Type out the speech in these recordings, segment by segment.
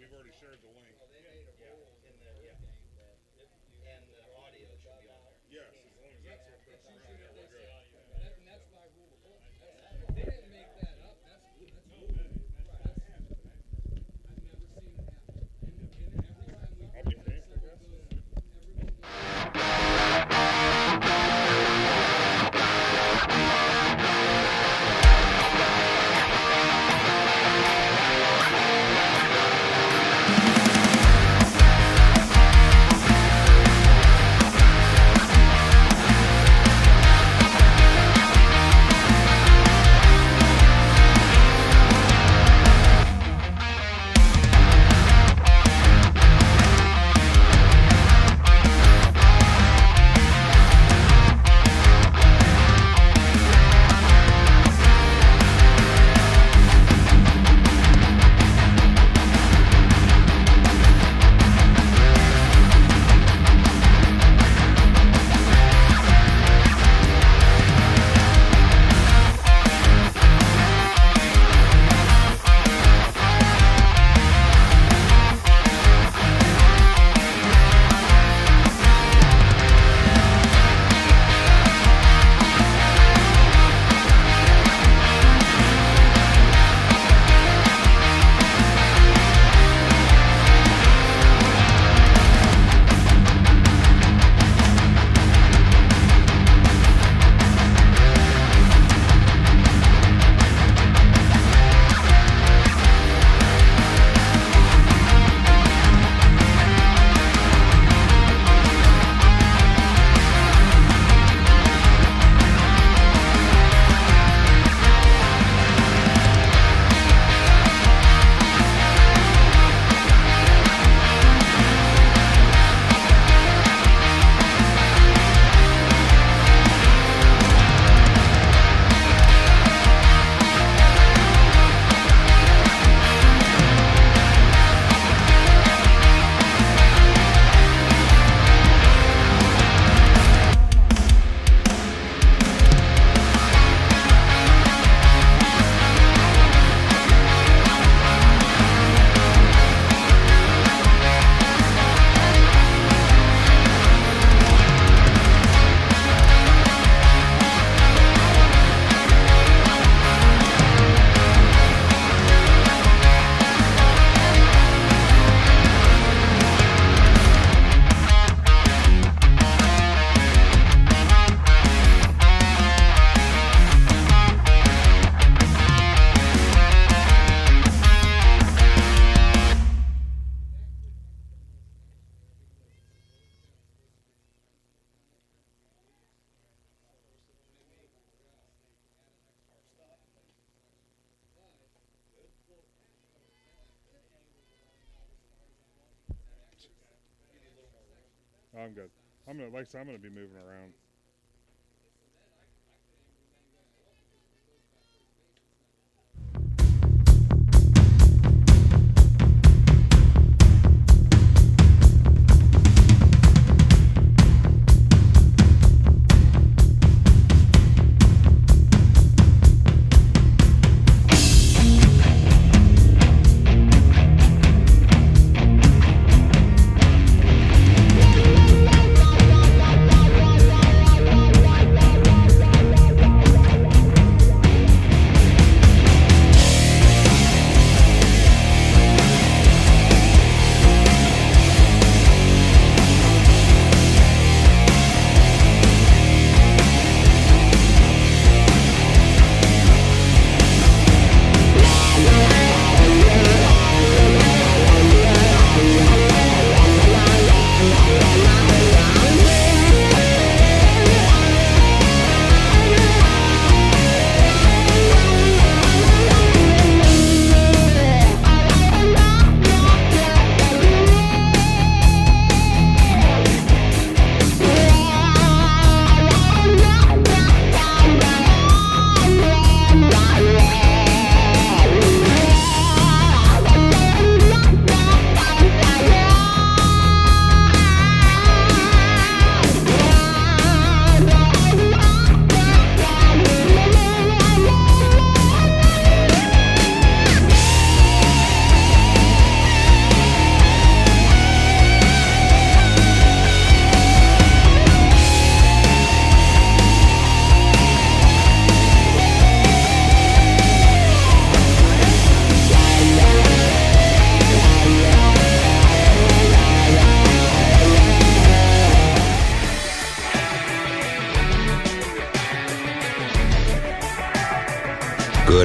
we've already shared the link. And the audio should be on there. Yes, as long as that's what that's around, yeah, we're good. And that's by rule of law. They didn't make that up. That's rule. I've never seen it happen. And every time we I'll be paying for this. I'm good. I'm gonna be moving around.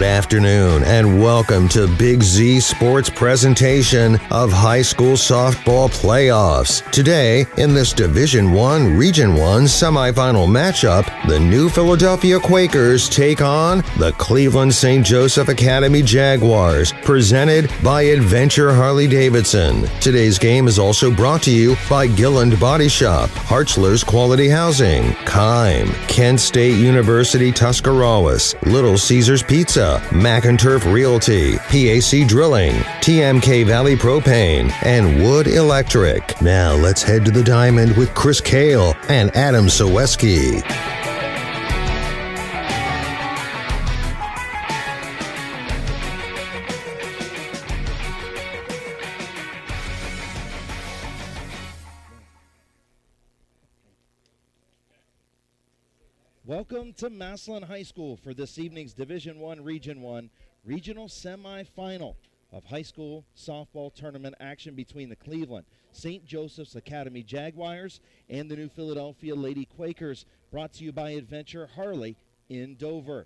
afternoon and welcome to Big Z Sports presentation of high school softball playoffs. Today, in this Division I Region I semifinal matchup, the New Philadelphia Quakers take on the Cleveland St. Joseph Academy Jaguars, presented by Adventure Harley-Davidson. Today's game is also brought to you by Gilland Body Shop, Hartzler's Quality Housing, Kime, Kent State University Tuscarawas, Little Caesars Pizza, McInturf Realty, PAC Drilling, TMK Valley Propane, and Wood Electric. Now let's head to the diamond with Chris Kale and Adam Soweski. Welcome to Massillon High School for this evening's Division I Region I regional semifinal of high school softball tournament action between the Cleveland St. Joseph's Academy Jaguars and the New Philadelphia Lady Quakers, brought to you by Adventure Harley in Dover.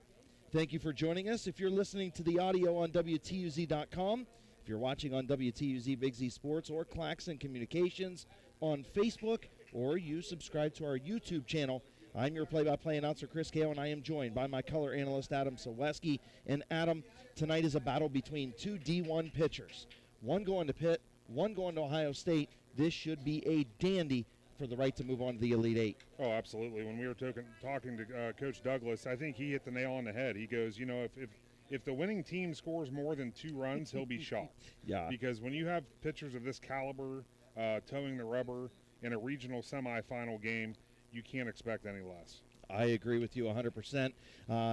Thank you for joining us. If you're listening to the audio on WTUZ.com, if you're watching on WTUZ Big Z Sports or Claxon Communications on Facebook, or you subscribe to our YouTube channel, I'm your play-by-play announcer, Chris Kale, and I am joined by my color analyst, Adam Soweski. And Adam, tonight is a battle between two D1 pitchers. One going to Pitt, one going to Ohio State. This should be a dandy for the right to move on to the Elite Eight. Oh, absolutely. When we were talking to Coach Douglas, I think he hit the nail on the head. He goes, if the winning team scores more than 2 runs, he'll be shocked. Yeah. Because when you have pitchers of this caliber towing the rubber in a regional semifinal game, you can't expect any less. I agree with you 100%.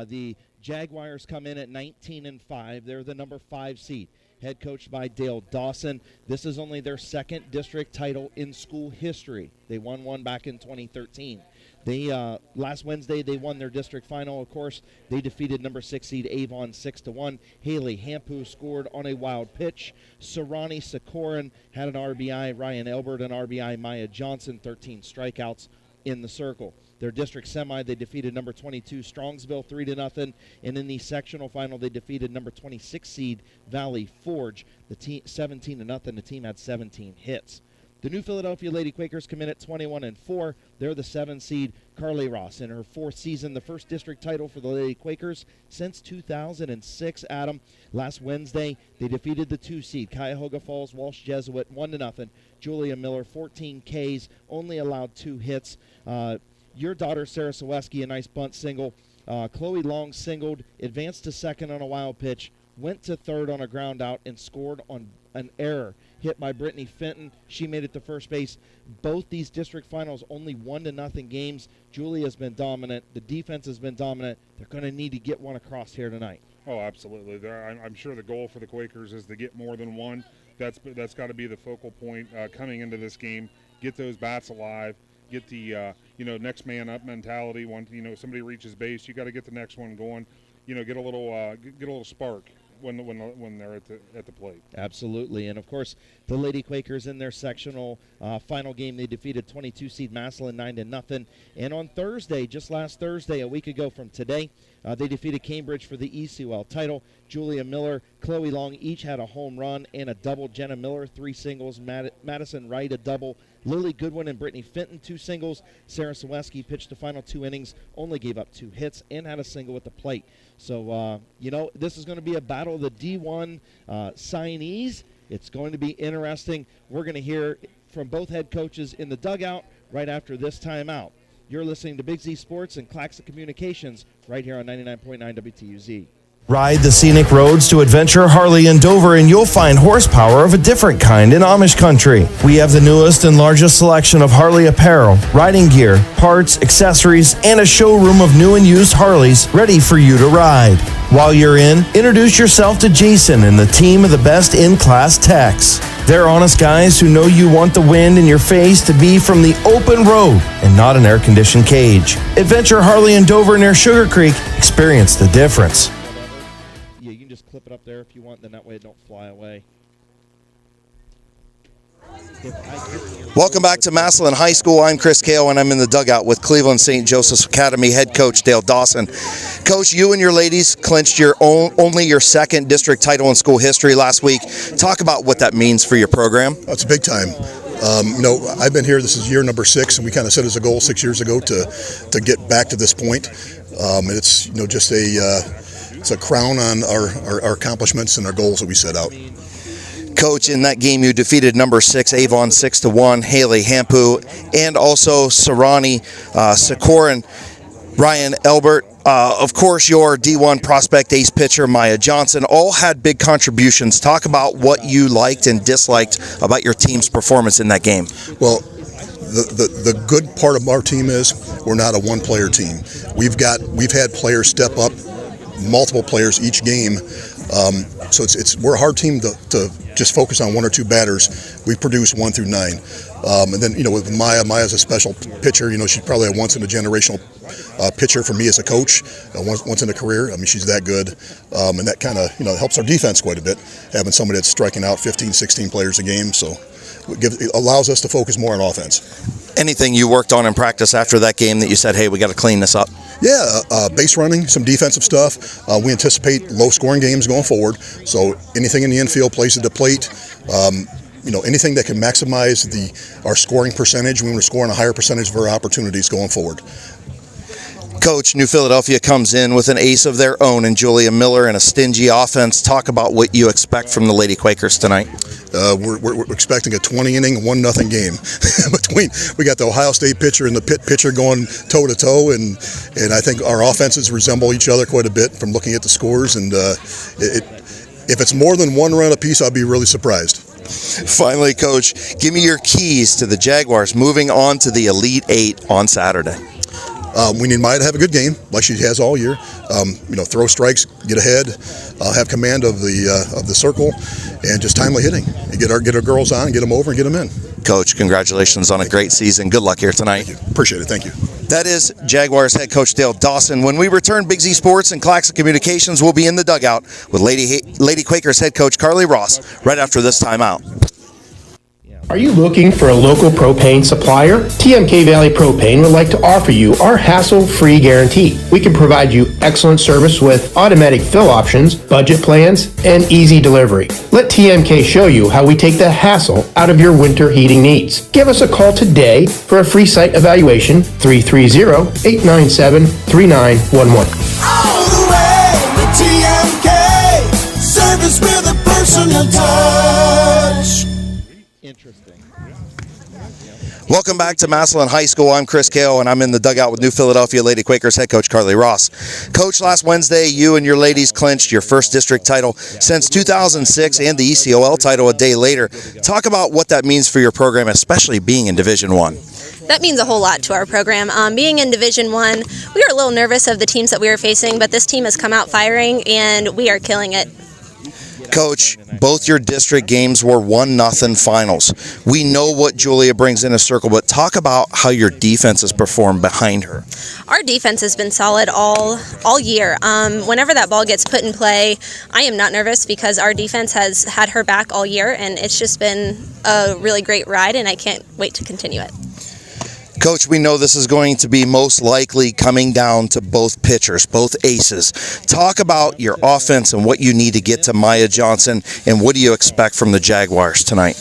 The Jaguars come in at 19-5. They're the number 5 seed, head coached by Dale Dawson. This is only their second district title in school history. They won one back in 2013. They last Wednesday they won their district final. Of course, they defeated number 6 seed Avon 6-1. Haley Hampu scored on a wild pitch. Sarani Sikoran had an RBI. Ryan Elbert an RBI. Maya Johnson 13 strikeouts in the circle. Their district semi, they defeated number 22 Strongsville 3-0, and in the sectional final, they defeated number 26 seed Valley Forge. The team 17-0. The team had 17 hits. The New Philadelphia Lady Quakers come in at 21-4. They're the 7 seed. Carly Ross in her 4th season, the first district title for the Lady Quakers since 2006. Adam, last Wednesday they defeated the 2 seed Cuyahoga Falls Walsh Jesuit 1-0. Julia Miller 14 Ks, only allowed 2 hits. Your daughter Sarah Soweski, a nice bunt single. Chloe Long singled, advanced to second on a wild pitch, went to third on a ground out, and scored on an error hit by Brittany Fenton. She made it to first base. Both these district finals only 1-0 games. Julia's been dominant. The defense has been dominant. They're going to need to get one across here tonight. Oh, absolutely. I'm sure the goal for the Quakers is to get more than one. That's got to be the focal point coming into this game. Get those bats alive. Get the next man up mentality. Once somebody reaches base, you got to get the next one going. Get a little spark when they're at the plate. Absolutely. And of course, the Lady Quakers in their sectional final game, they defeated 22 seed Massillon 9-0. And on Thursday, just last Thursday, a week ago from today, they defeated Cambridge for the ECUL title. Julia Miller, Chloe Long each had a home run and a double. Jenna Miller 3 singles, Madison Wright a double, Lily Goodwin and Brittany Fenton 2 singles. Sarah Soweski pitched the final 2 innings, only gave up 2 hits and had a single at the plate. So this is going to be a battle of the D1 signees. It's going to be interesting. We're going to hear from both head coaches in the dugout right after this timeout. You're listening to Big Z Sports and Claxon Communications right here on 99.9 WTUZ. Ride the scenic roads to Adventure Harley in Dover and you'll find horsepower of a different kind in Amish country. We have the newest and largest selection of Harley apparel, riding gear, parts, accessories, and a showroom of new and used Harleys ready for you to ride. While you're in, introduce yourself to Jason and the team of the best in-class techs. They're honest guys who know you want the wind in your face to be from the open road and not an air-conditioned cage. Adventure Harley in Dover near Sugar Creek. Experience the difference. You can just clip it up there if you want, then that way it don't fly away. Welcome back to Massillon High School. I'm Chris Kale, and I'm in the dugout with Cleveland St. Joseph's Academy head coach Dale Dawson. Coach, you and your ladies clinched only your second district title in school history last week. Talk about what that means for your program. It's a big time. I've been here. This is year number 6, and we kind of set as a goal 6 years ago to get back to this point. And it's just it's a crown on our accomplishments and our goals that we set out. Coach, in that game you defeated number 6 Avon 6-1, Haley Hampu, and also Sarani Sikoran, Ryan Elbert. Of course, your D1 prospect ace pitcher Maya Johnson all had big contributions. Talk about what you liked and disliked about your team's performance in that game. Well, the good part of our team is we're not a one-player team. We've had players step up, multiple players each game. So we're a hard team to just focus on 1 or 2 batters. We produce 1 through 9. And then, with Maya's a special pitcher. She's probably a once-in-a-generational pitcher for me as a coach, once in a career. I mean, she's that good. And that kind of, helps our defense quite a bit, having somebody that's striking out 15, 16 players a game. So it allows us to focus more on offense. Anything you worked on in practice after that game that you said, hey, we got to clean this up? Yeah, base running, some defensive stuff. We anticipate low-scoring games going forward. So anything in the infield, places to plate, anything that can maximize our scoring percentage. We want to score on a higher percentage of our opportunities going forward. Coach, New Philadelphia comes in with an ace of their own in Julia Miller and a stingy offense. Talk about what you expect from the Lady Quakers tonight. We're expecting a 20-inning, 1-0 game. We got the Ohio State pitcher and the Pitt pitcher going toe-to-toe, and I think our offenses resemble each other quite a bit from looking at the scores. And if it's more than 1 run apiece, I'll be really surprised. Finally, Coach, give me your keys to the Jaguars moving on to the Elite 8 on Saturday. We need Maya to have a good game, like she has all year. Throw strikes, get ahead, have command of the circle, and just timely hitting. And get our girls on, get them over, and get them in. Coach, congratulations on a great season. Good luck here tonight. Thank you. Appreciate it. Thank you. That is Jaguars head coach Dale Dawson. When we return, Big Z Sports and Claxon Communications will be in the dugout with Lady Quakers head coach Carly Ross right after this timeout. Are you looking for a local propane supplier? TMK Valley Propane would like to offer you our hassle-free guarantee. We can provide you excellent service with automatic fill options, budget plans, and easy delivery. Let TMK show you how we take the hassle out of your winter heating needs. Give us a call today for a free site evaluation, 330-897-3911. All the way with TMK, service with a personal touch. Interesting. Welcome back to Massillon High School. I'm Chris Kale, and I'm in the dugout with New Philadelphia Lady Quakers head coach Carly Ross. Coach, last Wednesday, you and your ladies clinched your first district title since 2006 and the ECOL title a day later. Talk about what that means for your program, especially being in Division I. That means a whole lot to our program. Being in Division I, we were a little nervous of the teams that we were facing, but this team has come out firing, and we are killing it. Coach, both your district games were 1-0 finals. We know what Julia brings in a circle, but talk about how your defense has performed behind her. Our defense has been solid all year. Whenever that ball gets put in play, I am not nervous because our defense has had her back all year, and it's just been a really great ride, and I can't wait to continue it. Coach, we know this is going to be most likely coming down to both pitchers, both aces. Talk about your offense and what you need to get to Maya Johnson, and what do you expect from the Jaguars tonight?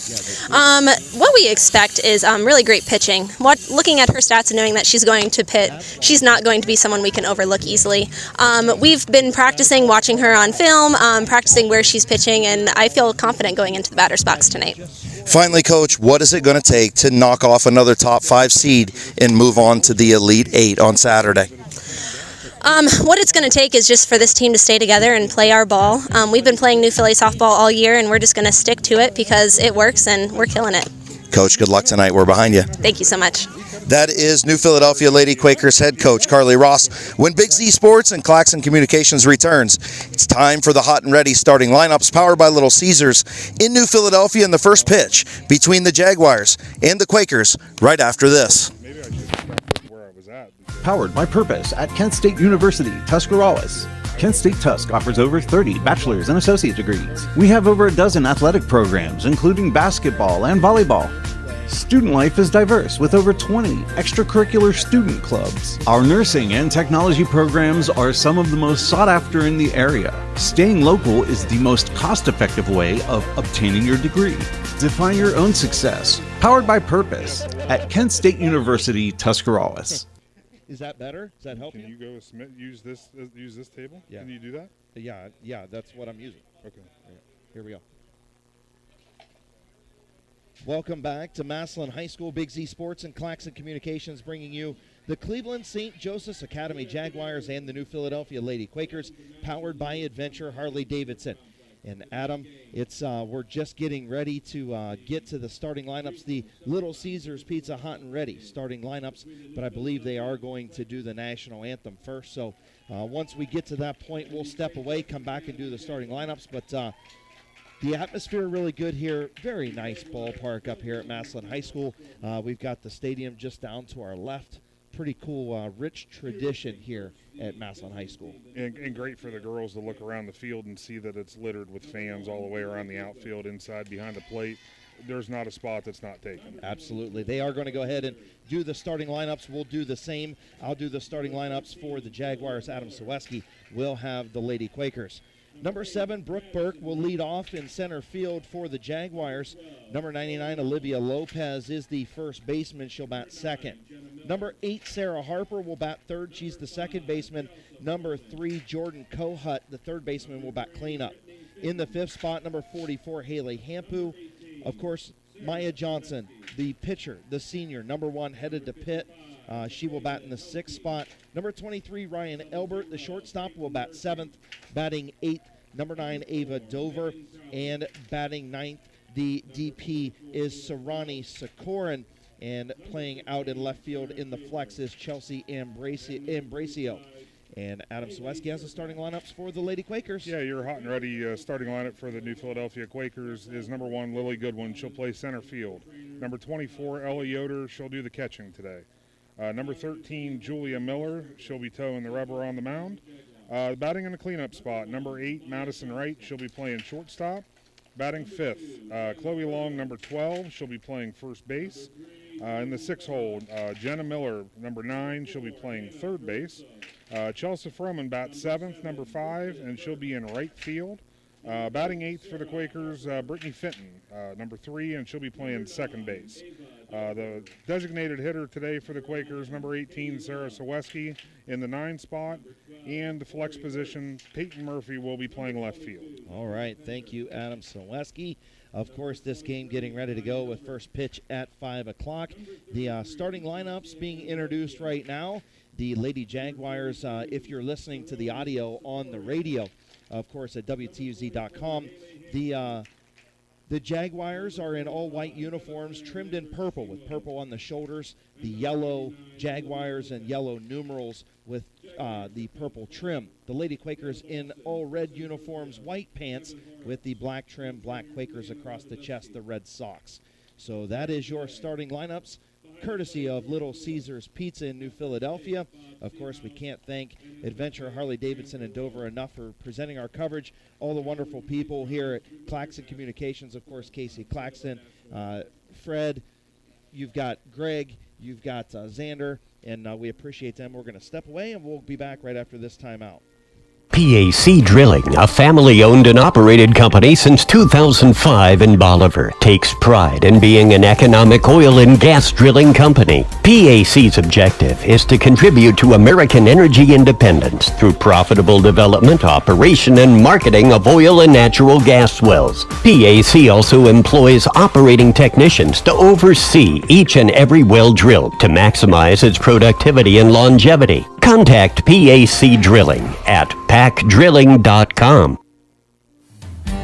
What we expect is really great pitching. Looking at her stats and knowing that she's going to pit, she's not going to be someone we can overlook easily. We've been practicing, watching her on film, practicing where she's pitching, and I feel confident going into the batter's box tonight. Finally, Coach, what is it going to take to knock off another top 5 seed and move on to the Elite 8 on Saturday? What it's going to take is just for this team to stay together and play our ball. We've been playing New Philly softball all year, and we're just going to stick to it because it works, and we're killing it. Coach, good luck tonight. We're behind you. Thank you so much. That is New Philadelphia Lady Quakers head coach Carly Ross. When Big Z Sports and Claxon Communications returns, it's time for the hot and ready starting lineups powered by Little Caesars in New Philadelphia in the first pitch between the Jaguars and the Quakers right after this. Powered by Purpose at Kent State University, Tuscarawas. Kent State Tusk offers over 30 bachelor's and associate degrees. We have over a dozen athletic programs, including basketball and volleyball. Student life is diverse with over 20 extracurricular student clubs. Our nursing and technology programs are some of the most sought after in the area. Staying local is the most cost-effective way of obtaining your degree. Define your own success. Powered by Purpose at Kent State University, Tuscarawas. Is that better? Does that help Can you go use this table? Yeah. Can you do that? Yeah, that's what I'm using. Okay. Here we go. Welcome back to Massillon High School. Big Z Sports and Claxon Communications bringing you the Cleveland St. Joseph's Academy Jaguars and the New Philadelphia Lady Quakers, powered by Adventure Harley-Davidson. And Adam, it's we're just getting ready to get to the starting lineups. The Little Caesars Pizza Hot and Ready starting lineups, but I believe they are going to do the national anthem first. So once we get to that point, we'll step away, come back and do the starting lineups. But the atmosphere really good here. Very nice ballpark up here at Massillon High School. We've got the stadium just down to our left. Pretty cool, rich tradition here at Massillon High School. And great for the girls to look around the field and see that it's littered with fans all the way around the outfield, inside, behind the plate. There's not a spot that's not taken. Absolutely. They are going to go ahead and do the starting lineups. We'll do the same. I'll do the starting lineups for the Jaguars. Adam Saweski will have the Lady Quakers. Number 7, Brooke Burke will lead off in center field for the Jaguars. Number 99, Olivia Lopez, is the first baseman. She'll bat second. Number 8, Sarah Harper will bat third. She's the second baseman. Number 3, Jordan Kohut, the third baseman, will bat cleanup. In the 5th spot, number 44, Haley Hampu. Of course, Maya Johnson, the pitcher, the senior, number 1, headed to pit. She will bat in the 6th spot. Number 23, Ryan Elbert, the shortstop, will bat 7th. Batting 8th, number 9, Ava Dover. And batting 9th, the DP is Sarani Sikoran. And playing out in left field in the flex is Chelsea Ambracio. And Adam Saweski has the starting lineups for the Lady Quakers. Yeah, your hot and ready starting lineup for the New Philadelphia Quakers is number 1, Lily Goodwin. She'll play center field. Number 24, Ellie Yoder. She'll do the catching today. Number 13, Julia Miller. She'll be towing the rubber on the mound. Batting in the cleanup spot, number 8, Madison Wright. She'll be playing shortstop. Batting 5th, Chloe Long, number 12. She'll be playing first base. In the 6th hole, Jenna Miller, number 9. She'll be playing third base. Chelsea Froman bats 7th, number 5, and she'll be in right field. Batting 8th for the Quakers, Brittany Fenton, number 3, and she'll be playing second base. The designated hitter today for the Quakers, number 18, Sarah Saweski, in the 9 spot, and the flex position, Peyton Murphy will be playing left field. All right, thank you, Adam Saweski. Of course, this game getting ready to go with first pitch at 5 o'clock. The starting lineups being introduced right now. The Lady Jaguars, if you're listening to the audio on the radio, of course, at WTUZ.com, the Jaguars are in all-white uniforms trimmed in purple with purple on the shoulders, the yellow Jaguars and yellow numerals with the purple trim. The Lady Quakers in all-red uniforms, white pants with the black trim, black Quakers across the chest, the red socks. So that is your starting lineups, courtesy of Little Caesars Pizza in New Philadelphia. Of course, we can't thank Adventure Harley-Davidson and Dover enough for presenting our coverage. All the wonderful people here at Claxon Communications, of course, Casey Claxton, Fred, you've got Greg, you've got Xander, and we appreciate them. We're going to step away, and we'll be back right after this timeout. PAC Drilling, a family-owned and operated company since 2005 in Bolivar, takes pride in being an economic oil and gas drilling company. PAC's objective is to contribute to American energy independence through profitable development, operation, and marketing of oil and natural gas wells. PAC also employs operating technicians to oversee each and every well drilled to maximize its productivity and longevity. Contact PAC Drilling at pacdrilling.com.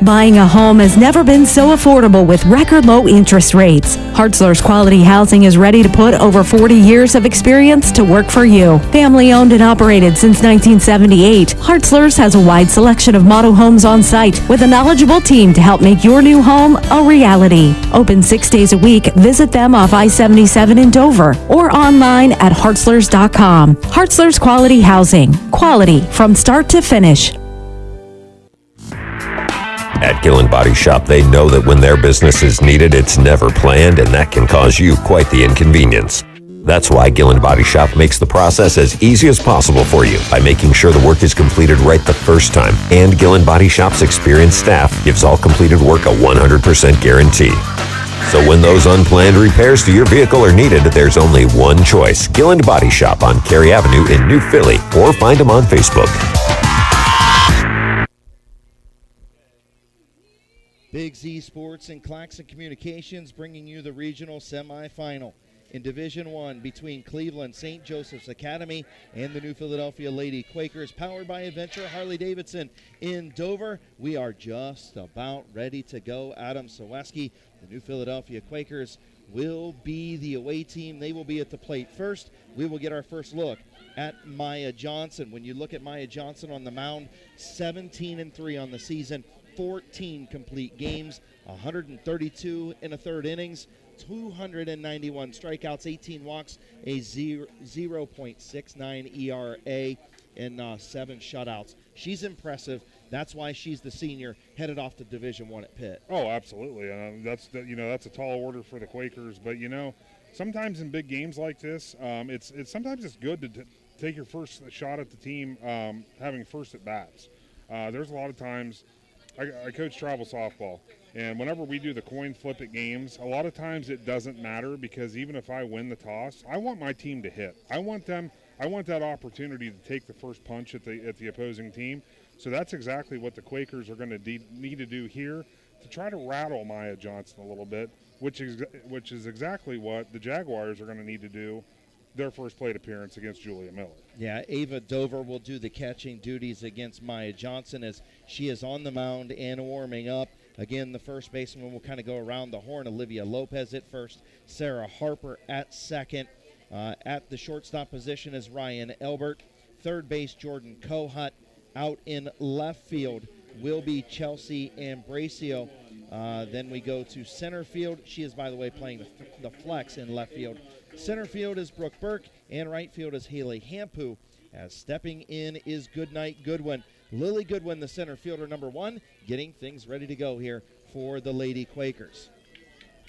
Buying a home has never been so affordable with record low interest rates. Hartzler's Quality Housing is ready to put over 40 years of experience to work for you. Family owned and operated since 1978, Hartzler's has a wide selection of model homes on site with a knowledgeable team to help make your new home a reality. Open 6 days a week. Visit them off I-77 in Dover or online at hartzlers.com. Hartzler's Quality Housing. Quality from start to finish. At Gillen Body Shop, they know that when their business is needed, it's never planned, and that can cause you quite the inconvenience. That's why Gillen Body Shop makes the process as easy as possible for you by making sure the work is completed right the first time. And Gillen Body Shop's experienced staff gives all completed work a 100% guarantee. So when those unplanned repairs to your vehicle are needed, there's only one choice. Gillen Body Shop on Cary Avenue in New Philly, or find them on Facebook. Big Z Sports and Claxon Communications bringing you the regional semifinal in Division I between Cleveland St. Joseph's Academy and the New Philadelphia Lady Quakers, powered by Adventure Harley-Davidson in Dover. We are just about ready to go. Adam Saweski, the New Philadelphia Quakers, will be the away team. They will be at the plate first. We will get our first look at Maya Johnson. When you look at Maya Johnson on the mound, 17-3 on the season, 14 complete games, 132 in a third innings, 291 strikeouts, 18 walks, a 0.69 ERA, and 7 shutouts. She's impressive. That's why she's the senior headed off to Division I at Pitt. Oh, absolutely. That's a tall order for the Quakers. But sometimes in big games like this, sometimes it's good to take your first shot at the team having first at bats. There's a lot of times. I coach travel softball, and whenever we do the coin flip at games, a lot of times it doesn't matter, because even if I win the toss, I want my team to hit. I want that opportunity to take the first punch at the opposing team. So that's exactly what the Quakers are going to need to do here to try to rattle Maya Johnson a little bit, which is exactly what the Jaguars are going to need to do their first plate appearance against Julia Miller. Yeah, Ava Dover will do the catching duties against Maya Johnson as she is on the mound and warming up. Again, the first baseman will kind of go around the horn. Olivia Lopez at first, Sarah Harper at second. At the shortstop position is Ryan Elbert. Third base, Jordan Kohut. Out in left field will be Chelsea Ambrosio. Then we go to center field. She is, by the way, playing the flex in left field. Center field is Brooke Burke, and right field is Haley Hampu. As stepping in is Goodnight Goodwin. Lily Goodwin, the center fielder, number 1, getting things ready to go here for the Lady Quakers.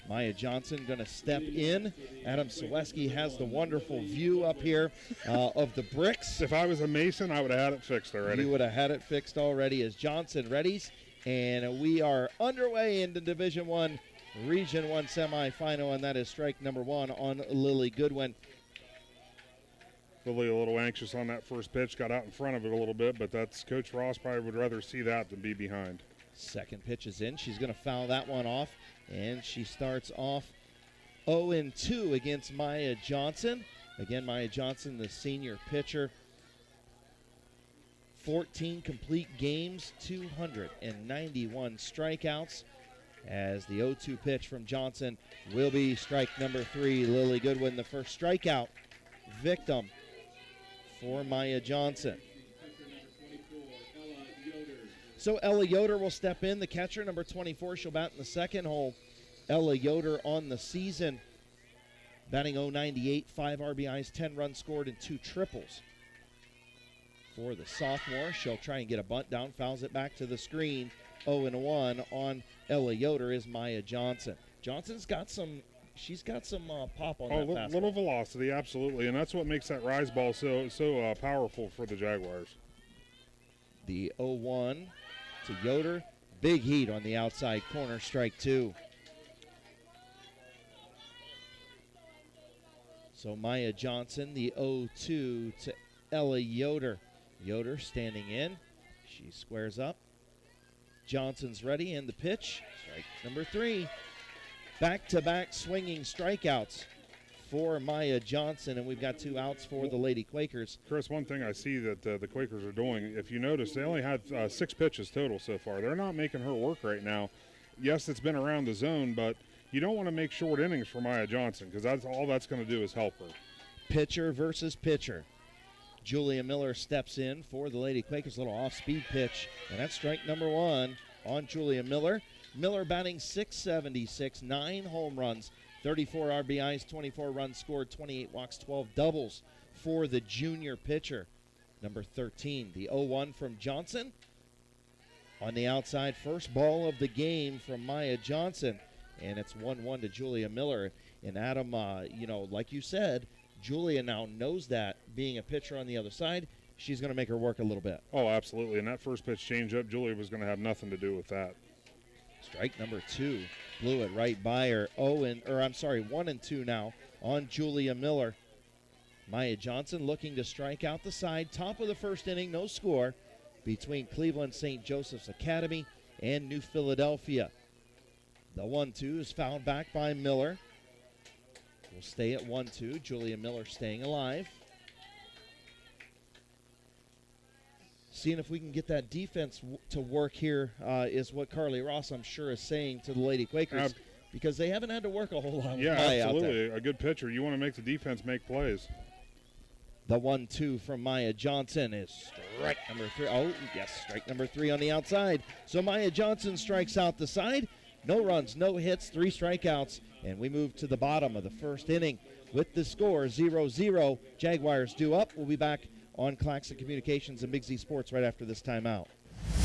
Maya Johnson going to step in. Adam Saweski has the wonderful view up here of the bricks. If I was a Mason, I would have had it fixed already. You would have had it fixed already as Johnson readies. And we are underway into Division I, Region 1 semifinal, and that is strike number 1 on Lily Goodwin. Lily a little anxious on that first pitch, got out in front of it a little bit, but that's Coach Ross probably would rather see that than be behind. Second pitch is in. She's going to foul that one off, and she starts off 0-2 against Maya Johnson. Again, Maya Johnson, the senior pitcher. 14 complete games, 291 strikeouts. As the 0-2 pitch from Johnson will be strike number 3. Lily Goodwin, the first strikeout victim for Maya Johnson. So Ella Yoder will step in, the catcher, number 24. She'll bat in the second hole. Ella Yoder on the season, batting .098, 5 RBIs, 10 runs scored, and 2 triples. For the sophomore, she'll try and get a bunt down, fouls it back to the screen. 0-1 on Ella Yoder is Maya Johnson. Johnson's got some pop on that fastball. Little velocity, absolutely, and that's what makes that rise ball so powerful for the Jaguars. The 0-1 to Yoder. Big heat on the outside corner, strike 2. So Maya Johnson, the 0-2 to Ella Yoder. Yoder standing in. She squares up. Johnson's ready, and the pitch, strike number 3. Back-to-back swinging strikeouts for Maya Johnson, and we've got 2 outs for the Lady Quakers. Chris, one thing I see that the Quakers are doing, if you notice, they only had 6 pitches total so far. They're not making her work right now. Yes, it's been around the zone, but you don't want to make short innings for Maya Johnson, because that's all that's going to do is help her. Pitcher versus pitcher. Julia Miller steps in for the Lady Quakers. A little off-speed pitch, and that's strike number 1 on Julia Miller. Miller batting .676, 9 home runs, 34 RBIs, 24 runs scored, 28 walks, 12 doubles for the junior pitcher. Number 13, the 0-1 from Johnson. On the outside, first ball of the game from Maya Johnson, and it's 1-1 to Julia Miller. And Adam, like you said, Julia now knows that being a pitcher on the other side, she's going to make her work a little bit. Oh, absolutely. And that first pitch changeup, Julia was going to have nothing to do with that. Strike number 2, blew it right by her. 1-2 now on Julia Miller. Maya Johnson looking to strike out the side. Top of the first inning, no score between Cleveland St. Joseph's Academy and New Philadelphia. The 1-2 is fouled back by Miller. We'll stay at 1-2. Julia Miller staying alive. Seeing if we can get that defense to work here is what Carly Ross, I'm sure, is saying to the Lady Quakers, because they haven't had to work a whole lot with Maya out there. A good pitcher. You want to make the defense make plays. The 1-2 from Maya Johnson is strike number 3. Oh, yes, strike number 3 on the outside. So Maya Johnson strikes out the side. No runs, no hits, 3 strikeouts. And we move to the bottom of the first inning with the score 0-0. Jaguars due up. We'll be back on Claxon Communications and Big Z Sports right after this timeout.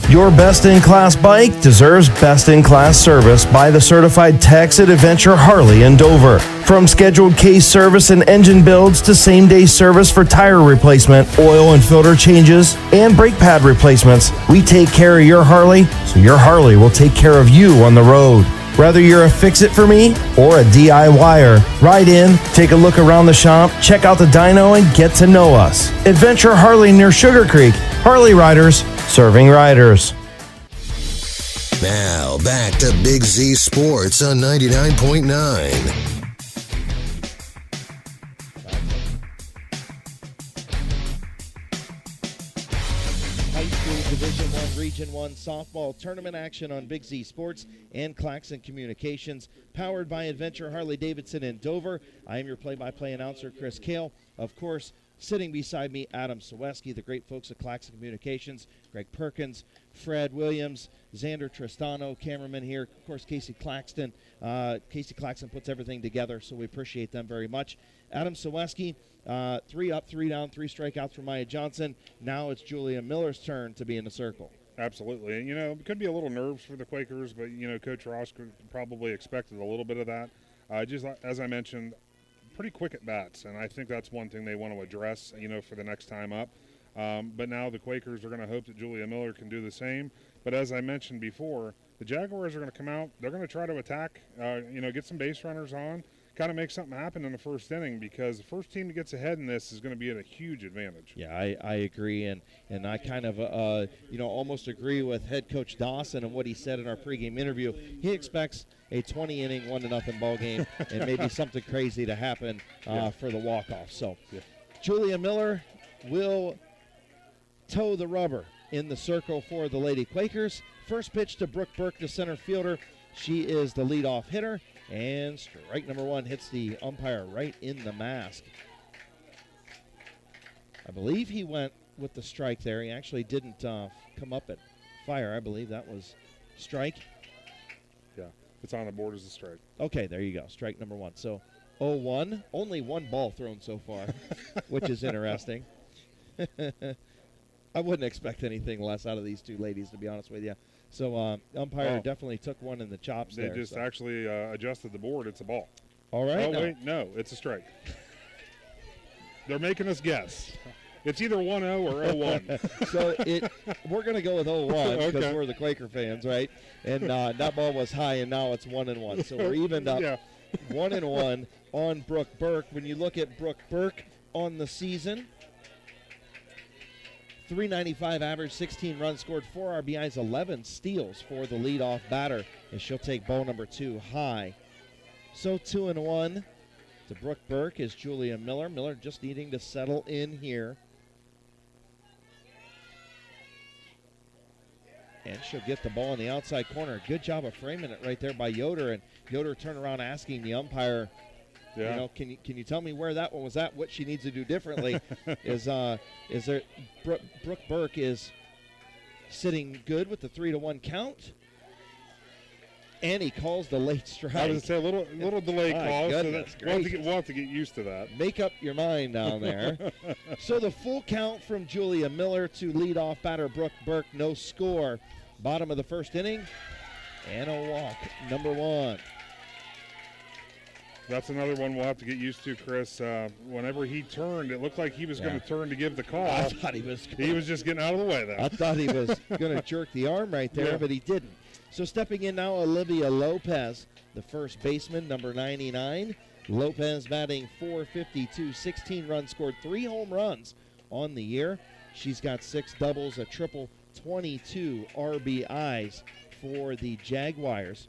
Your best-in-class bike deserves best-in-class service by the certified techs at Adventure Harley in Dover. From scheduled case service and engine builds to same-day service for tire replacement, oil and filter changes, and brake pad replacements, we take care of your Harley so your Harley will take care of you on the road. Whether you're a fix-it-for-me or a DIYer, ride in, take a look around the shop, check out the dyno, and get to know us. Adventure Harley near Sugar Creek. Harley riders serving riders. Now, back to Big Z Sports on 99.9. High School Division I, Region 1 softball tournament action on Big Z Sports and Claxon Communications, powered by Adventure Harley-Davidson in Dover. I am your play-by-play announcer, Chris Kale. Of course, sitting beside me, Adam Saweski, the great folks at Claxon Communications, Greg Perkins, Fred Williams, Xander Tristano, cameraman here, of course, Casey Claxton. Casey Claxton puts everything together, so we appreciate them very much. Adam Saweski, 3 up, 3 down, 3 strikeouts for Maya Johnson. Now it's Julia Miller's turn to be in the circle. Absolutely. And, it could be a little nerves for the Quakers, but, Coach Ross probably expected a little bit of that. Just as I mentioned, pretty quick at bats, and I think that's one thing they want to address, for the next time up. But now the Quakers are going to hope that Julia Miller can do the same. But as I mentioned before, the Jaguars are going to come out. They're going to try to attack, get some base runners on, kind of make something happen in the first inning, because the first team that gets ahead in this is going to be at a huge advantage. Yeah, I agree, and I kind of, almost agree with head coach Dawson and what he said in our pregame interview. He expects a 20-inning, 1-0 ball game and maybe something crazy to happen for the walk-off. So Julia Miller will toe the rubber in the circle for the Lady Quakers. First pitch to Brooke Burke, the center fielder. She is the leadoff hitter. And strike number 1 hits the umpire right in the mask. I believe he went with the strike there. He actually didn't come up at fire. I believe that was strike. Yeah, it's on the board as a strike. Okay, there you go. Strike number 1. So 0-1. Only 1 ball thrown so far, which is interesting. I wouldn't expect anything less out of these two ladies, to be honest with you. So umpire definitely took one in the chops they there. They just actually adjusted the board. It's a ball. All right. Oh, wait, no, it's a strike. They're making us guess. It's either 1-0 or 0-1. So we're going to go with 0-1 because we're the Quaker fans, right? And that ball was high, and now it's 1-1. So we're evened up 1-1 on Brooke Burke. When you look at Brooke Burke on the season, .395 average, 16 runs scored, 4 RBIs, 11 steals for the leadoff batter, and she'll take ball number 2 high. So 2-1 to Brooke Burke is Julia Miller. Miller just needing to settle in here. And she'll get the ball in the outside corner. Good job of framing it right there by Yoder, and Yoder turned around asking the umpire, can you tell me where that one was at? What she needs to do differently? is there Brooke Burke is sitting good with the 3-1 count, and he calls the late strike. I was going to say a little delay call. Goodness, so we'll have to get used to that. Make up your mind down there. So the full count from Julia Miller to leadoff batter Brooke Burke, no score. Bottom of the first inning, and a walk, number 1. That's another one we'll have to get used to, Chris. Whenever he turned, it looked like he was going to turn to give the call. I thought he was. He was just getting out of the way there. I thought he was going to jerk the arm right there, but he didn't. So stepping in now, Olivia Lopez, the first baseman, number 99. Lopez batting .452, 16 runs scored, 3 home runs on the year. She's got 6 doubles, a triple, 22 RBIs for the Jaguars.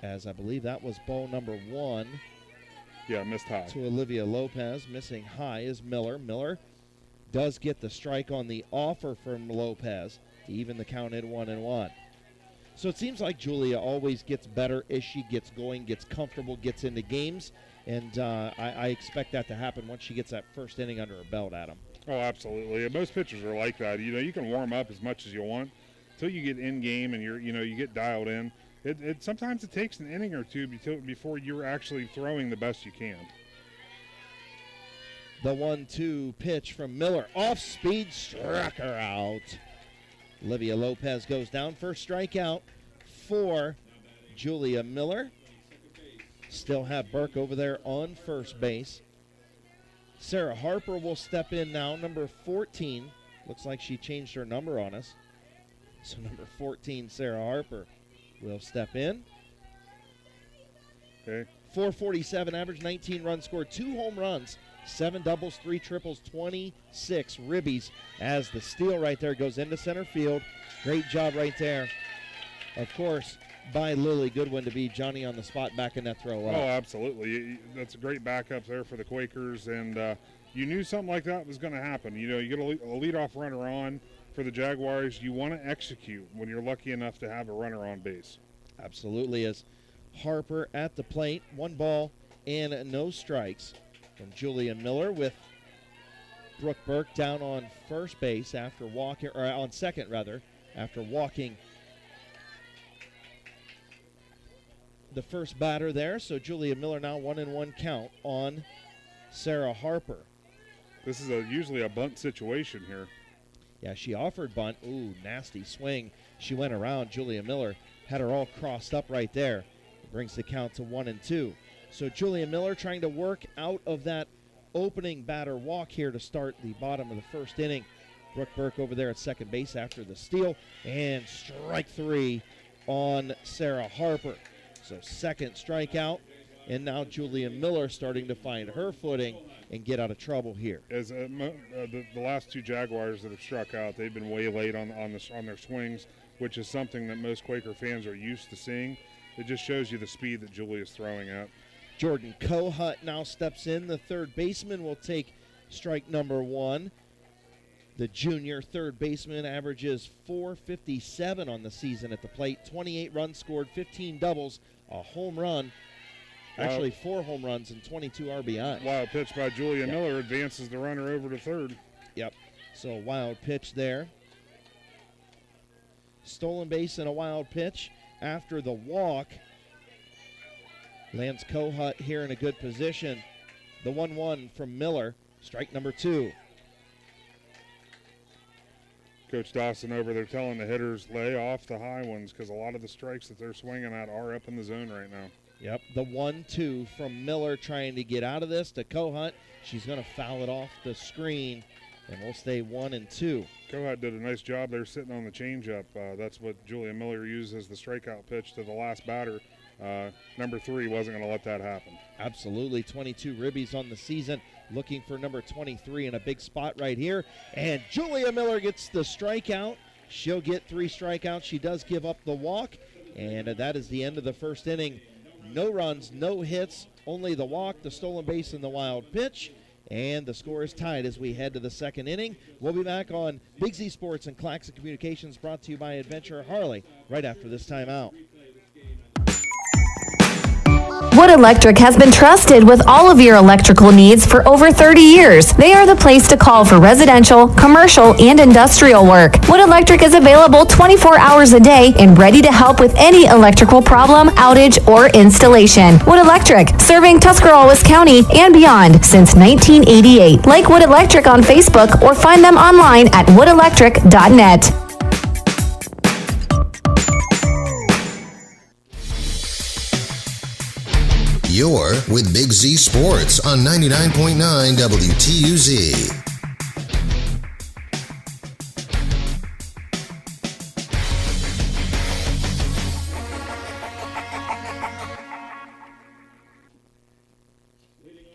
As I believe that was ball number 1. Yeah, missed high. To Olivia Lopez. Missing high is Miller. Miller does get the strike on the offer from Lopez to even the count at 1-1. So it seems like Julia always gets better as she gets going, gets comfortable, gets into games. And I expect that to happen once she gets that first inning under her belt, Adam. Oh, absolutely. And most pitchers are like that. You know, you can warm up as much as you want until you get in game and you get dialed in. It sometimes it takes an inning or two before you're actually throwing the best you can. The 1-2 pitch from Miller. Off speed, struck her out. Olivia Lopez goes down. First strikeout for Julia Miller. Still have Burke over there on first base. Sarah Harper will step in now, number 14. Looks like she changed her number on us. So number 14, Sarah Harper, will step in. Okay. 447 average, 19 runs scored, 2 home runs, 7 doubles, 3 triples, 26 ribbies as the steal right there goes into center field. Great job right there, of course, by Lily Goodwin to be Johnny on the spot backing that throw up. Oh, absolutely. That's a great backup there for the Quakers, and you knew something like that was going to happen. You know, you get a leadoff runner on for the Jaguars. You want to execute when you're lucky enough to have a runner on base. Absolutely. As Harper at the plate, 1 ball and no strikes from Julia Miller, with Brooke Burke down on first base after walking, or on second rather, after walking the first batter there. So Julia Miller now 1-1 count on Sarah Harper. This is usually a bunt situation here. Yeah, she offered bunt. Ooh, nasty swing. She went around. Julia Miller had her all crossed up right there. It brings the count to 1-2. So Julia Miller trying to work out of that opening batter walk here to start the bottom of the first inning. Brooke Burke over there at second base after the steal. And strike 3 on Sarah Harper. So second strikeout. And now Julia Miller starting to find her footing and get out of trouble here. As the last 2 Jaguars that have struck out, they've been way late on their swings, which is something that most Quaker fans are used to seeing. It just shows you the speed that Julia's throwing at. Jordan Kohut now steps in. The third baseman will take strike number 1. The junior third baseman averages .457 on the season at the plate. 28 runs scored, 15 doubles, a home run. Actually, 4 home runs and 22 RBIs. Wild pitch by Julia Miller advances the runner over to third. Yep. So wild pitch there. Stolen base and a wild pitch after the walk. Lands Kohut here in a good position. The 1-1 from Miller. Strike number 2. Coach Dawson over there telling the hitters, lay off the high ones, because a lot of the strikes that they're swinging at are up in the zone right now. Yep, the 1-2 from Miller trying to get out of this to Kohut. She's going to foul it off the screen, and we'll stay 1-2. Kohut did a nice job there sitting on the changeup. That's what Julia Miller used as the strikeout pitch to the last batter. Number 3 wasn't going to let that happen. Absolutely, 22 ribbies on the season. Looking for number 23 in a big spot right here. And Julia Miller gets the strikeout. She'll get 3 strikeouts. She does give up the walk, and that is the end of the first inning. No runs, no hits, only the walk, the stolen base, and the wild pitch. And the score is tied as we head to the second inning. We'll be back on Big Z Sports and Claxon Communications, brought to you by Adventure Harley, right after this timeout. Wood Electric has been trusted with all of your electrical needs for over 30 years. They are the place to call for residential, commercial, and industrial work. Wood Electric is available 24 hours a day and ready to help with any electrical problem, outage, or installation. Wood Electric, serving Tuscarawas County and beyond since 1988. Like Wood Electric on Facebook or find them online at woodelectric.net. You're with Big Z Sports on 99.9 WTUZ.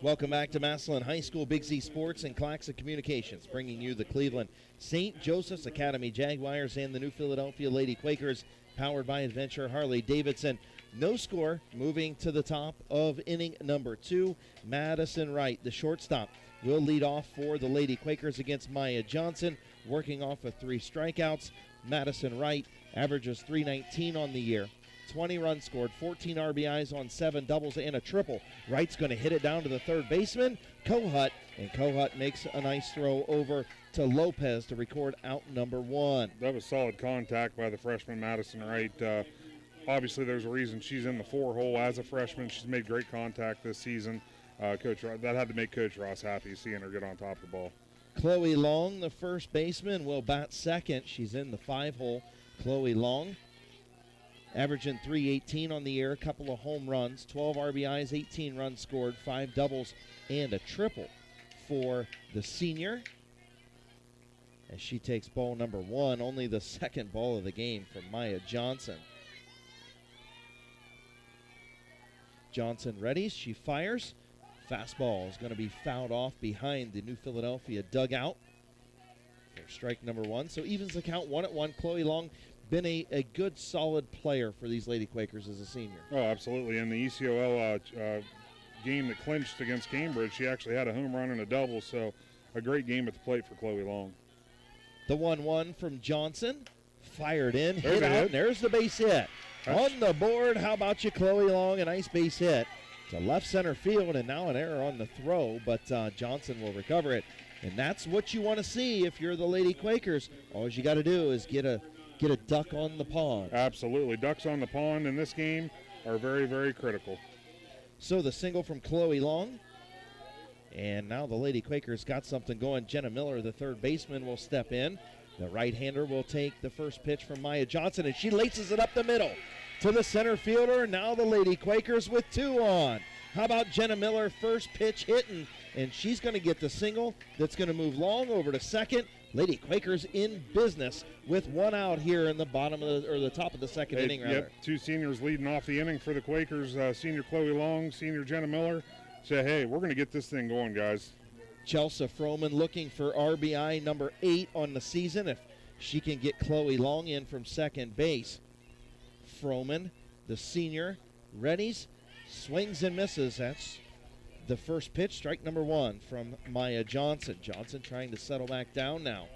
Welcome back to Massillon High School, Big Z Sports and Claxon Communications, bringing you the Cleveland St. Joseph's Academy Jaguars and the New Philadelphia Lady Quakers, powered by Adventure Harley-Davidson. No score, moving to the top of inning number 2. Madison Wright, the shortstop, will lead off for the Lady Quakers against Maya Johnson, working off of 3 strikeouts. Madison Wright averages .319 on the year. 20 runs scored, 14 RBIs on 7 doubles and a triple. Wright's going to hit it down to the third baseman, Kohut, and Kohut makes a nice throw over to Lopez to record out number 1. That was solid contact by the freshman Madison Wright. Obviously, there's a reason she's in the 4-hole as a freshman. She's made great contact this season. Coach Ross, that had to make Coach Ross happy, seeing her get on top of the ball. Chloe Long, the first baseman, will bat second. She's in the 5-hole. Chloe Long, averaging .318 on the year, a couple of home runs, 12 RBIs, 18 runs scored, 5 doubles, and a triple for the senior. As she takes ball number 1, only the second ball of the game from Maya Johnson. Johnson readies, she fires. Fastball is going to be fouled off behind the New Philadelphia dugout for strike number 1. So evens the count 1-1. Chloe Long been a good, solid player for these Lady Quakers as a senior. Oh, absolutely. In the ECOL game that clinched against Cambridge, she actually had a home run and a double, so a great game at the plate for Chloe Long. The 1-1 from Johnson, fired in, hit out, and there's the base hit. On the board, how about you, Chloe Long? A nice base hit to left center field, and now an error on the throw, but Johnson will recover it. And that's what you want to see if you're the Lady Quakers. All you got to do is get a duck on the pond. Absolutely. Ducks on the pond in this game are very, very critical. So the single from Chloe Long. And now the Lady Quakers got something going. Jenna Miller, the third baseman, will step in. The right-hander will take the first pitch from Maya Johnson, and she laces it up the middle to the center fielder. Now the Lady Quakers with 2 on. How about Jenna Miller, first pitch hitting, and she's going to get the single that's going to move Long over to second. Lady Quakers in business with 1 out here in the bottom of the top of the second inning. Yep, 2 seniors leading off the inning for the Quakers. Senior Chloe Long, senior Jenna Miller. Say, hey, we're going to get this thing going, guys. Chelsea Froman looking for RBI number 8 on the season if she can get Chloe Long in from second base. Froman, the senior, readies, swings and misses. That's the first pitch, strike number 1 from Maya Johnson. Johnson trying to settle back down now.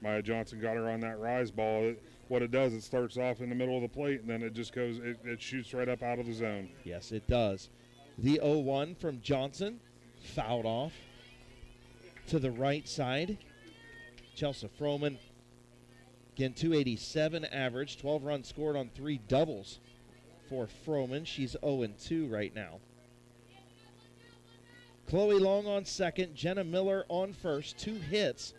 Maya Johnson got her on that rise ball. What it does, it starts off in the middle of the plate, and then it just goes, it shoots right up out of the zone. Yes, it does. The 0-1 from Johnson, fouled off to the right side. Chelsea Froman, again, .287 average, 12 runs scored on 3 doubles for Froman. She's 0-2 right now. Chloe Long on second, Jenna Miller on first. 2 hits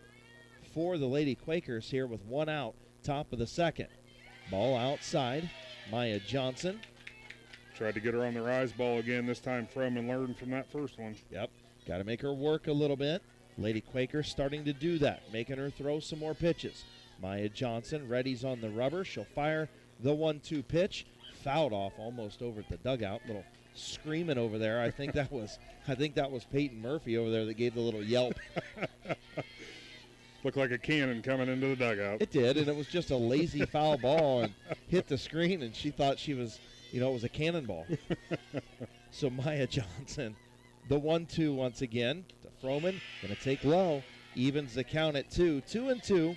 for the Lady Quakers here with 1 out, top of the second. Ball outside, Maya Johnson. Tried to get her on the rise ball again, this time Froman learned from that first one. Yep, got to make her work a little bit. Lady Quakers starting to do that, making her throw some more pitches. Maya Johnson readies on the rubber. She'll fire the 1-2 pitch. Fouled off almost over at the dugout. Little screaming over there. I think that was Peyton Murphy over there that gave the little yelp. Looked like a cannon coming into the dugout. It did, and it was just a lazy foul ball and hit the screen, and she thought she was, it was a cannonball. So Maya Johnson, the 1-2 once again to Froman, going to take low, evens the count at 2. 2-2.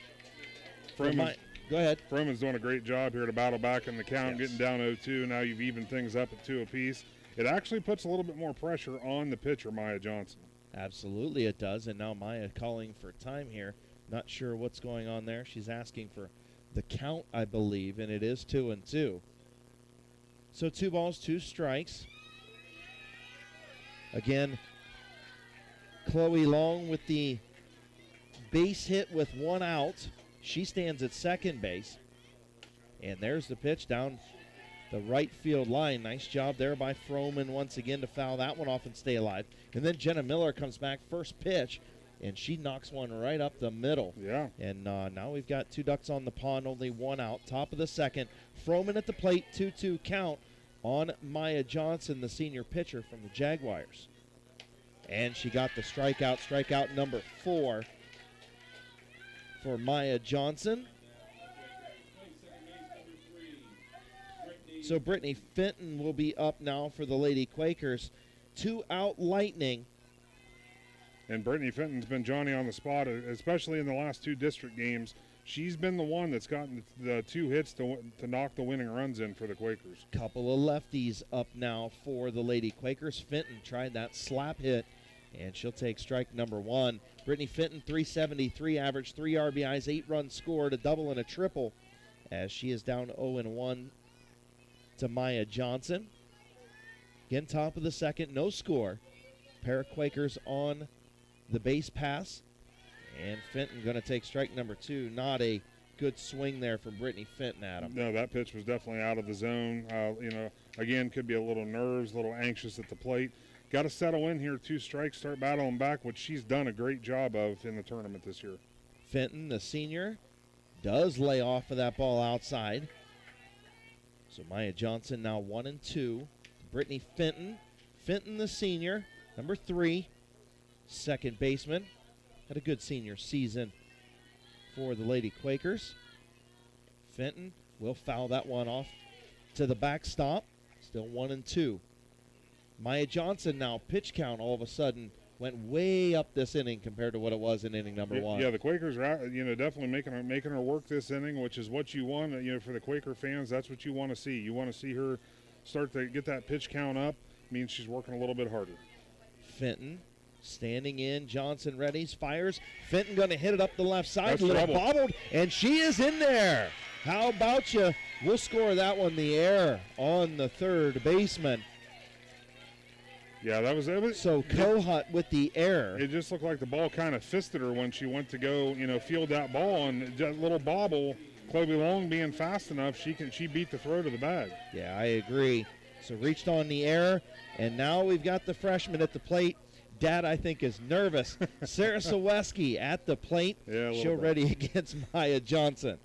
Go ahead. Froman's doing a great job here to battle back in the count, Yes. getting down 0-2. Now you've evened things up at 2 apiece. It actually puts a little bit more pressure on the pitcher, Maya Johnson. Absolutely it does, and now Maya calling for time here. Not sure what's going on there. She's asking for the count, I believe, and it is 2-2. So 2 balls, 2 strikes. Again, Chloe Long with the base hit with 1 out. She stands at second base. And there's the pitch down the right field line. Nice job there by Froman once again to foul that one off and stay alive. And then Jenna Miller comes back, first pitch, and she knocks one right up the middle. Yeah. And now we've got 2 ducks on the pond, only 1 out. Top of the second. Froman at the plate, 2-2 count on Maya Johnson, the senior pitcher from the Jaguars. And she got the strikeout number 4 for Maya Johnson. So Brittany Fenton will be up now for the Lady Quakers. 2 out Lightning. And Brittany Fenton's been Johnny on the spot, especially in the last 2 district games. She's been the one that's gotten the 2 hits to knock the winning runs in for the Quakers. Couple of lefties up now for the Lady Quakers. Fenton tried that slap hit, and she'll take strike number 1. Brittany Fenton, 373 average, 3 RBIs, 8 runs scored, a double and a triple, as she is down 0-1 to Maya Johnson. Again, top of the second, no score. Pair of Quakers on the base pass. And Fenton going to take strike number 2. Not a good swing there from Brittany Fenton, Adam. No, that pitch was definitely out of the zone. Again, could be a little nerves, a little anxious at the plate. Got to settle in here, 2 strikes, start battling back, which she's done a great job of in the tournament this year. Fenton, the senior, does lay off of that ball outside. So Maya Johnson now 1-2. Brittany Fenton. Fenton, the senior, number 3, second baseman. Had a good senior season for the Lady Quakers. Fenton will foul that one off to the backstop. Still 1-2. Maya Johnson now, pitch count all of a sudden went way up this inning compared to what it was in inning number 1. Yeah, the Quakers are definitely making her work this inning, which is what you want. For the Quaker fans, that's what you want to see. You want to see her start to get that pitch count up. Means she's working a little bit harder. Fenton standing in. Johnson readies, fires. Fenton going to hit it up the left side. That's a little trouble. bobbled, and she is in there. How about you? We'll score that one. The error on the third baseman. Yeah, that was it. So Kohut with the error. It just looked like the ball kind of fisted her when she went to go, field that ball, and that little bobble. Chloe Long being fast enough, she beat the throw to the bag. Yeah, I agree. So reached on the error, and now we've got the freshman at the plate. Dad, I think, is nervous. Sarah Saweski at the plate. Yeah, she'll ready against Maya Johnson.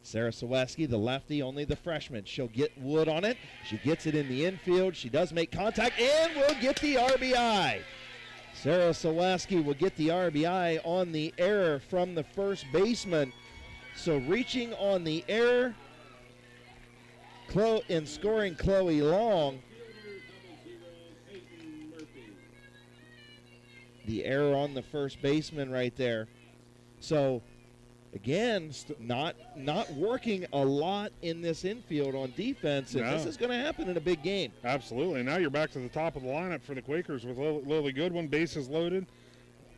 Sarah Saweski, the lefty, only the freshman. She'll get wood on it. She gets it in the infield. She does make contact and will get the RBI. Sarah Saweski will get the RBI on the error from the first baseman. So reaching on the error and scoring Chloe Long. The error on the first baseman right there. So again, not working a lot in this infield on defense, and this is going to happen in a big game. Absolutely. Now you're back to the top of the lineup for the Quakers with Lily Goodwin, bases loaded.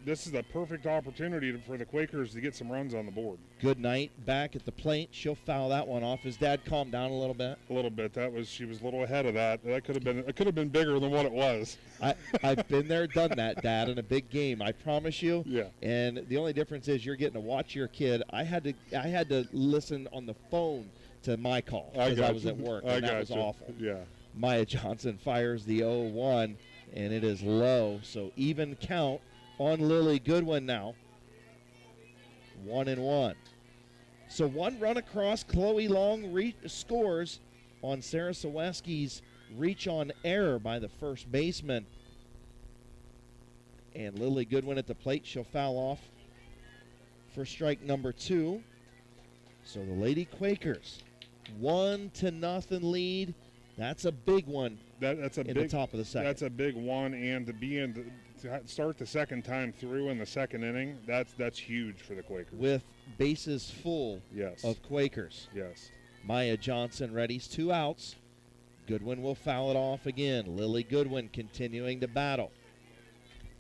This is a perfect opportunity for the Quakers to get some runs on the board. Good night back at the plate. She'll foul that one off. His dad calmed down a little bit. A little bit. She was a little ahead of that. It could have been bigger than what it was. I've been there, done that, Dad, in a big game. I promise you. Yeah. And the only difference is you're getting to watch your kid. I had to listen on the phone to my call because I was at work, and that was awful. Yeah. Maya Johnson fires the 0-1, and it is low. So even count on Lily Goodwin now. 1-1. So 1 run across. Chloe Long scores on Sarah Saweski's reach on error by the first baseman. And Lily Goodwin at the plate. She'll foul off for strike number 2. So the Lady Quakers, 1-0 lead. That's a big one. That's a in big, the top of the second. That's a big one, and to start the second time through in the second inning, that's huge for the Quakers. With bases full of Quakers. Yes. Maya Johnson readies, 2 outs. Goodwin will foul it off again. Lily Goodwin continuing to battle.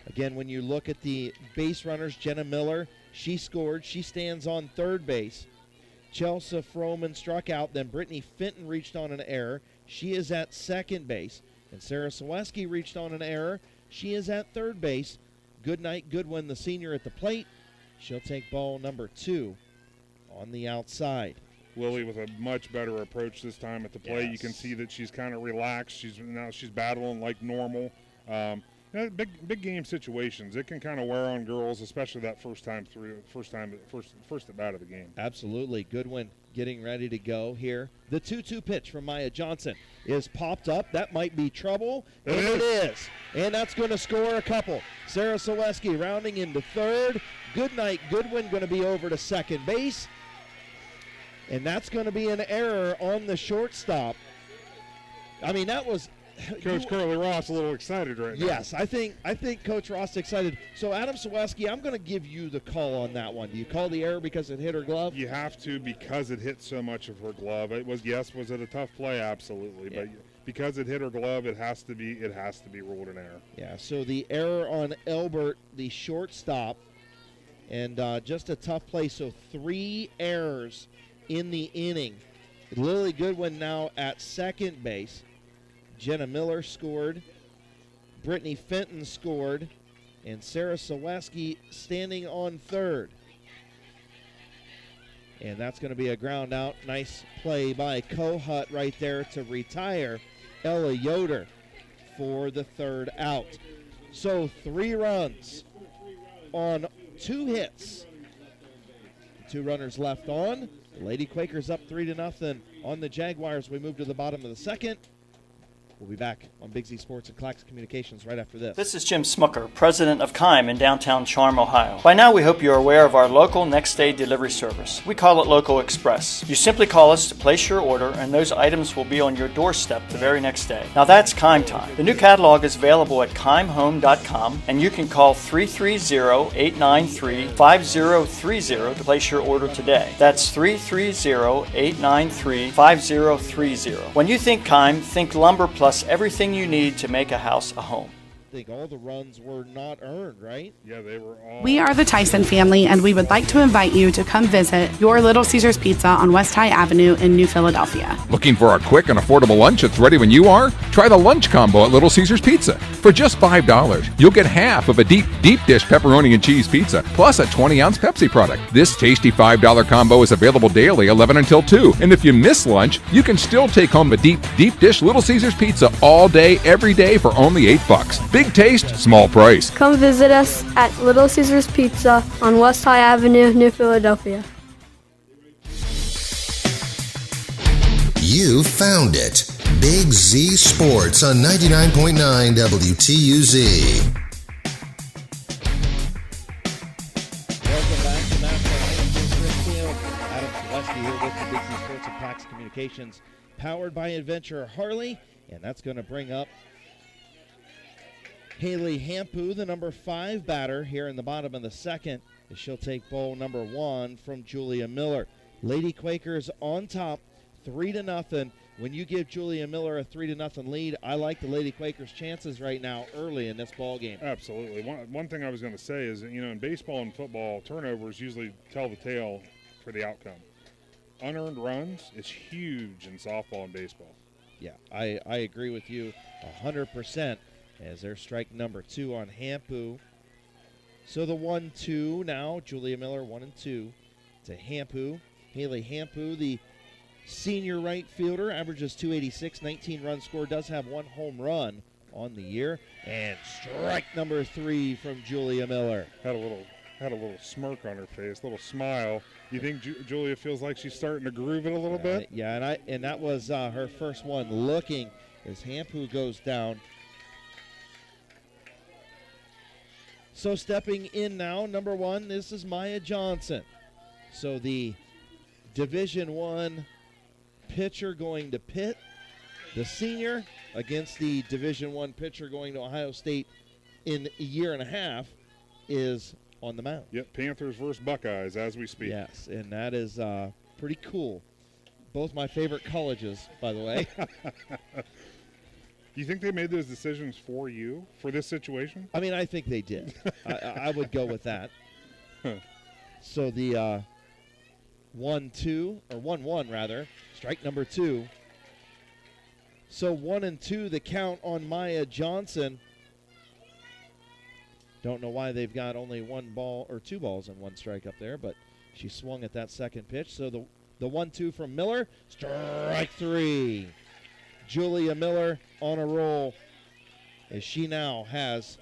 Again, when you look at the base runners, Jenna Miller, she scored. She stands on third base. Chelsea Froman struck out. Then Brittany Fenton reached on an error. She is at second base. And Sarah Saweski reached on an error. She is at third base. Goodnight Goodwin, the senior, at the plate. She'll take ball number 2 on the outside. Lily with a much better approach this time at the plate. You can see that she's kind of relaxed. She's battling like normal. Big game situations. It can kind of wear on girls, especially that first at bat of the game. Absolutely. Goodwin getting ready to go here. The 2-2 pitch from Maya Johnson is popped up. That might be trouble. And it is. And that's going to score a couple. Sarah Selesky rounding into third. Goodnight Goodwin going to be over to second base. And that's going to be an error on the shortstop. I mean, that was... Coach Curly Ross a little excited right now. Yes, I think Coach Ross is excited. So, Adam Selesky, I'm going to give you the call on that one. Do you call the error because it hit her glove? You have to, because it hit so much of her glove. Was it a tough play? Absolutely. Yeah. But because it hit her glove, it has to be ruled an error. Yeah, so the error on Elbert, the shortstop, and just a tough play. So 3 errors in the inning. Lily Goodwin now at second base. Jenna Miller scored. Brittany Fenton scored. And Sarah Selesky standing on third. And that's going to be a ground out. Nice play by Kohut right there to retire Ella Yoder for the third out. So 3 runs on 2 hits. 2 runners left on. The Lady Quakers up 3-0 on the Jaguars. We move to the bottom of the second. We'll be back on Big Z Sports and Clax Communications right after this. This is Jim Smucker, president of Kime in downtown Charm, Ohio. By now, we hope you're aware of our local next-day delivery service. We call it Local Express. You simply call us to place your order, and those items will be on your doorstep the very next day. Now that's Kime time. The new catalog is available at KimeHome.com, and you can call 330-893-5030 to place your order today. That's 330-893-5030. When you think Kime, think lumber plus everything you need to make a house a home. I think all the runs were not earned, right? Yeah, they were all. We are the Tyson family, and we would like to invite you to come visit your Little Caesars Pizza on West High Avenue in New Philadelphia. Looking for a quick and affordable lunch that's ready when you are? Try the lunch combo at Little Caesars Pizza. For just $5, you'll get half of a deep dish pepperoni and cheese pizza, plus a 20-ounce Pepsi product. This tasty $5 combo is available daily 11 until 2. And if you miss lunch, you can still take home the deep dish Little Caesars Pizza all day, every day for only $8. Big taste, small price. Come visit us at Little Caesars Pizza on West High Avenue, New Philadelphia. You found it. Big Z Sports on 99.9 WTUZ. Welcome back to National Springfield. Adam Selesky here with the Big Z Sports and Clax Communications, powered by Adventure Harley, and that's going to bring up Haley Hampu, the number 5 batter here in the bottom of the second, as she'll take ball number 1 from Julia Miller. Lady Quakers on top, 3-0. When you give Julia Miller a 3-0 lead, I like the Lady Quakers' chances right now early in this ball game. Absolutely. One thing I was going to say is that, in baseball and football, turnovers usually tell the tale for the outcome. Unearned runs is huge in softball and baseball. Yeah, I agree with you 100%. As their strike number 2 on Hampu. So the 1-2 now, Julia Miller 1-2 to Hampu. Haley Hampu, the senior right fielder, averages 286, 19 runs scored, does have 1 home run on the year. And strike number 3 from Julia Miller. Had a little smirk on her face, a little smile. You think Julia feels like she's starting to groove it a little bit? Yeah, and that was her first one looking as Hampu goes down. So stepping in now, number 1, this is Maya Johnson. So the Division I pitcher going to Pitt, the senior, against the Division I pitcher going to Ohio State in a year and a half, is on the mound. Yep, Panthers versus Buckeyes as we speak. Yes, and that is pretty cool. Both my favorite colleges, by the way. You think they made those decisions for you, for this situation? I mean, I think they did. I would go with that. So the 1-2, or 1-1 rather, strike number 2. So 1-2 the count on Maya Johnson. Don't know why they've got only 1 ball or 2 balls and 1 strike up there, but she swung at that second pitch. So the The 1-2 from Miller. Strike three. Julia Miller on a roll as she now has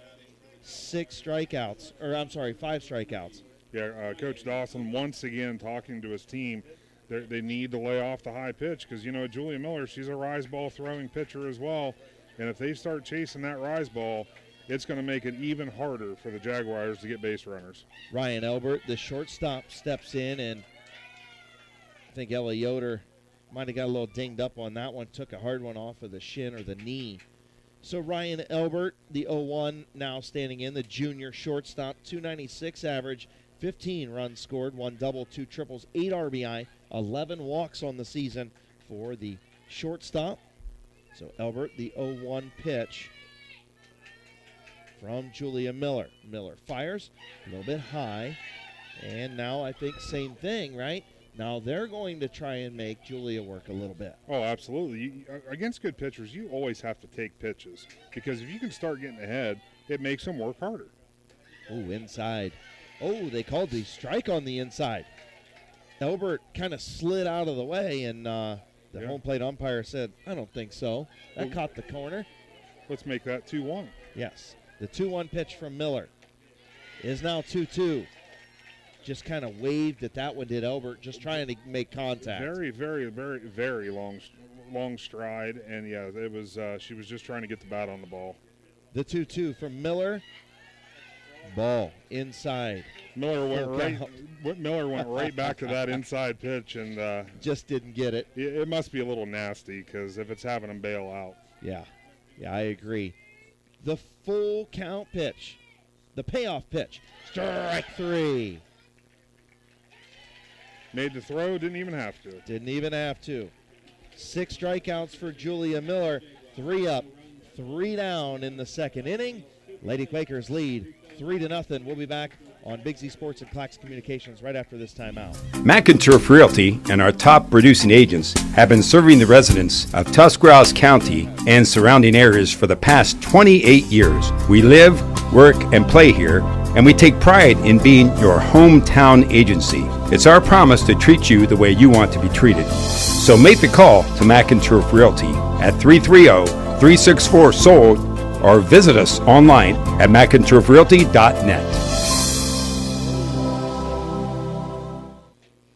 5 strikeouts. Yeah, Coach Dawson once again talking to his team. They need to lay off the high pitch because, Julia Miller, she's a rise ball throwing pitcher as well. And if they start chasing that rise ball, it's going to make it even harder for the Jaguars to get base runners. Ryan Elbert, the shortstop, steps in, and I think Ella Yoder might have got a little dinged up on that one, took a hard one off of the shin or the knee. So Ryan Elbert, the 0-1, now standing in, the junior shortstop, 296 average, 15 runs scored, 1 double, 2 triples, 8 RBI, 11 walks on the season for the shortstop. So Elbert, the 0-1 pitch from Julia Miller. Miller fires a little bit high, and now I think same thing, right? Now they're going to try and make Julia work a little bit. Oh, absolutely. Against good pitchers, you always have to take pitches because if you can start getting ahead, it makes them work harder. Oh, inside. Oh, they called the strike on the inside. Elbert kind of slid out of the way, and the home plate umpire said, I don't think so. That caught the corner. Let's make that 2-1. Yes. The 2-1 pitch from Miller is now 2-2. Just kind of waved at that one, did Elbert, just trying to make contact. Very, very, very, very long stride, and it was. She was just trying to get the bat on the ball. The 2-2 from Miller. Ball inside. Miller went right back to that inside pitch and just didn't get it. It must be a little nasty because if it's having him bail out. Yeah, I agree. The full count pitch, the payoff pitch, strike three. Made the throw, didn't even have to. Didn't even have to. 6 strikeouts for Julia Miller. 3 up, 3 down in the second inning. Lady Quakers lead 3-0. We'll be back on Big Z Sports and Clax Communications right after this timeout. McInturf Realty and our top producing agents have been serving the residents of Tuscarawas County and surrounding areas for the past 28 years. We live, work, and play here, and we take pride in being your hometown agency. It's our promise to treat you the way you want to be treated. So make the call to McInturf Realty at 330-364-SOLD or visit us online at McInturfRealty.net.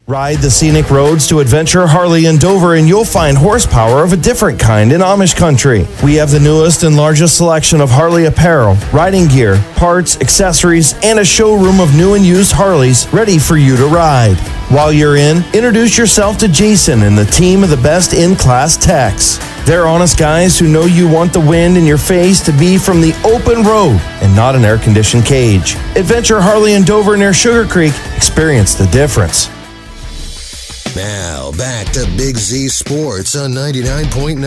Ride the scenic roads to Adventure, Harley, and Dover, and you'll find horsepower of a different kind in Amish country. We have the newest and largest selection of Harley apparel, riding gear, parts, accessories, and a showroom of new and used Harleys ready for you to ride. While you're in, introduce yourself to Jason and the team of the best in-class techs. They're honest guys who know you want the wind in your face to be from the open road and not an air-conditioned cage. Adventure, Harley, and Dover near Sugar Creek. Experience the difference. Now, back to Big Z Sports on 99.9.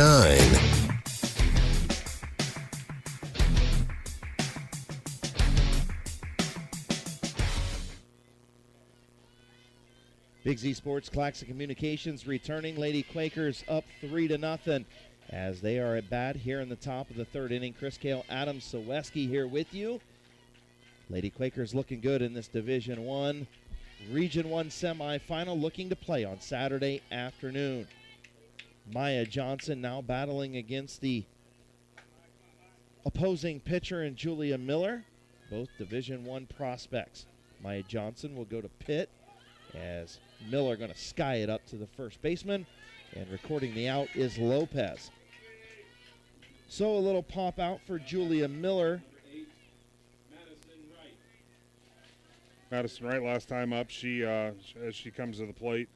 Big Z Sports, Clax Communications returning. Lady Quakers up 3-0 as they are at bat here in the top of the third inning. Chris Kale, Adam Saweski here with you. Lady Quakers looking good in this Division I. Region 1 semifinal looking to play on Saturday afternoon. Maya Johnson now battling against the opposing pitcher and Julia Miller, both Division I prospects. Maya Johnson will go to Pitt as Miller going to sky it up to the first baseman, and recording the out is Lopez. So a little pop out for Julia Miller. Madison Wright last time up, she as she comes to the plate,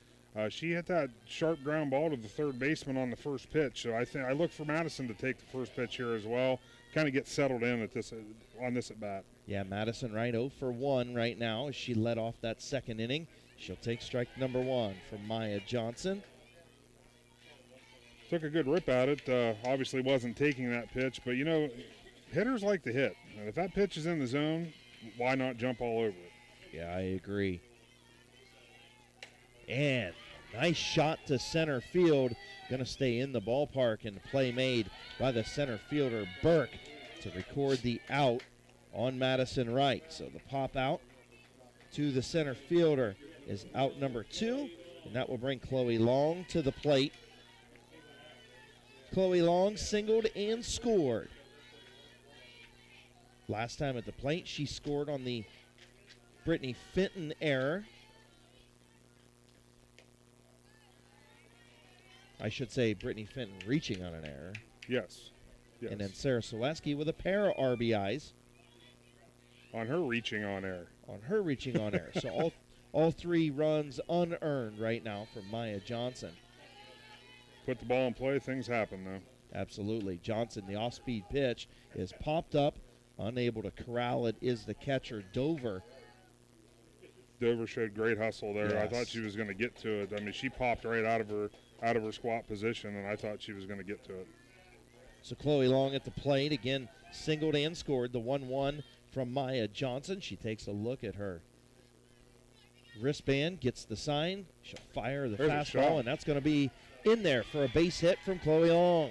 she hit that sharp ground ball to the third baseman on the first pitch. So I look for Madison to take the first pitch here as well, kind of get settled in at this on this at bat. Yeah, Madison Wright 0 for 1 right now as she led off that second inning. She'll take strike number 1 from Maya Johnson. Took a good rip at it. Obviously wasn't taking that pitch, but hitters like to hit. And if that pitch is in the zone, why not jump all over it? Yeah, I agree. And nice shot to center field. Going to stay in the ballpark, and the play made by the center fielder, Burke, to record the out on Madison Wright. So the pop out to the center fielder is out number 2. And that will bring Chloe Long to the plate. Chloe Long singled and scored. Last time at the plate, she scored on the Brittany Fenton error. I should say Brittany Fenton reaching on an error. Yes. And then Sarah Soleski with a pair of RBIs. On her reaching on air. On her reaching on air. So all 3 runs unearned right now from Maya Johnson. Put the ball in play, things happen, though. Absolutely. Johnson, the off-speed pitch, is popped up. Unable to corral it is the catcher, Dover. Dover showed great hustle there. Yes. I thought she was going to get to it. I mean, she popped right out of her squat position, and I thought she was going to get to it. So Chloe Long at the plate, again, singled and scored the 1-1 from Maya Johnson. She takes a look at her wristband, gets the sign. She'll fire the fastball, and that's going to be in there for a base hit from Chloe Long.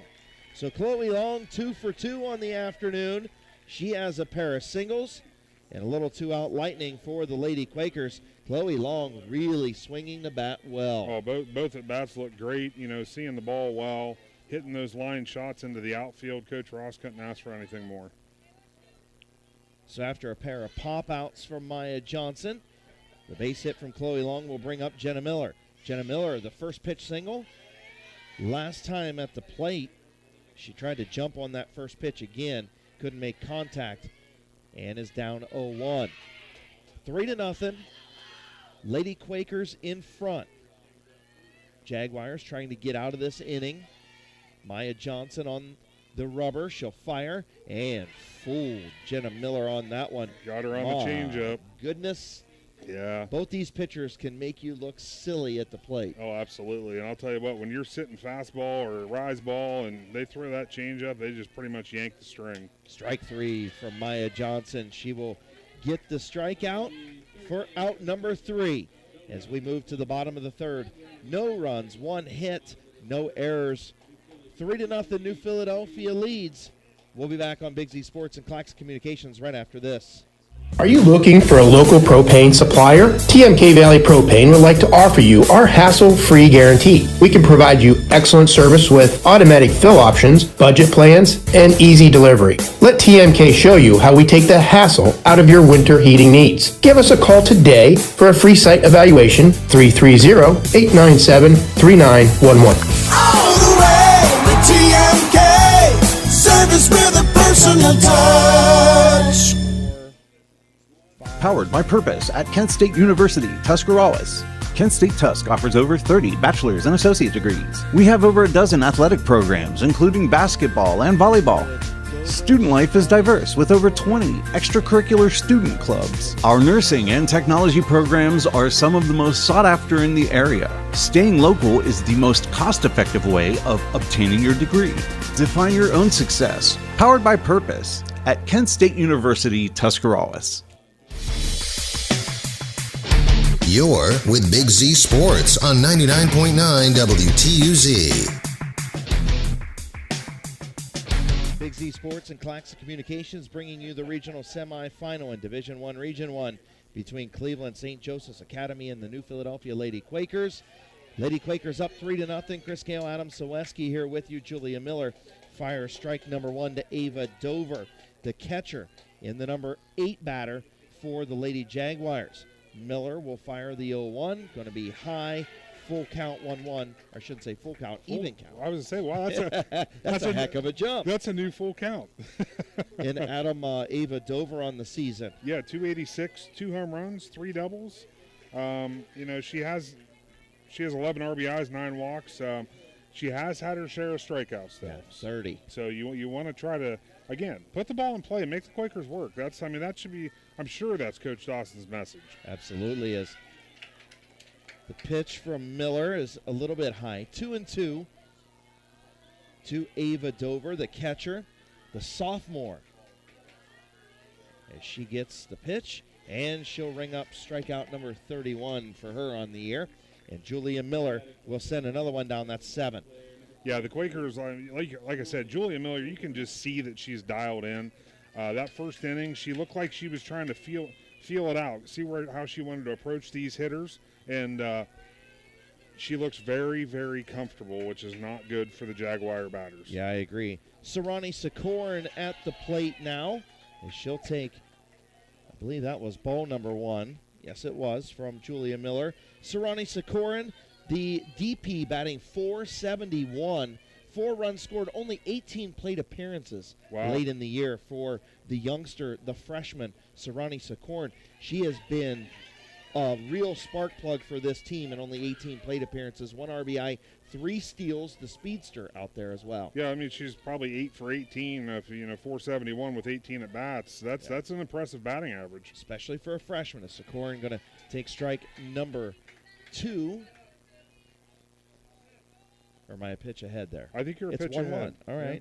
So Chloe Long, 2 for 2 on the afternoon. She has a pair of singles and a little 2-out lightning for the Lady Quakers. Chloe Long really swinging the bat well. Oh, both at bats look great. You know, seeing the ball well, hitting those line shots into the outfield. Coach Ross couldn't ask for anything more. So after a pair of pop-outs from Maya Johnson, the base hit from Chloe Long will bring up Jenna Miller. Jenna Miller, the first pitch single. Last time at the plate, she tried to jump on that first pitch again, couldn't make contact, and is down 0-1. 3-0. Lady Quakers in front. Jaguars trying to get out of this inning. Maya Johnson on the rubber. She'll fire and fooled Jenna Miller on that one. Got her on the changeup. Goodness. Yeah. Both these pitchers can make you look silly at the plate. Oh, absolutely. And I'll tell you what, when you're sitting fastball or rise ball and they throw that changeup, they just pretty much yank the string. Strike 3 from Maya Johnson. She will get the strikeout for out number 3 as we move to the bottom of the third. No runs, 1 hit, no errors. 3-0 New Philadelphia leads. We'll be back on Big Z Sports and Clax Communications right after this. Are you looking for a local propane supplier? TMK Valley Propane would like to offer you our hassle-free guarantee. We can provide you excellent service with automatic fill options, budget plans, and easy delivery. Let TMK show you how we take the hassle out of your winter heating needs. Give us a call today for a free site evaluation, 330-897-3911. All the way with TMK, service with a personal touch. Powered by Purpose at Kent State University, Tuscarawas. Kent State Tusk offers over 30 bachelor's and associate degrees. We have over a dozen athletic programs, including basketball and volleyball. Student life is diverse with over 20 extracurricular student clubs. Our nursing and technology programs are some of the most sought after in the area. Staying local is the most cost-effective way of obtaining your degree. Define your own success. Powered by Purpose at Kent State University, Tuscarawas. You're with Big Z Sports on 99.9 WTUZ. Big Z Sports and Claxon Communications bringing you the regional semifinal in Division I, Region 1 between Cleveland St. Joseph's Academy and the New Philadelphia Lady Quakers. Lady Quakers up 3-0. Chris Gale, Adam Soweski here with you. Julia Miller fires strike number 1 to Ava Dover, the catcher in the number 8 batter for the Lady Jaguars. Miller will fire the 0-1. Going to be high, full count 1-1. I shouldn't say full count, even count. I was going to say, wow, that's a heck of a jump. That's a new full count. And Adam, Ava Dover on the season. Yeah, 286, 2 home runs, 3 doubles. You know, she has 11 RBIs, 9 walks. She has had her share of strikeouts, though. Yeah, 30. So you want to try to, again, put the ball in play and make the Quakers work. That should be, I'm sure that's Coach Dawson's message. Absolutely is. The pitch from Miller is a little bit high. 2-2 to Ava Dover, the catcher, the sophomore. As she gets the pitch, and she'll ring up strikeout number 31 for her on the year. And Julia Miller will send another one down. That's 7. Yeah, the Quakers, like I said, Julia Miller, you can just see that she's dialed in. That first inning, she looked like she was trying to feel it out, see how she wanted to approach these hitters. And she looks very, very comfortable, which is not good for the Jaguar batters. Yeah, I agree. Sarani Sikorin at the plate now. And she'll take, I believe that was ball number 1. Yes, it was, from Julia Miller. Sarani Sikorin, the DP, batting .471. 4 runs scored, only 18 plate appearances late in the year for the youngster, the freshman, Sarani Sikorin. She has been a real spark plug for this team in only 18 plate appearances, 1 RBI, 3 steals, the speedster out there as well. Yeah, I mean, she's probably 8 for 18, .471 with 18 at bats. That's an impressive batting average. Especially for a freshman. Sikorin going to take strike number 2. Or am I a pitch ahead there? I think you're a pitch 1-1. ahead. All right. Yeah.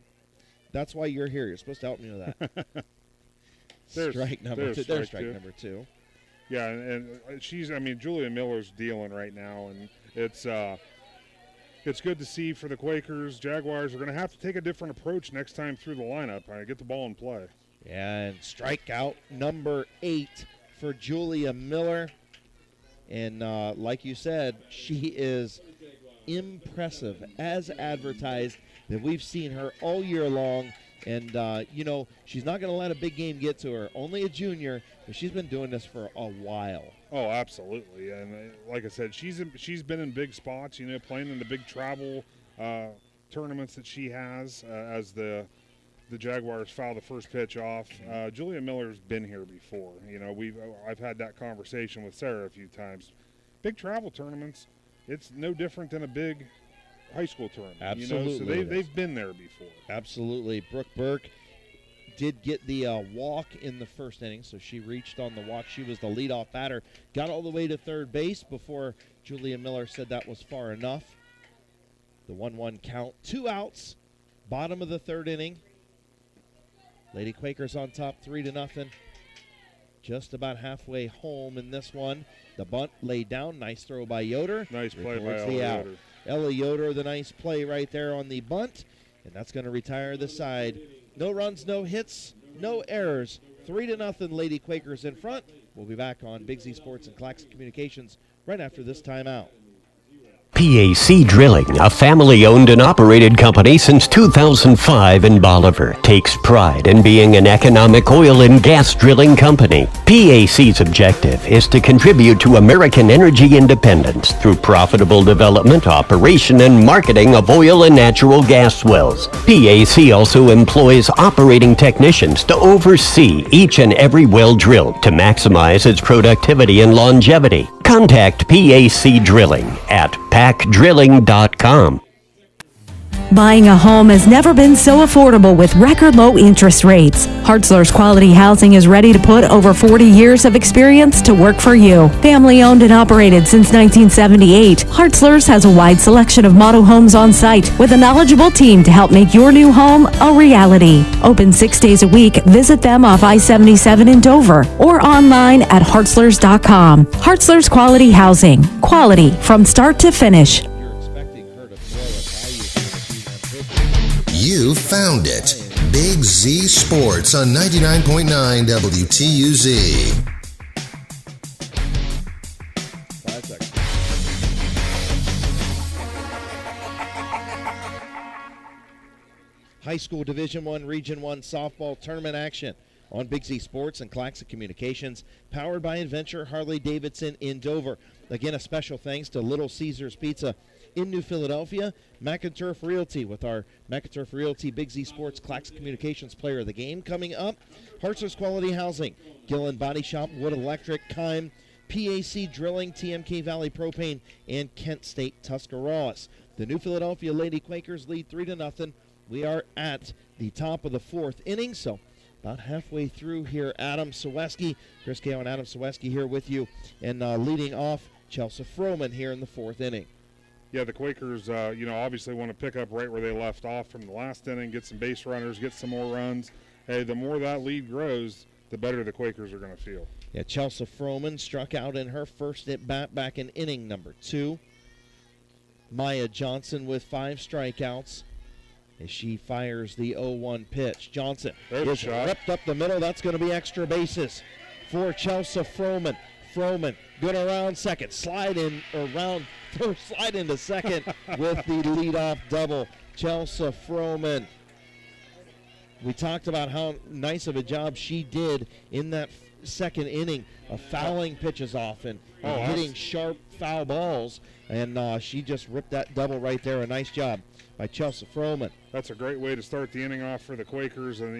That's why you're here. You're supposed to help me with that. There's strike number 2. There's strike two. number 2. Yeah, and Julia Miller's dealing right now, and it's good to see for the Quakers. Jaguars are going to have to take a different approach next time through the lineup. Get the ball in play. Yeah, and strikeout number 8 for Julia Miller. And like you said, she is impressive, as advertised, that we've seen her all year long. And, she's not going to let a big game get to her. Only a junior, but she's been doing this for a while. Oh, absolutely. And like I said, she's been in big spots, playing in the big travel tournaments that she has as the Jaguars foul the first pitch off. Julia Miller's been here before. I've had that conversation with Sarah a few times. Big travel tournaments, it's no different than a big high school tournament. Absolutely. So they've been there before. Absolutely. Brooke Burke did get the walk in the first inning, so she reached on the walk. She was the leadoff batter. Got all the way to third base before Julia Miller said that was far enough. The 1-1 count. 2 outs. Bottom of the third inning. Lady Quakers on top 3-0. Just about halfway home in this one. The bunt laid down. Nice throw by Yoder. Nice play by Records Ella the out. Yoder. Ella Yoder, the nice play right there on the bunt. And that's going to retire the side. No runs, no hits, no errors. 3-0 Lady Quakers in front. We'll be back on Big Z Sports and Claxon Communications right after this timeout. PAC Drilling, a family-owned and operated company since 2005 in Bolivar, takes pride in being an economic oil and gas drilling company. PAC's objective is to contribute to American energy independence through profitable development, operation, and marketing of oil and natural gas wells. PAC also employs operating technicians to oversee each and every well drilled to maximize its productivity and longevity. Contact PAC Drilling at pacdrilling.com. Buying a home has never been so affordable with record low interest rates. Hartzler's Quality Housing is ready to put over 40 years of experience to work for you. Family owned and operated since 1978, Hartzler's has a wide selection of model homes on site with a knowledgeable team to help make your new home a reality. Open 6 days a week. Visit them off I-77 in Dover or online at hartzlers.com. Hartzler's Quality Housing. Quality from start to finish. You found it. Big Z Sports on 99.9 WTUZ. 5 seconds. High school Division I, Region 1 softball tournament action on Big Z Sports and Claxon Communications, powered by Adventure Harley-Davidson in Dover. Again, a special thanks to Little Caesars Pizza in New Philadelphia, McInturf Realty with our McInturf Realty Big Z Sports Claxon Communications Player of the Game coming up. Hartzler's Quality Housing, Gillen Body Shop, Wood Electric, Kime, PAC Drilling, TMK Valley Propane, and Kent State Tuscarawas. The New Philadelphia Lady Quakers lead 3-0. We are at the top of the 4th inning, so about halfway through here. Adam Saweski, Chris Gale and Adam Saweski here with you, and leading off Chelsea Froman here in the 4th inning. Yeah, the Quakers, obviously want to pick up right where they left off from the last inning, get some base runners, get some more runs. Hey, the more that lead grows, the better the Quakers are going to feel. Yeah, Chelsea Froman struck out in her first at bat back in inning number 2. Maya Johnson with 5 strikeouts as she fires the 0-1 pitch. Johnson is ripped up the middle. That's going to be extra bases for Chelsea Froman. Froman, good around second, slide into second with the leadoff double. Chelsea Froman. We talked about how nice of a job she did in that second inning of fouling pitches off and hitting sharp foul balls, and she just ripped that double right there. A nice job by Chelsea Froman. That's a great way to start the inning off for the Quakers, and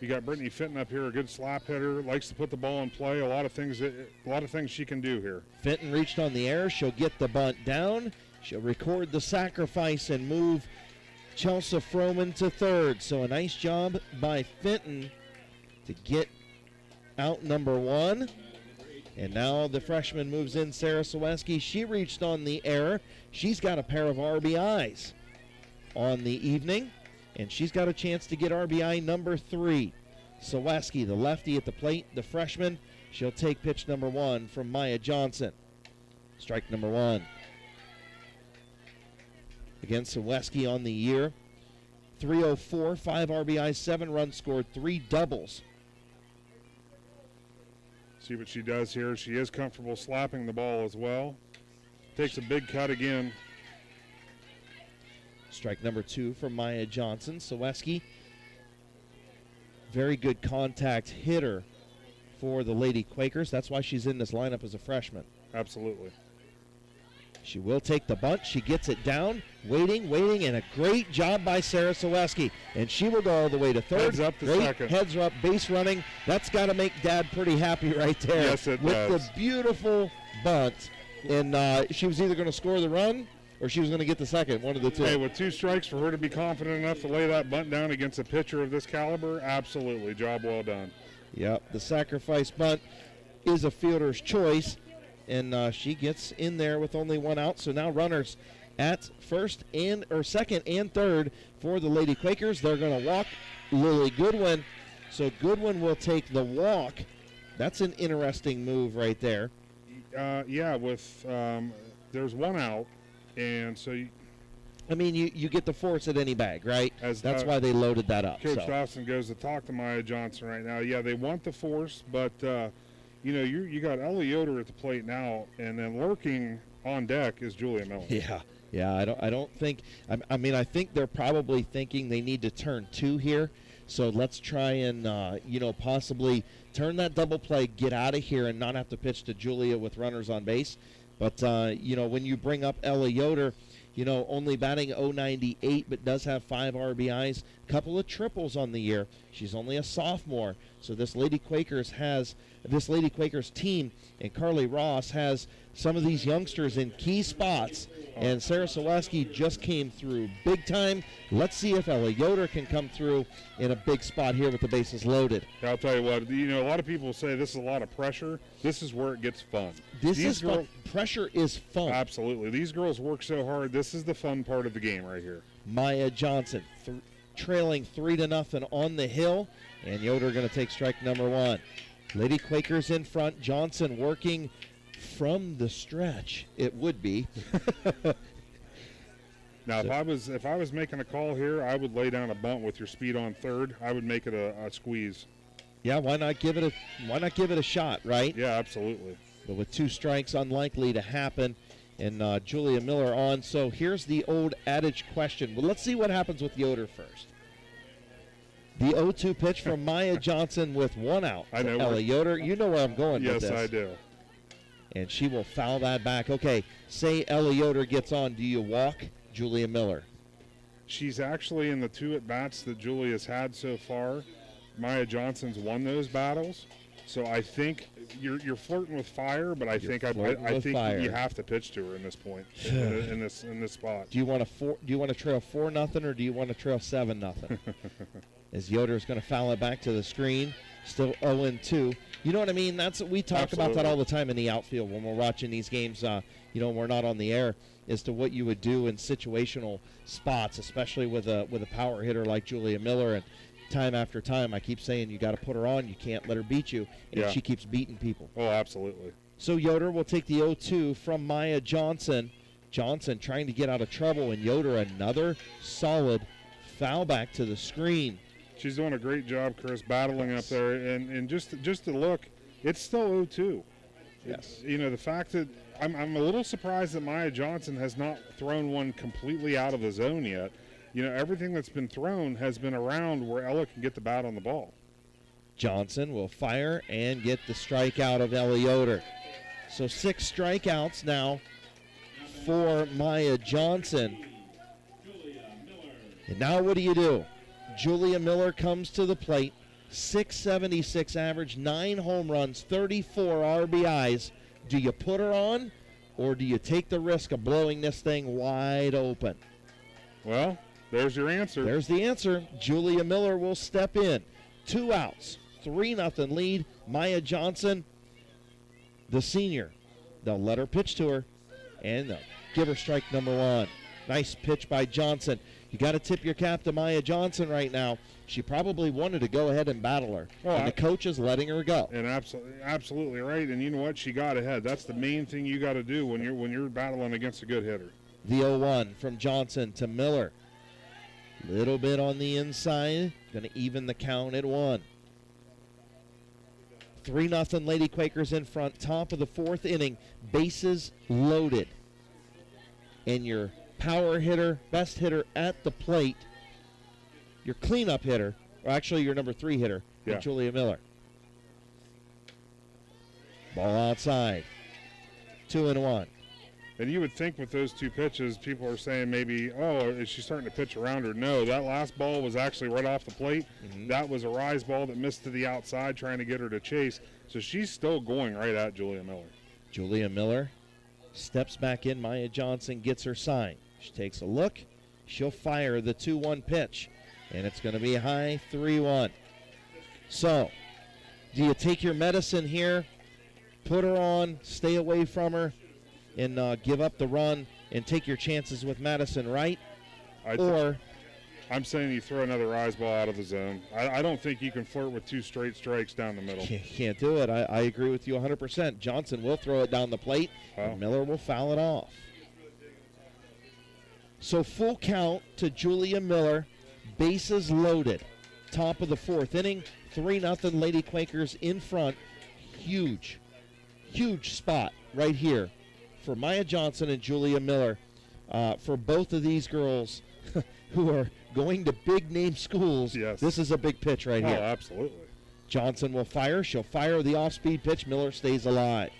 you got Brittany Fenton up here, a good slap hitter, likes to put the ball in play. A lot of things she can do here. Fenton reached on the air. She'll get the bunt down. She'll record the sacrifice and move Chelsea Froman to third. So a nice job by Fenton to get out number one. And now the freshman moves in, Sarah Saweski. She reached on the air. She's got a pair of RBIs on the evening, and she's got a chance to get RBI number 3. Saweski, the lefty at the plate, the freshman. She'll take pitch number 1 from Maya Johnson. Strike number 1. Again, Saweski on the year. 304, 5 RBIs, 7 runs scored, 3 doubles. See what she does here. She is comfortable slapping the ball as well. Takes a big cut again. Strike number 2 from Maya Johnson. Saweski, very good contact hitter for the Lady Quakers. That's why she's in this lineup as a freshman. Absolutely. She will take the bunt. She gets it down, waiting, and a great job by Sarah Saweski. And she will go all the way to third. Heads up to great second. Heads are up, base running. That's got to make Dad pretty happy right there. Yes, it with does. the beautiful bunt. And she was either going to score the run or she was going to get the second, one of the two. Hey, with 2 strikes, for her to be confident enough to lay that bunt down against a pitcher of this caliber, absolutely. Job well done. Yep, the sacrifice bunt is a fielder's choice. And she gets in there with only 1 out. So now runners at second and third for the Lady Quakers. They're going to walk Lily Goodwin. So Goodwin will take the walk. That's an interesting move right there. Yeah, with there's 1 out, and so you get the force at any bag, right? That's why they loaded that up. Coach Dawson goes to talk to Maya Johnson right now. Yeah, they want the force, but you got Ellie Yoder at the plate now, and then lurking on deck is Julia Miller. Yeah. I don't think. I think they're probably thinking they need to turn 2 here. So let's try and possibly turn that double play, get out of here, and not have to pitch to Julia with runners on base. But when you bring up Ellie Yoder, only batting .098, but does have 5 RBIs, a couple of triples on the year. She's only a sophomore, so this Lady Quakers team and Carly Ross has some of these youngsters in key spots, and Sarah Saweski just came through big time. Let's see if Ellie Yoder can come through in a big spot here with the bases loaded. I'll tell you what, a lot of people say this is a lot of pressure. This is where it gets fun. Fun. Pressure is fun. Absolutely. These girls work so hard. This is the fun part of the game right here. Maya Johnson trailing 3-0 on the hill, and Yoder going to take strike number 1. Lady Quakers in front. Johnson working from the stretch. It would be. Now, if I was making a call here, I would lay down a bunt with your speed on third. I would make it a squeeze. Yeah, why not give it a shot, right? Yeah, absolutely. But with 2 strikes, unlikely to happen. And Julia Miller on. So here's the old adage question. Well, let's see what happens with Yoder first. The 0-2 pitch from Maya Johnson with 1 out. I know. Ellie Yoder, you know where I'm going with this. Yes, I do. And she will foul that back. Okay, say Ellie Yoder gets on. Do you walk Julia Miller? She's actually in the 2 at-bats that Julia's had so far. Maya Johnson's won those battles. So I think you're flirting with fire, but I think you have to pitch to her in this point, in this spot. Do you want to trail 4-0 or do you want to trail 7-0? As Yoder's going to foul it back to the screen, still 0-2. You know what I mean? We talk about that all the time in the outfield when we're watching these games. We're not on the air, as to what you would do in situational spots, especially with a power hitter like Julia Miller. And time after time, I keep saying you got to put her on. You can't let her beat you, and she keeps beating people. Oh, absolutely. So Yoder will take the 0-2 from Maya Johnson. Johnson trying to get out of trouble, and Yoder another solid foul back to the screen. She's doing a great job, Chris, battling up there, and just to look, it's still 0-2. Yes. You know, the fact that I'm a little surprised that Maya Johnson has not thrown one completely out of the zone yet. You know, everything that's been thrown has been around where Ella can get the bat on the ball. Johnson will fire and get the strikeout of Ellie Yoder. So 6 strikeouts now for Maya Johnson. And now what do? Julia Miller comes to the plate. 676 average, 9 home runs, 34 RBIs. Do you put her on, or do you take the risk of blowing this thing wide open? Well, there's your answer. There's the answer. Julia Miller will step in. 2 outs, 3-0 lead. Maya Johnson, the senior. They'll let her pitch to her, and they'll give her strike number 1. Nice pitch by Johnson. You got to tip your cap to Maya Johnson right now. She probably wanted to go ahead and battle her, and the coach is letting her go. And absolutely right. And you know what? She got ahead. That's the main thing you got to do when you're battling against a good hitter. The 0-1 from Johnson to Miller. Little bit on the inside. Going to even the count at 1. 3-0 Lady Quakers in front. Top of the 4th inning. Bases loaded. And your power hitter, best hitter at the plate, your cleanup hitter, or actually your number 3 hitter, Julia Miller. Ball outside. 2-1. And you would think with those 2 pitches, people are saying maybe, oh, is she starting to pitch around her? No, that last ball was actually right off the plate. That was a rise ball that missed to the outside trying to get her to chase. So she's still going right at Julia Miller. Julia Miller steps back in. Maya Johnson gets her sign. She takes a look. She'll fire the 2-1 pitch. And it's going to be high, 3-1. So, do you take your medicine here, put her on, stay away from her, and give up the run and take your chances with Madison Wright? Or I'm saying you throw another rise ball out of the zone. I don't think you can flirt with 2 straight strikes down the middle. Can't do it. I agree with you 100%. Johnson will throw it down the plate, and Miller will foul it off. So full count to Julia Miller. Bases loaded. Top of the 4th inning. 3-0 Lady Quakers in front. Huge spot right here for Maya Johnson and Julia Miller. For both of these girls who are going to big-name schools, this is a big pitch right here. Oh, absolutely. Johnson will fire. She'll fire the off-speed pitch. Miller stays alive.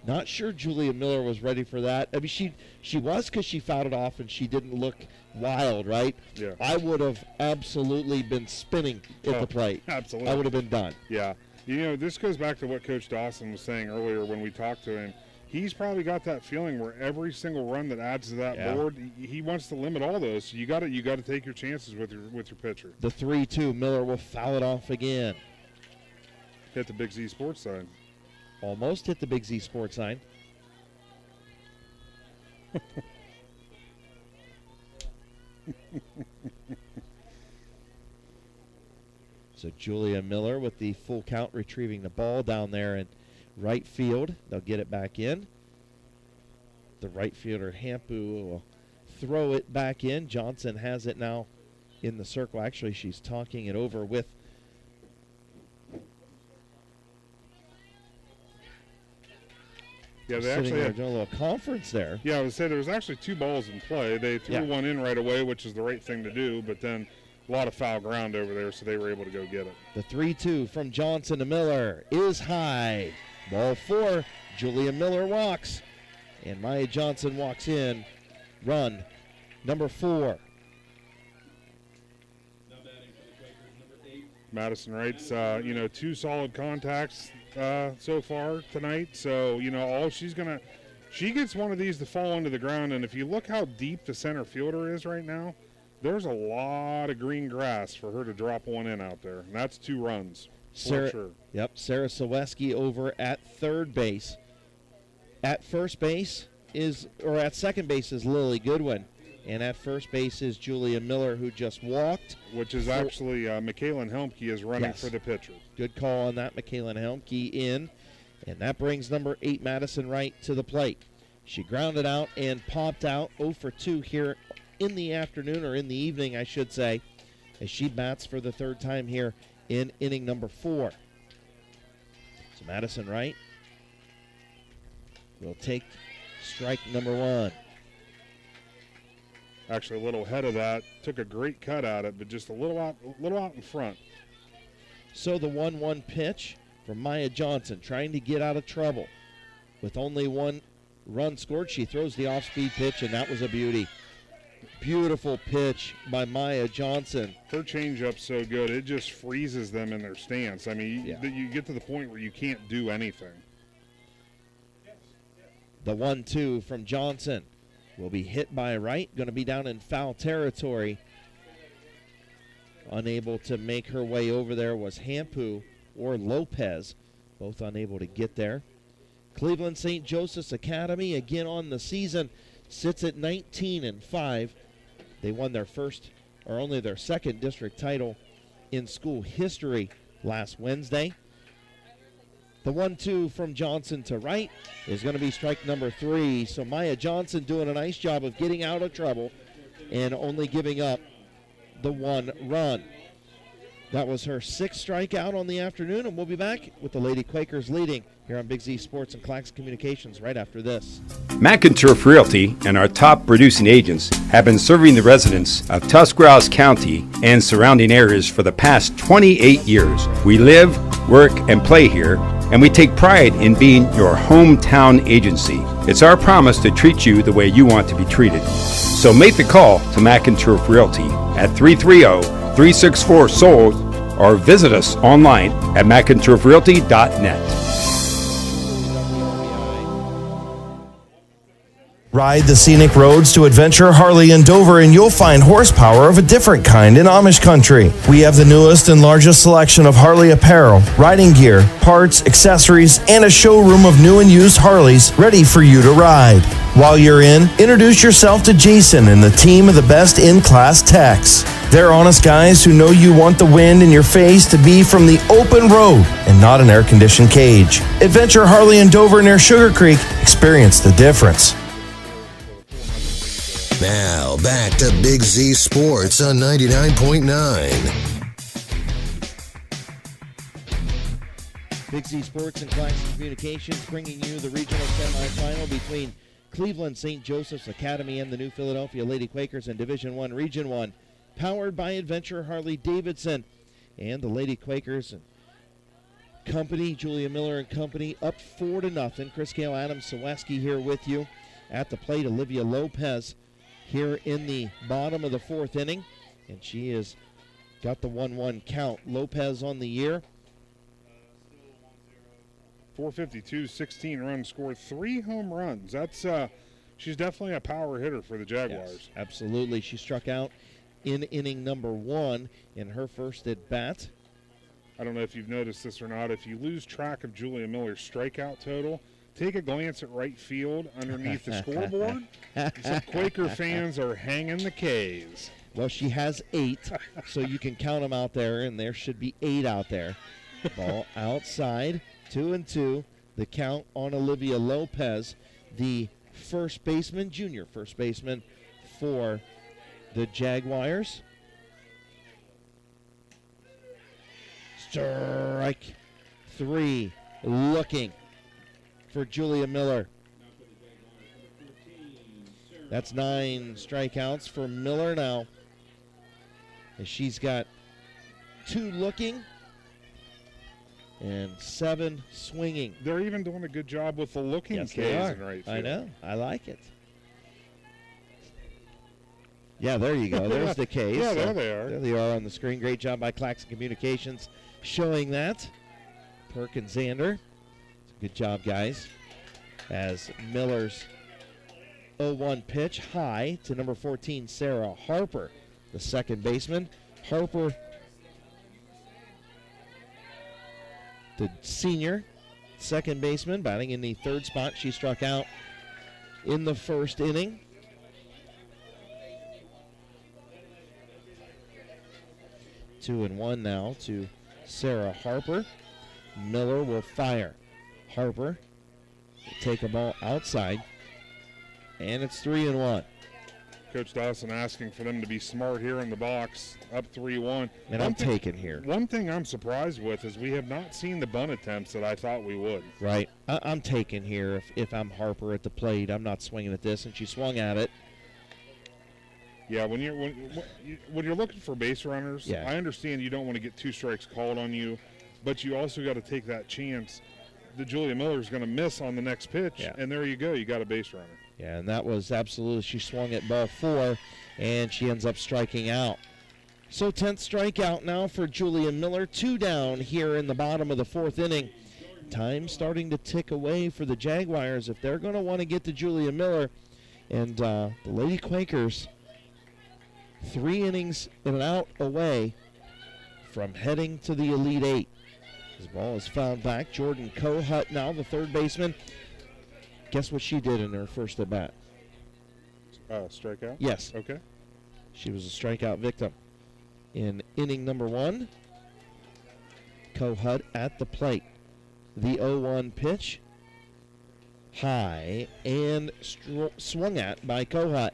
Not sure Julia Miller was ready for that. I mean, she was, because she fouled it off and she didn't look wild, right? Yeah. I would have absolutely been spinning at the plate. Absolutely. I would have been done. Yeah. You know, this goes back to what Coach Dawson was saying earlier when we talked to him. He's probably got that feeling where every single run that adds to that board, he wants to limit all those. So you got to take your chances with your pitcher. The 3-2, Miller will foul it off again. Hit the Big Z Sports sign. Almost hit the Big Z Sports sign. So Julia Miller with the full count, retrieving the ball down there in right field. They'll get it back in. The right fielder, Hampu, will throw it back in. Johnson has it now in the circle. Actually, she's talking it over with Yeah, they actually had doing a little conference there. Yeah, I would say there was actually 2 balls in play. They threw one in right away, which is the right thing to do, but then a lot of foul ground over there, so they were able to go get it. The 3-2 from Johnson to Miller is high. Ball 4, Julia Miller walks, and Maya Johnson walks in. Run number 4. Madison Wright's, 2 solid contacts so far tonight. So, all she gets one of these to fall into the ground. And if you look how deep the center fielder is right now, there's a lot of green grass for her to drop one in out there. And that's 2 runs for sure. Yep, Sarah Saweski over at third base. At first base at second base is Lily Goodwin. And at first base is Julia Miller, who just walked. Which is actually Michaela Helmke is running for the pitcher. Good call on that. Michaela Helmke in. And that brings number 8, Madison Wright, to the plate. She grounded out and popped out 0 for 2 here in the afternoon, or in the evening, I should say, as she bats for the 3rd time here in inning number 4. So Madison Wright will take strike number one. Actually, a little ahead of that. Took a great cut at it, but just a little out in front. So the 1-1 pitch from Maya Johnson, trying to get out of trouble. With only one run scored, she throws the off-speed pitch, and that was a beauty. Beautiful pitch by Maya Johnson. Her changeup's so good, it just freezes them in their stance. I mean, you get to the point where you can't do anything. The 1-2 from Johnson will be hit by right, going to be down in foul territory. Unable to make her way over there was Hampu or Lopez, both unable to get there. Cleveland St. Joseph's Academy, again on the season, sits at 19-5. They won their first, or only their second district title in school history last Wednesday. The 1-2 from Johnson to right is going to be strike number 3. So Maya Johnson doing a nice job of getting out of trouble and only giving up the 1 run. That was her 6th strikeout on the afternoon, and we'll be back with the Lady Quakers leading here on Big Z Sports and Clax Communications right after this. McInturf Realty and our top producing agents have been serving the residents of Tuscarawas County and surrounding areas for the past 28 years. We live, work, and play here, and we take pride in being your hometown agency. It's our promise to treat you the way you want to be treated. So make the call to McInturf Realty at 330-364-SOLD or visit us online at mcinturfrealty.net. Ride the scenic roads to Adventure Harley in Dover and you'll find horsepower of a different kind in Amish country. We have the newest and largest selection of Harley apparel, riding gear, parts, accessories, and a showroom of new and used Harleys ready for you to ride. While you're in, introduce yourself to Jason and the team of the best in-class techs. They're honest guys who know you want the wind in your face to be from the open road and not an air-conditioned cage. Adventure Harley in Dover near Sugar Creek. Experience the difference. Now, back to Big Z Sports on 99.9. Big Z Sports and Clax Communications bringing you the regional semifinal between Cleveland St. Joseph's Academy and the New Philadelphia Lady Quakers in Division I, Region 1, powered by Adventure Harley Davidson. And the Lady Quakers and company, Julia Miller and company, up 4-0. Chris Gale, Adam Saweski here with you. At the plate, Olivia Lopez here in the bottom of the 4th inning, and she has got the 1-1 count. Lopez on the year. 452, 16 runs scored, 3 home runs. That's she's definitely a power hitter for the Jaguars. Yes, absolutely. She struck out in inning number 1 in her first at bat. I don't know if you've noticed this or not. If you lose track of Julia Miller's strikeout total, take a glance at right field underneath the scoreboard. Some Quaker fans are hanging the K's. Well, she has 8, so you can count them out there, and there should be 8 out there. Ball outside, 2-2. The count on Olivia Lopez, the first baseman, junior first baseman for the Jaguars. Strike 3, looking for Julia Miller. That's 9 strikeouts for Miller now. And she's got 2 looking and 7 swinging. They're even doing a good job with the looking K's in right field. I know. I like it. Yeah, there you go. There's the K's. Yeah, there they are. There they are on the screen. Great job by Claxon Communications showing that. Perkins Zander. Good job, guys. As Miller's 0-1 pitch high to number 14, Sarah Harper, the second baseman. Harper, the senior second baseman, batting in the 3rd spot. She struck out in the 1st inning. Two and one now to Sarah Harper. Miller will fire. Harper will take a ball outside, and it's 3-1. Coach Dawson asking for them to be smart here in the box, up 3-1. And I'm taking here. One thing I'm surprised with is we have not seen the bunt attempts that I thought we would. Right. I'm taking here if I'm Harper at the plate. I'm not swinging at this, and she swung at it. Yeah, when you're looking for base runners, I understand you don't want to get 2 strikes called on you, but you also got to take that chance. The Julia Miller's going to miss on the next pitch, and there you go. You got a base runner. Yeah, and that was absolutely, she swung at ball 4, and she ends up striking out. So 10th strikeout now for Julia Miller. 2 down here in the bottom of the 4th inning. Time starting to tick away for the Jaguars if they're going to want to get to Julia Miller. And the Lady Quakers, 3 innings and an out away from heading to the Elite 8. This ball is fouled back. Jordan Kohut now, the third baseman. Guess what she did in her first at bat? Strikeout? Yes. Okay. She was a strikeout victim. In inning number 1, Kohut at the plate. The 0-1 pitch, high and swung at by Kohut.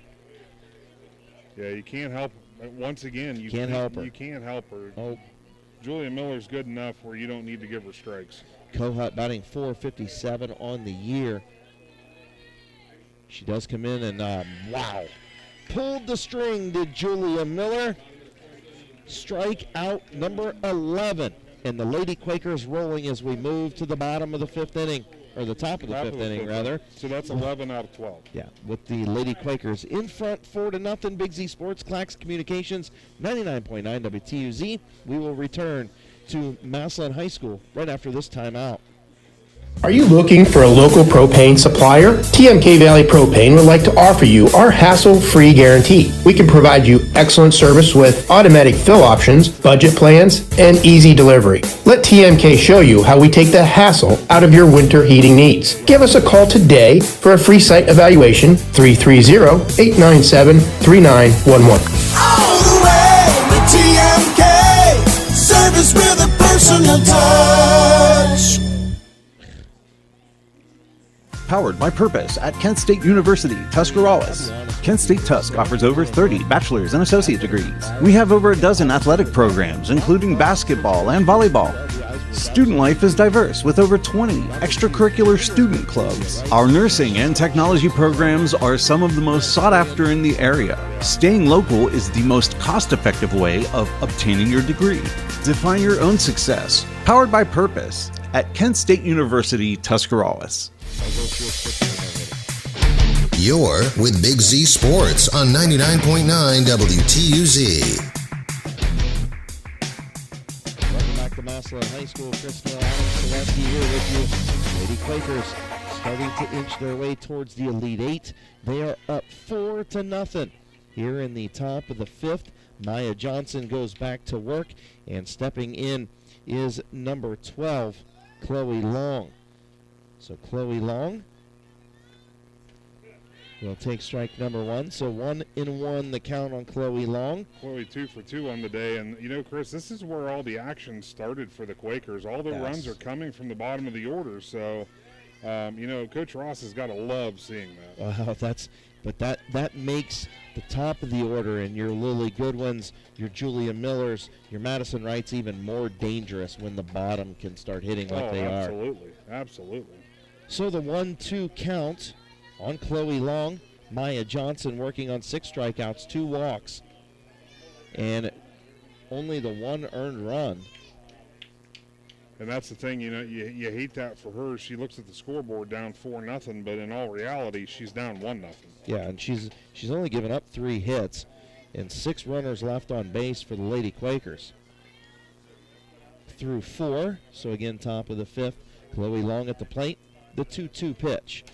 Yeah, you can't help. Once again, you can't help her. You can't help her. Oh. Julia Miller's good enough where you don't need to give her strikes. Kohut batting .457 on the year. She does come in and, wow, pulled the string, did Julia Miller. Strike out number 11. And the Lady Quakers rolling as we move to the bottom of the 5th inning, or the top of the 5th inning, rather. So that's 11 out of 12. Yeah, with the Lady Quakers in front 4-0. Big Z Sports, Clax Communications, 99.9 WTUZ. We will return to Massillon High School right after this timeout. Are you looking for a local propane supplier? TMK Valley Propane would like to offer you our hassle-free guarantee. We can provide you excellent service with automatic fill options, budget plans, and easy delivery. Let TMK show you how we take the hassle out of your winter heating needs. Give us a call today for a free site evaluation, 330-897-3911. All the way with TMK, service with a personal touch. Powered by Purpose at Kent State University, Tuscarawas. Kent State Tusk offers over 30 bachelor's and associate degrees. We have over a dozen athletic programs, including basketball and volleyball. Student life is diverse with over 20 extracurricular student clubs. Our nursing and technology programs are some of the most sought after in the area. Staying local is the most cost-effective way of obtaining your degree. Define your own success. Powered by Purpose at Kent State University, Tuscarawas. You're with Big Z Sports on 99.9 WTUZ. Welcome back to Massillon High School. Crystal Adams here with you. Lady Quakers starting to inch their way towards the Elite 8. They are up 4-0 here in the top of the 5th. Maya Johnson goes back to work, and stepping in is number 12, Chloe Long. So Chloe Long will take strike number 1. So 1-1 the count on Chloe Long. Chloe 2 for 2 on the day. And, you know, Chris, this is where all the action started for the Quakers. All the runs are coming from the bottom of the order. So, you know, Coach Ross has got to love seeing that. Wow, that makes the top of the order and your Lily Goodwins, your Julia Millers, your Madison Wrights even more dangerous when the bottom can start hitting like they are. Absolutely. So the 1-2 count on Chloe Long. Maya Johnson working on 6 strikeouts, 2 walks, and only the 1 earned run. And that's the thing, you know, you hate that for her. She looks at the scoreboard down 4-0, but in all reality, she's down 1-0. Yeah, and she's only given up 3 hits and 6 runners left on base for the Lady Quakers. Through 4, so again top of the 5th. Chloe Long at the plate. The 2-2 pitch.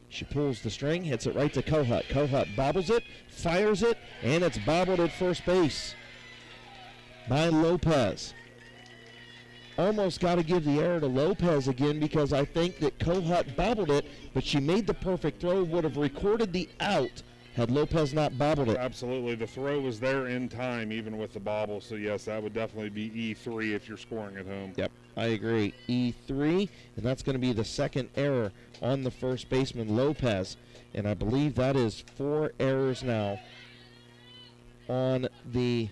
She pulls the string, hits it right to Kohut. Kohut bobbles it, fires it, and it's bobbled at first base by Lopez. Almost got to give the error to Lopez again because I think that Kohut bobbled it, but she made the perfect throw, would have recorded the out had Lopez not bobbled it. Absolutely. The throw was there in time, even with the bobble. So, yes, that would definitely be E3 if you're scoring at home. Yep, I agree. E3, and that's going to be the second error on the first baseman, Lopez. And I believe that is 4 errors now on the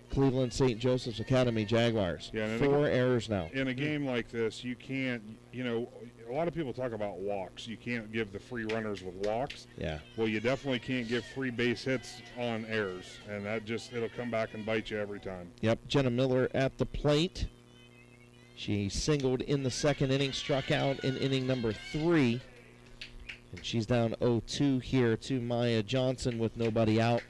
Cleveland St. Joseph's Academy Jaguars. Yeah, and 4 errors now. In a game like this, you can't, a lot of people talk about walks. You can't give the free runners with walks. Yeah. Well, you definitely can't give free base hits on errors, and it'll come back and bite you every time. Yep, Jenna Miller at the plate. She singled in the second inning, struck out in inning number 3. And she's down 0-2 here to Maya Johnson with nobody out.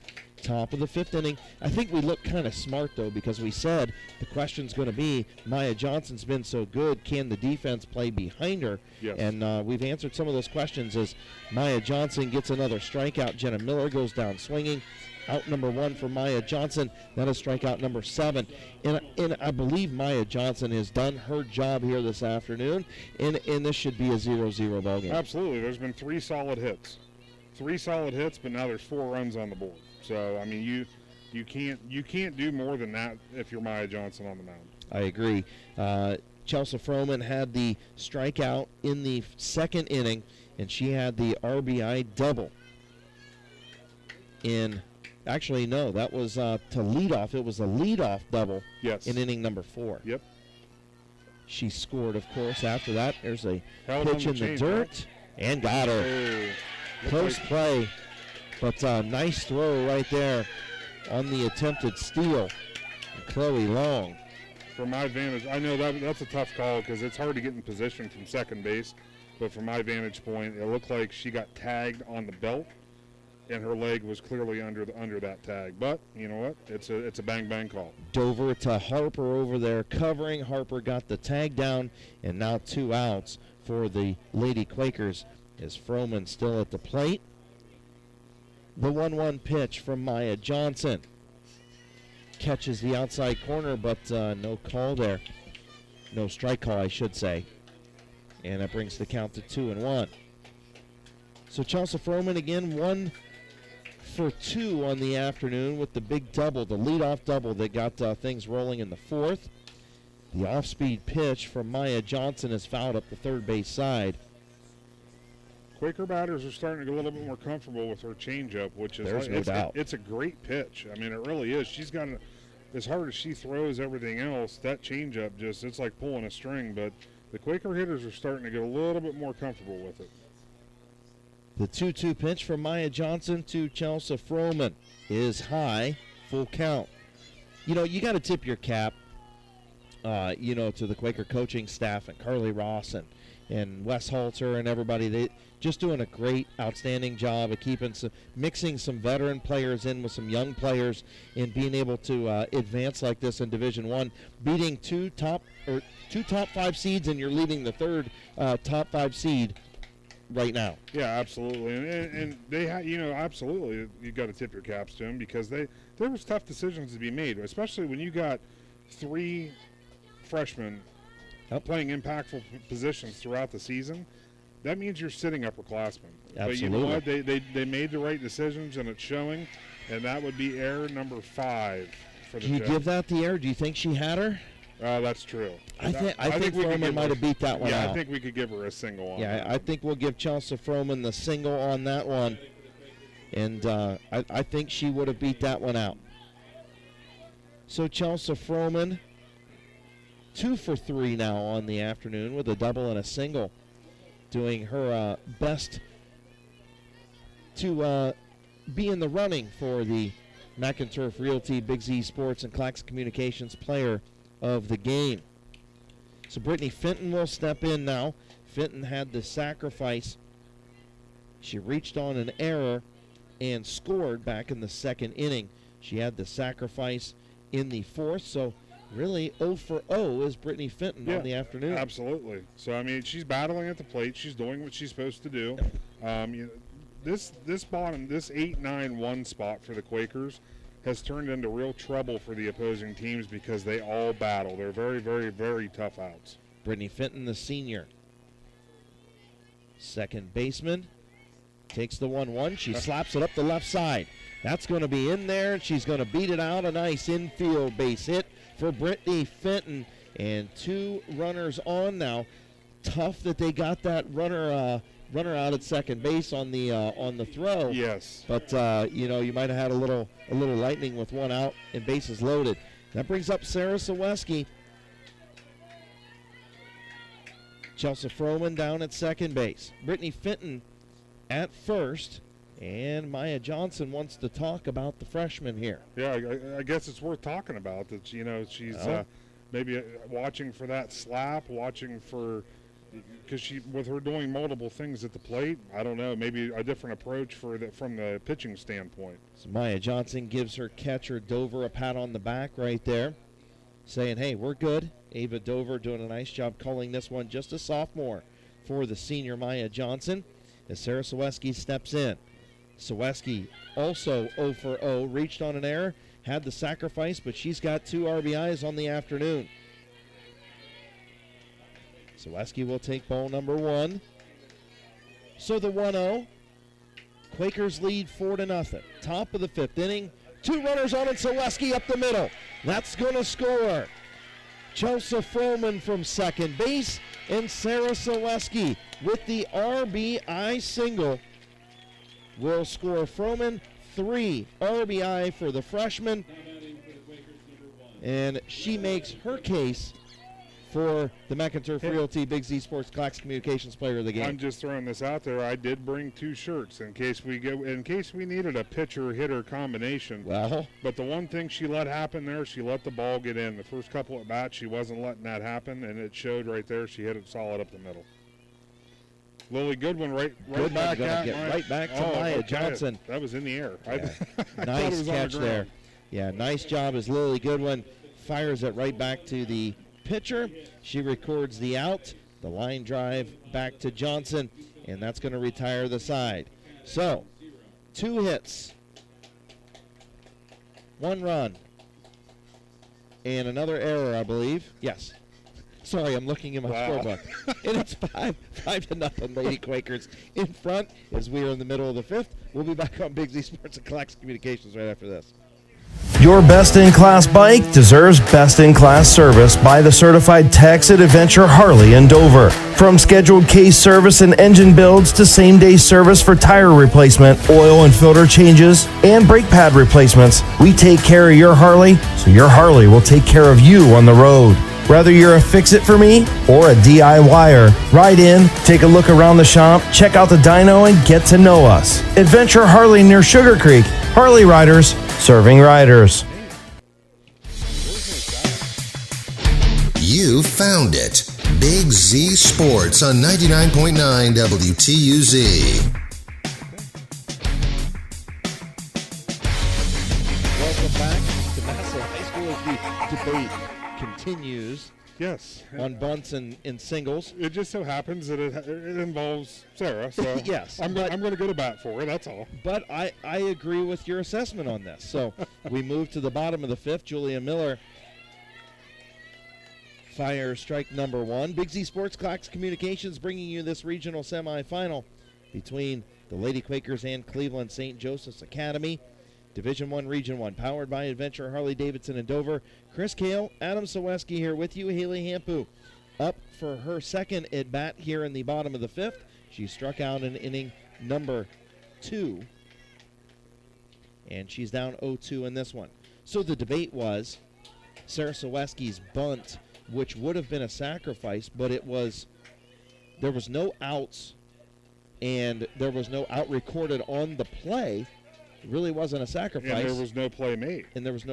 Top of the 5th inning. I think we look kind of smart, though, because we said the question's going to be, Maya Johnson's been so good, can the defense play behind her? Yes. And we've answered some of those questions as Maya Johnson gets another strikeout. Jenna Miller goes down swinging. Out number 1 for Maya Johnson. That is strikeout number 7. And I believe Maya Johnson has done her job here this afternoon, and this should be a 0-0 ball game. Absolutely. There's been 3 solid hits. 3 solid hits, but now there's 4 runs on the board. So, I mean, you can't do more than that if you're Maya Johnson on the mound. I agree. Chelsea Froman had the strikeout in the second inning, and she had the RBI double. Actually, no, that was to lead off. It was a leadoff double in inning number 4. Yep. She scored, of course, after that. There's a Held pitch on in the the change, dirt, right? and got her. Close play, but nice throw right there on the attempted steal. Chloe Long. From my vantage, I know that's a tough call because it's hard to get in position from second base. But from my vantage point, it looked like she got tagged on the belt, and her leg was clearly under that tag. But you know what? It's a bang call. Dover to Harper over there covering. Harper got the tag down, and now 2 outs for the Lady Quakers. Is Froman still at the plate? The 1-1 pitch from Maya Johnson. Catches the outside corner, but no call there. No strike call, I should say. And that brings the count to 2-1. So Chelsea Froman again 1 for 2 on the afternoon with the big double, the leadoff double that got things rolling in the 4th. The off-speed pitch from Maya Johnson is fouled up the third base side. Quaker batters are starting to get a little bit more comfortable with her changeup, which is no doubt. It's a great pitch. I mean, it really is. She's got as hard as she throws everything else, that changeup it's like pulling a string. But the Quaker hitters are starting to get a little bit more comfortable with it. The 2-2 pitch from Maya Johnson to Chelsea Froman is high, full count. You got to tip your cap, to the Quaker coaching staff and Carly Ross and Wes Halter and everybody. They just doing a great, outstanding job of mixing some veteran players in with some young players and being able to advance like this in Division I, beating two top 5 seeds, and you're leading the third top 5 seed right now. Yeah, absolutely, and they absolutely you got to tip your caps to them because there was tough decisions to be made, especially when you got 3 freshmen playing impactful positions throughout the season. That means you're sitting upperclassmen. Absolutely. But you know what? They made the right decisions, and it's showing, and that would be error number 5 for the Do you give that the error? Do you think she had her? That's true. I think Froman might have beat that one out. Yeah, I think we could give her a single on that. I think we'll give Chelsea Froman the single on that one. And I think she would have beat that one out. So Chelsea Froman, 2 for 3 now on the afternoon with a double and a single, doing her best to be in the running for the McInturf Realty, Big Z Sports, and Clax Communications player of the game. So Brittany Fenton will step in now. Fenton had the sacrifice. She reached on an error and scored back in the second inning. She had the sacrifice in the 4th, so really 0 for 0 is Brittany Fenton on the afternoon. Absolutely. So, I mean, she's battling at the plate. She's doing what she's supposed to do. This 8-9-1 spot for the Quakers has turned into real trouble for the opposing teams because they all battle. They're very, very, very tough outs. Brittany Fenton, the senior. Second baseman takes the 1-1. She slaps it up the left side. That's going to be in there. She's going to beat it out. A nice infield base hit for Brittany Fenton. And 2 runners on now. Tough that they got that runner runner out at second base on the throw. Yes. But you might have had a little lightning with one out and bases loaded. That brings up Sarah Saweski. Chelsea Froman down at second base. Brittany Fenton at first. And Maya Johnson wants to talk about the freshman here. Yeah, I guess it's worth talking about that. She's maybe watching for that slap, watching for, because with her doing multiple things at the plate, I don't know, maybe a different approach from the pitching standpoint. So Maya Johnson gives her catcher Dover a pat on the back right there, saying, hey, we're good. Ava Dover doing a nice job calling this one, just a sophomore for the senior Maya Johnson as Sarah Saweski steps in. Saweski also 0 for 0, reached on an error, had the sacrifice, but she's got 2 RBIs on the afternoon. Saweski will take ball number 1. So the 1-0. Quakers lead 4-0. Top of the 5th inning. 2 runners on, and Saweski up the middle. That's going to score. Chelsea Froman from second base, and Sarah Saweski with the RBI single will score. Froman 3 RBI for the freshman, and she makes her case for the McInturf Realty Big Z Sports Clax Communications Player of the Game. I'm just throwing this out there. I did bring 2 shirts in case we needed a pitcher-hitter combination. Well, but the one thing she let happen there, she let the ball get in. The first couple at bats, she wasn't letting that happen, and it showed right there. She hit it solid up the middle. Lily Goodwin right back at get right back to Maya Johnson. That was in the air. Yeah. I Nice catch there. Yeah, nice job as Lily Goodwin fires it right back to the pitcher. She records the out, the line drive back to Johnson, and that's going to retire the side. So, 2 hits, 1 run, and another error, I believe. Yes. Sorry, I'm looking at my scorebook. And it's 5-0 Lady Quakers in front as we are in the middle of the 5th. We'll be back on Big Z Sports and Clax Communications right after this. Your best-in-class bike deserves best-in-class service by the certified techs at Adventure Harley in Dover. From scheduled case service and engine builds to same-day service for tire replacement, oil and filter changes, and brake pad replacements, we take care of your Harley, so your Harley will take care of you on the road. Whether you're a fix-it-for-me or a DIYer, ride in, take a look around the shop, check out the dyno, and get to know us. Adventure Harley near Sugar Creek. Harley riders, serving riders. You found it. Big Z Sports on 99.9 WTUZ. Welcome back to Nassau High School as the debate continues. Yes. On bunts and singles. It just so happens that it involves Sarah, so yes, I'm going to go to bat for her, that's all. But I agree with your assessment on this. So we move to the bottom of the 5th. Julia Miller fires strike number 1. Big Z Sports Clax Communications bringing you this regional semifinal between the Lady Quakers and Cleveland St. Joseph's Academy. Division I, Region 1, powered by Adventure Harley-Davidson in Dover. Chris Kale, Adam Saweski here with you. Haley Hampu up for her second at-bat here in the bottom of the 5th. She struck out in inning number 2, and she's down 0-2 in this one. So the debate was Sarah Saweski's bunt, which would have been a sacrifice, but there was no outs, and there was no out recorded on the play. It really wasn't a sacrifice. And there was no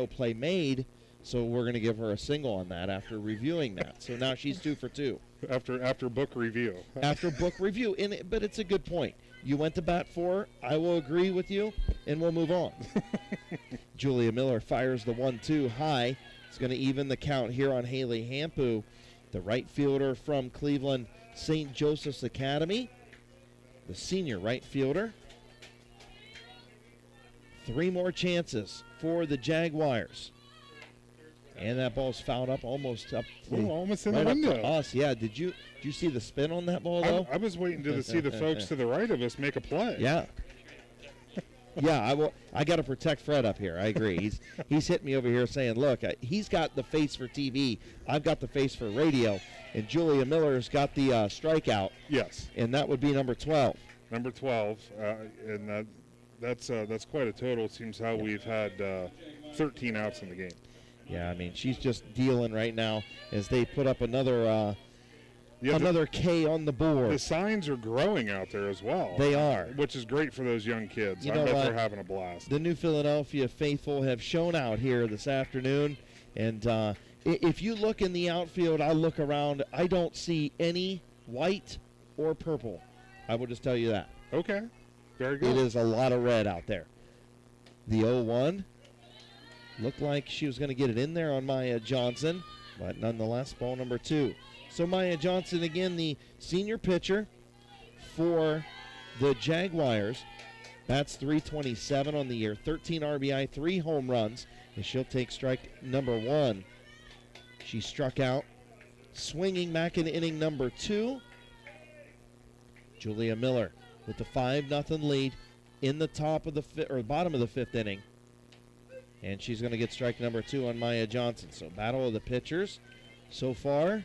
play made. So we're going to give her a single on that after reviewing that. So now she's 2 for 2. After book review. After book review. But it's a good point. You went to bat for her. I will agree with you, and we'll move on. Julia Miller fires the 1-2 high. It's going to even the count here on Haley Hampu, the right fielder from Cleveland St. Joseph's Academy, the senior right fielder. 3 more chances for the Jaguars. And that ball's fouled up almost up. Almost in right the window. Up to us. Yeah, did you see the spin on that ball, though? I was waiting to see the folks to the right of us make a play. Yeah. Yeah, I got to protect Fred up here. I agree. He's hit me over here saying, look, he's got the face for TV. I've got the face for radio. And Julia Miller's got the strikeout. Yes. And that would be number 12. Number 12, and that's quite a total. It seems how we've had 13 outs in the game. Yeah, I mean, she's just dealing right now as they put up another K on the board. The signs are growing out there as well. They are. Which is great for those young kids. You I know bet what? they're having a blast. The New Philadelphia faithful have shown out here this afternoon. And if you look in the outfield, I look around, I don't see any white or purple. I will just tell you that. Okay. Very good. It is a lot of red out there. The 0-1 looked like she was going to get it in there on Maya Johnson, but nonetheless, ball number 2. So Maya Johnson, again, the senior pitcher for the Jaguars. That's .327 on the year, 13 RBI, 3 home runs, and she'll take strike number 1. She struck out, swinging back in inning number 2. Julia Miller with the 5-0 lead in the top of the bottom of the 5th inning. And she's going to get strike number 2 on Maya Johnson. So battle of the pitchers so far.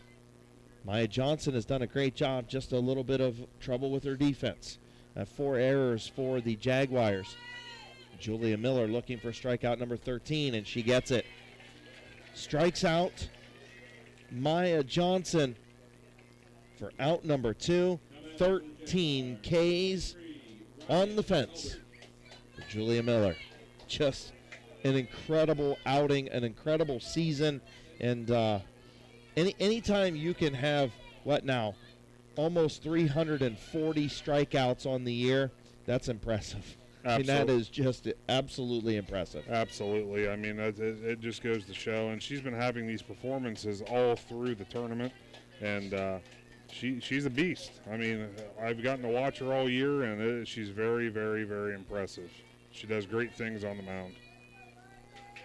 Maya Johnson has done a great job, just a little bit of trouble with her defense. 4 errors for the Jaguars. Julia Miller looking for strikeout number 13, and she gets it. Strikes out Maya Johnson for out number 2. 13 Ks on the fence for Julia Miller. Just an incredible outing, an incredible season, and anytime you can have, almost 340 strikeouts on the year, that's impressive. I mean, that is just absolutely impressive. Absolutely. I mean, it just goes to show, and she's been having these performances all through the tournament, and she's a beast. I mean, I've gotten to watch her all year, and she's very, very, very impressive. She does great things on the mound.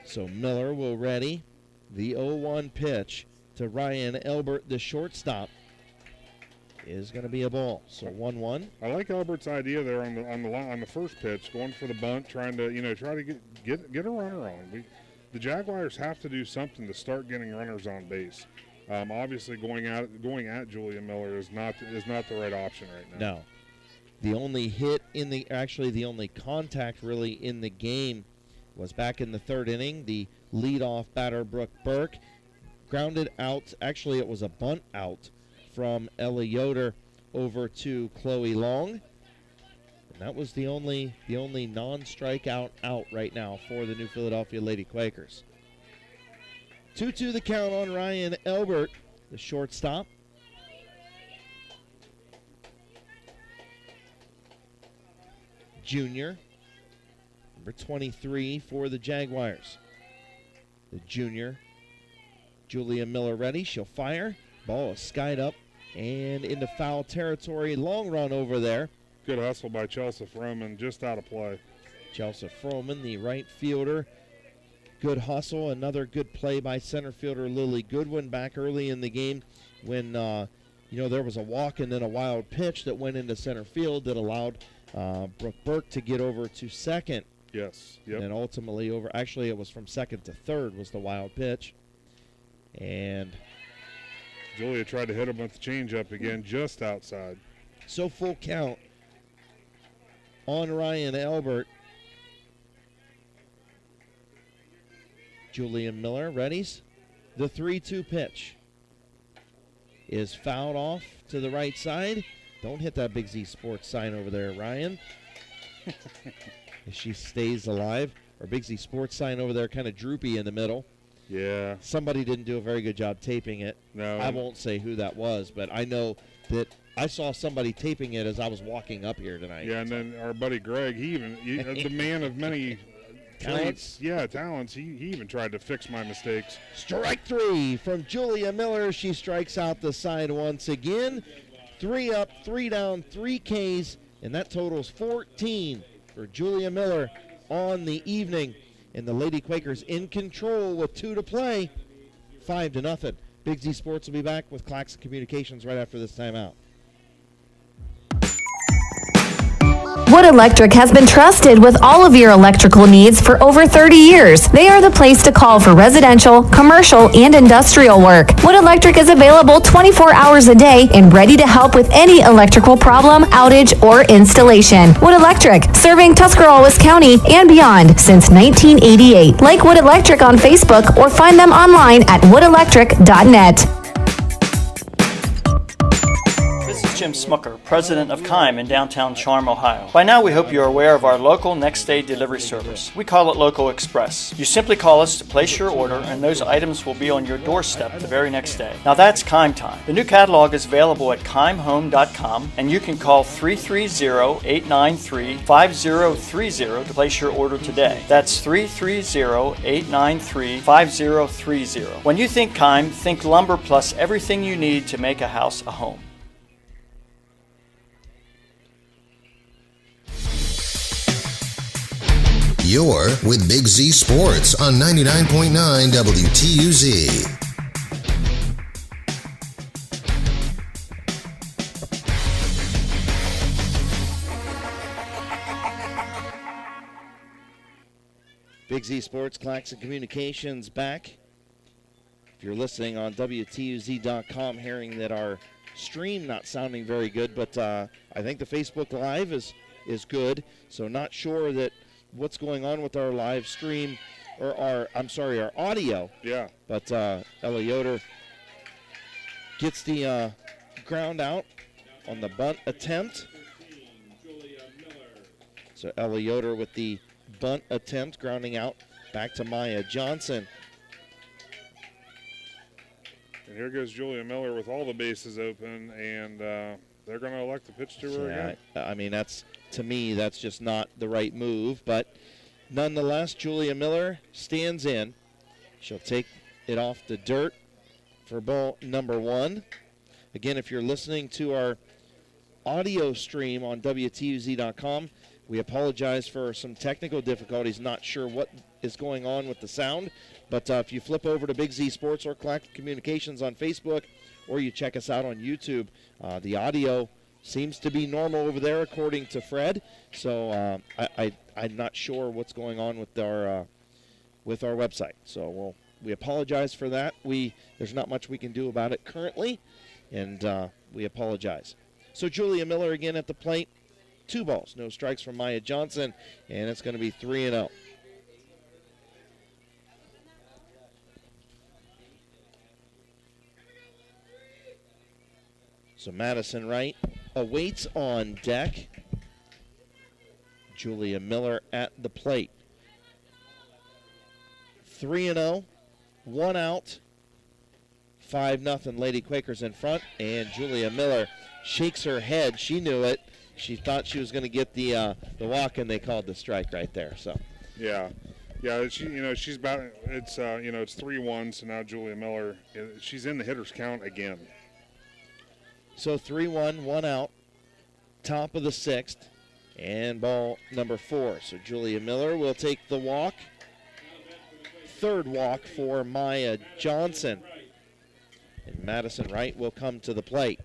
So Miller will ready the 0-1 pitch to Ryan Elbert, the shortstop. Is going to be a ball. So 1-1. I like Elbert's idea there on the first pitch, going for the bunt, trying to get a runner on. The Jaguars have to do something to start getting runners on base. Obviously, going at Julia Miller is not the right option right now. No. The only hit the only contact really in the game was back in the 3rd inning. The leadoff batter, Brooke Burke, grounded out. Actually, it was a bunt out from Ellie Yoder over to Chloe Long. And that was the only non-strikeout out right now for the New Philadelphia Lady Quakers. 2-2 the count on Ryan Elbert, the shortstop. Junior, number 23 for the Jaguars. The junior, Julia Miller ready. She'll fire. Ball is skied up and into foul territory. Long run over there. Good hustle by Chelsea Froman, just out of play. Chelsea Froman, the right fielder. Good hustle. Another good play by center fielder Lily Goodwin back early in the game when there was a walk and then a wild pitch that went into center field that allowed Brooke Burke to get over to second. Yes. Yep. And ultimately over. Actually, it was from second to third was the wild pitch. And Julia tried to hit him with the changeup again, just outside. So full count on Ryan Elbert. Julia Miller readies. The 3-2 pitch is fouled off to the right side. Don't hit that Big Z Sports sign over there, Ryan. She stays alive. Our Big Z Sports sign over there kind of droopy in the middle. Yeah. Somebody didn't do a very good job taping it. No. I won't say who that was, but I know that I saw somebody taping it as I was walking up here tonight. Yeah, and then our buddy Greg, he the man of many talents. Talents. He even tried to fix my mistakes. Strike 3 from Julia Miller. She strikes out the side once again. 3 up, 3 down, 3 Ks, and that totals 14 for Julia Miller on the evening. And the Lady Quakers in control with 2 to play, 5-0. Big Z Sports will be back with Claxon Communications right after this timeout. Wood Electric has been trusted with all of your electrical needs for over 30 years. They are the place to call for residential, commercial, and industrial work. Wood Electric is available 24 hours a day and ready to help with any electrical problem, outage, or installation. Wood Electric, serving Tuscarawas County and beyond since 1988. Like Wood Electric on Facebook or find them online at woodelectric.net. This is Jim Smucker, president of Kime in downtown Charm, Ohio. By now, we hope you're aware of our local next-day delivery service. We call it Local Express. You simply call us to place your order, and those items will be on your doorstep the very next day. Now that's Kime time. The new catalog is available at kimehome.com, and you can call 330-893-5030 to place your order today. That's 330-893-5030. When you think Kime, think lumber plus everything you need to make a house a home. You're with Big Z Sports on 99.9 WTUZ. Big Z Sports, Claxon Communications back. If you're listening on WTUZ.com, hearing that our stream not sounding very good, but I think the Facebook Live is good, so not sure that what's going on with our live stream, or our audio. Yeah. But Ella Yoder gets the ground out on the bunt attempt. So Ella Yoder with the bunt attempt, grounding out back to Maya Johnson. And here goes Julia Miller with all the bases open, and they're going to elect to pitch to her again. I mean, to me, that's just not the right move. But nonetheless, Julia Miller stands in. She'll take it off the dirt for ball number one. Again, if you're listening to our audio stream on WTUZ.com, we apologize for some technical difficulties. Not sure what is going on with the sound. But if you flip over to Big Z Sports or Claxon Communications on Facebook, or you check us out on YouTube, the audio seems to be normal over there, according to Fred. So I'm not sure what's going on with our website. So we apologize for that. There's not much we can do about it currently, and we apologize. So Julia Miller again at the plate. 2 balls, no strikes from Maya Johnson, and it's going to be 3-0. So Madison Wright awaits on deck. Julia Miller at the plate. 3-0, 1 out, 5-0 Lady Quakers in front, and Julia Miller shakes her head. She knew it. She thought she was going to get the walk, and they called the strike right there. So. Yeah. She's about. It's it's 3-1. So now Julia Miller, she's in the hitter's count again. So 3-1, 1 out, top of the 6th, and ball number 4. So Julia Miller will take the walk. 3rd walk for Maya Johnson. And Madison Wright will come to the plate.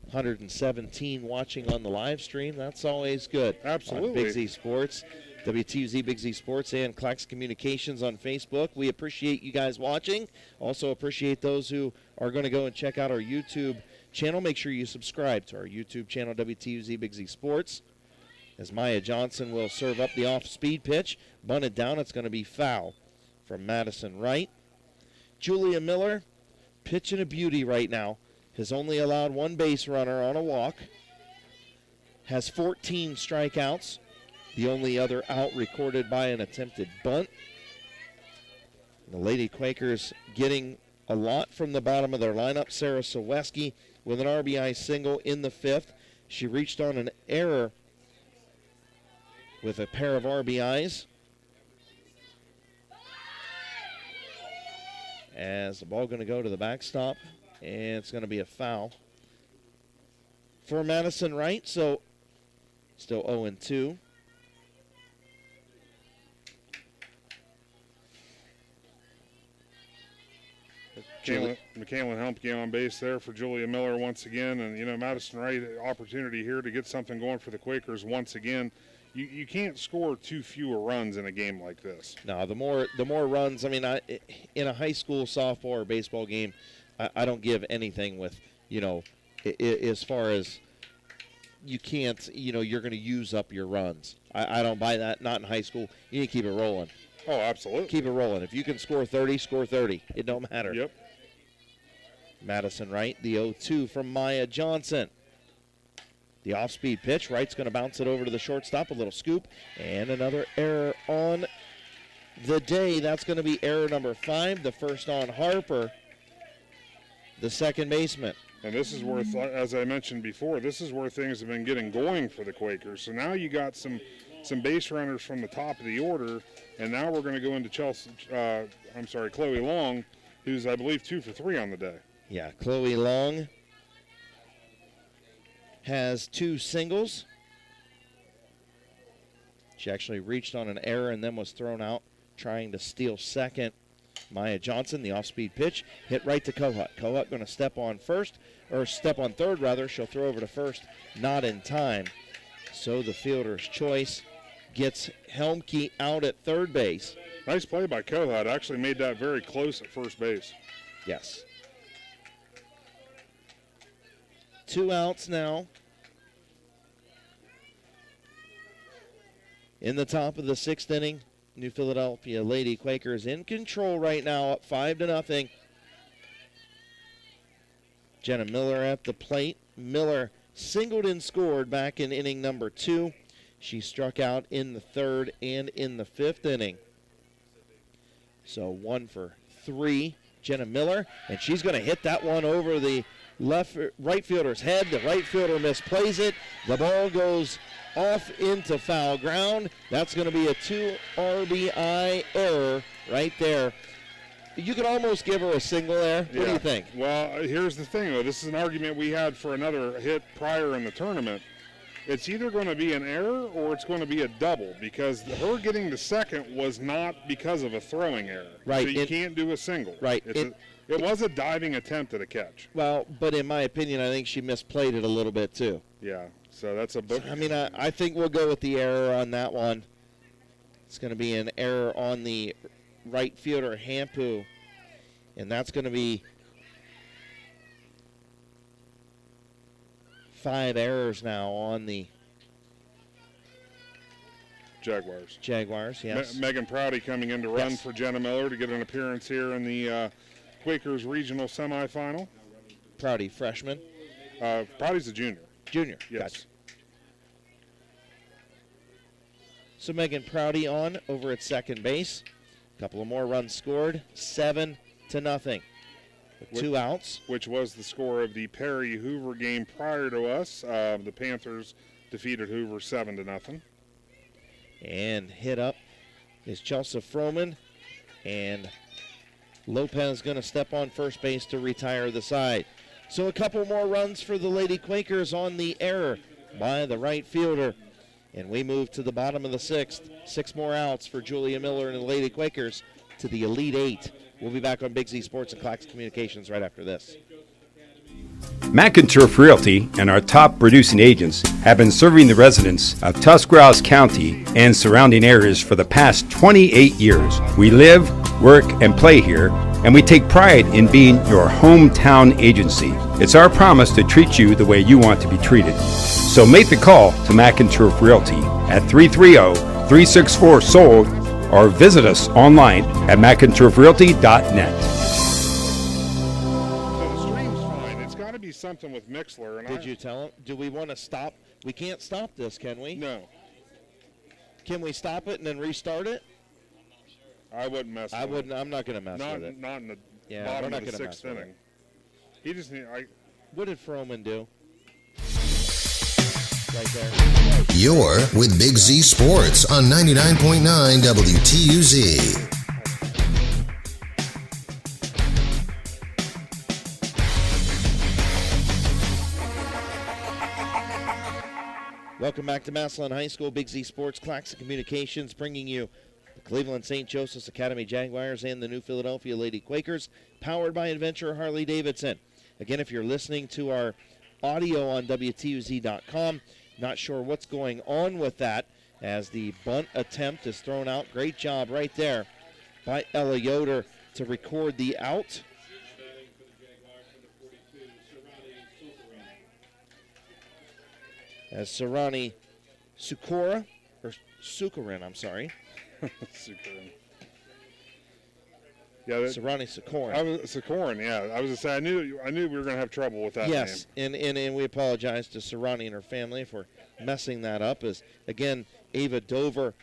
117 watching on the live stream. That's always good. Absolutely. On Big Z Sports, WTUZ Big Z Sports, and Claxon Communications on Facebook. We appreciate you guys watching. Also appreciate those who are going to go and check out our YouTube channel. Make sure you subscribe to our YouTube channel, WTUZ Big Z Sports. As Maya Johnson will serve up the off-speed pitch. Bunted down. It's going to be foul from Madison Wright. Julia Miller, pitching a beauty right now. Has only allowed 1 base runner on a walk. Has 14 strikeouts. The only other out recorded by an attempted bunt. The Lady Quakers getting a lot from the bottom of their lineup. Sarah Saweski with an RBI single in the 5th. She reached on an error with a pair of RBIs. As the ball going to go to the backstop. And it's going to be a foul for Madison Wright. So still 0-2. McKayla Helmke on base there for Julia Miller once again. And, Madison Wright, opportunity here to get something going for the Quakers once again. You can't score too fewer runs in a game like this. No, the more runs. I mean, in a high school softball or baseball game, I don't give anything with, as far as you can't, you're going to use up your runs. I don't buy that. Not in high school. You need to keep it rolling. Oh, absolutely. Keep it rolling. If you can score 30, score 30. It don't matter. Yep. Madison Wright, the 0-2 from Maya Johnson. The off-speed pitch. Wright's going to bounce it over to the shortstop. A little scoop. And another error on the day. That's going to be error number 5. The first on Harper, the second baseman. And this is where, as I mentioned before, this is where things have been getting going for the Quakers. So now you got some base runners from the top of the order, and now we're going to go into Chloe Long, who's, I believe, 2 for 3 on the day. Yeah, Chloe Long has 2 singles. She actually reached on an error and then was thrown out trying to steal second. Maya Johnson, the off-speed pitch, hit right to Kohut. Kohut going to step on third rather. She'll throw over to first, not in time. So the fielder's choice gets Helmke out at third base. Nice play by Kohut. Actually made that very close at first base. Yes. 2 outs now. In the top of the 6th inning, New Philadelphia Lady Quakers in control right now, up 5-0. Jenna Miller at the plate. Miller singled and scored back in inning number 2. She struck out in the 3rd and in the 5th inning. So 1 for 3, Jenna Miller, and she's going to hit that one over the right fielder's head. The right fielder misplays it. The ball goes off into foul ground. That's going to be a 2 RBI error right there. You could almost give her a single there. What do you think? Well, here's the thing, though. This is an argument we had for another hit prior in the tournament. It's either going to be an error or it's going to be a double, because her getting the second was not because of a throwing error. Right. So you can't do a single. Right. It was a diving attempt at a catch. Well, but in my opinion, I think she misplayed it a little bit too. Yeah, so that's a book. I mean, I think we'll go with the error on that one. It's going to be an error on the right fielder, Hampu, and that's going to be 5 errors now on the Jaguars. Jaguars, yes. Megan Prouty coming in to run for Jenna Miller to get an appearance here in the Quakers regional semifinal. Prouty, freshman. Prouty's a junior. Junior, yes. Gotcha. So Megan Prouty on over at second base. A couple of more runs scored, 7-0. With 2 outs. Which was the score of the Perry Hoover game prior to us. The Panthers defeated Hoover 7-0. And hit up is Chelsea Froman. And Lopez going to step on first base to retire the side. So a couple more runs for the Lady Quakers on the error by the right fielder. And we move to the bottom of the 6th. 6 more outs for Julia Miller and the Lady Quakers to the Elite 8. We'll be back on Big Z Sports and Clax Communications right after this. McInturf Realty and our top producing agents have been serving the residents of Tuscarawas County and surrounding areas for the past 28 years. We live, work, and play here, and we take pride in being your hometown agency. It's our promise to treat you the way you want to be treated. So make the call to McInturf Realty at 330-364-SOLD or visit us online at McInturfRealty.net. Something with Mixler. And Did you tell him? Do we want to stop? We can't stop this, can we? No. Can we stop it and then restart it? I wouldn't mess with it. I wouldn't. I'm not going to mess with it. Not in the we're bottom not of the gonna 6th mess with inning. He just need. What did Froman do? Right there. You're with Big Z Sports on 99.9 WTUZ. Welcome back to Massillon High School. Big Z Sports, Clax Communications, bringing you the Cleveland St. Joseph's Academy Jaguars and the New Philadelphia Lady Quakers, powered by Adventure Harley-Davidson. Again, if you're listening to our audio on WTUZ.com, not sure what's going on with that as the bunt attempt is thrown out. Great job right there by Ella Yoder to record the out. As Sarani Sukorin, I'm sorry. Sukorin. Yeah, Sarani Sukorin. Sukorin, yeah. I was gonna say I knew we were gonna have trouble with that yes, name. and we apologize to Sarani and her family for messing that up. As again, Ava Dover,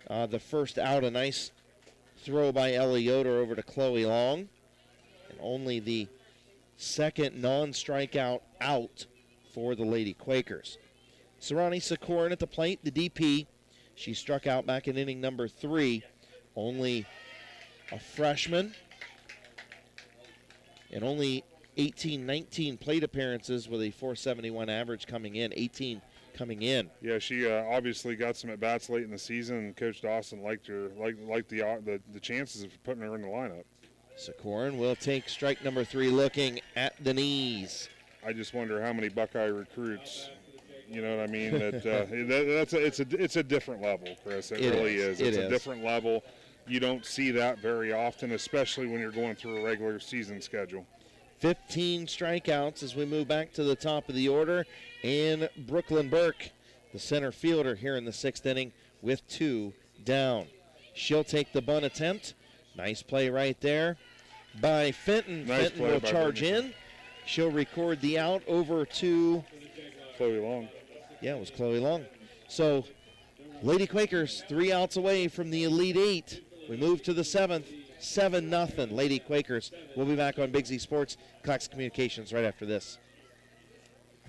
the first out, a nice throw by Ella Yoder over to Chloe Long, and only the second non-strikeout out for the Lady Quakers. Sarani Sukorin at the plate, the DP. She struck out back in inning number 3. Only a freshman. And only 19 plate appearances with a .471 average coming in. 18 coming in. Yeah, she obviously got some at-bats late in the season, and Coach Dawson liked the chances of putting her in the lineup. Sukorin will take strike number 3, looking at the knees. I just wonder how many Buckeye recruits, you know what I mean? It's a different level, Chris. It really is. It's a different level. You don't see that very often, especially when you're going through a regular season schedule. 15 strikeouts as we move back to the top of the order. And Brooklyn Burke, the center fielder here in the 6th inning with 2 down. She'll take the bunt attempt. Nice play right there by Fenton. Fenton will charge in. She'll record the out over to Chloe Long. Yeah, it was Chloe Long. So, Lady Quakers 3 outs away from the Elite 8. We move to the 7th, 7-0. Lady Quakers. We'll be back on Big Z Sports, Cox Communications right after this.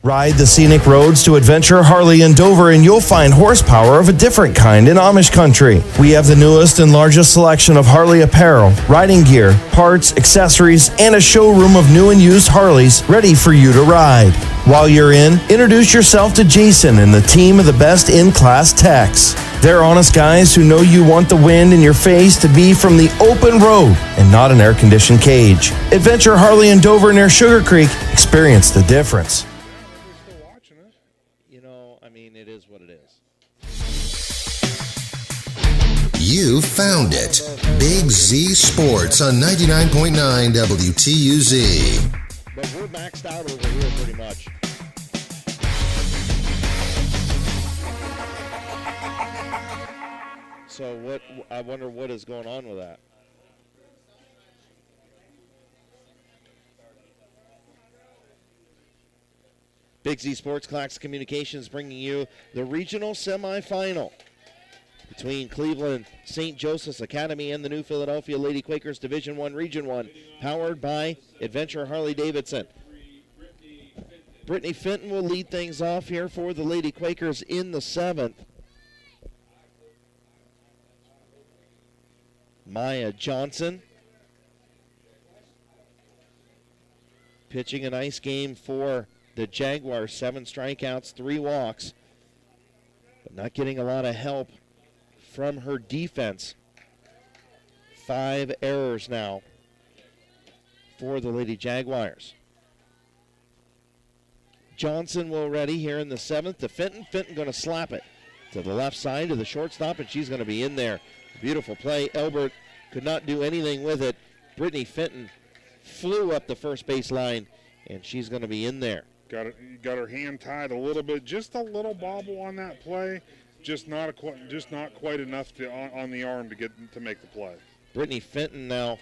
Ride the scenic roads to Adventure Harley in Dover and you'll find horsepower of a different kind in Amish country. We have the newest and largest selection of Harley apparel, riding gear, parts, accessories, and a showroom of new and used Harleys ready for you to ride. While you're in, introduce yourself to Jason and the team of the best in-class techs. They're honest guys who know you want the wind in your face to be from the open road and not an air-conditioned cage. Adventure Harley in Dover near Sugar Creek. Experience the difference. It is what it is. You found it. Big Z Sports on 99.9 WTUZ. But we're maxed out over here pretty much. So I wonder what is going on with that. Big Z Sports, Cox Communications bringing you the regional semifinal between Cleveland St. Joseph's Academy and the New Philadelphia Lady Quakers Division I, Region 1, powered by Adventure Harley-Davidson. Brittany Fenton will lead things off here for the Lady Quakers in the 7th. Maya Johnson pitching a nice game for the Jaguars. 7 strikeouts, 3 walks, but not getting a lot of help from her defense. 5 errors now for the Lady Jaguars. Johnson will ready here in the 7th to Fenton. Fenton going to slap it to the left side to the shortstop, and she's going to be in there. Beautiful play. Elbert could not do anything with it. Brittany Fenton flew up the first base line, and she's going to be in there. Got her hand tied a little bit, just a little bobble on that play, just not quite enough on the arm to make the play. Brittany Fenton now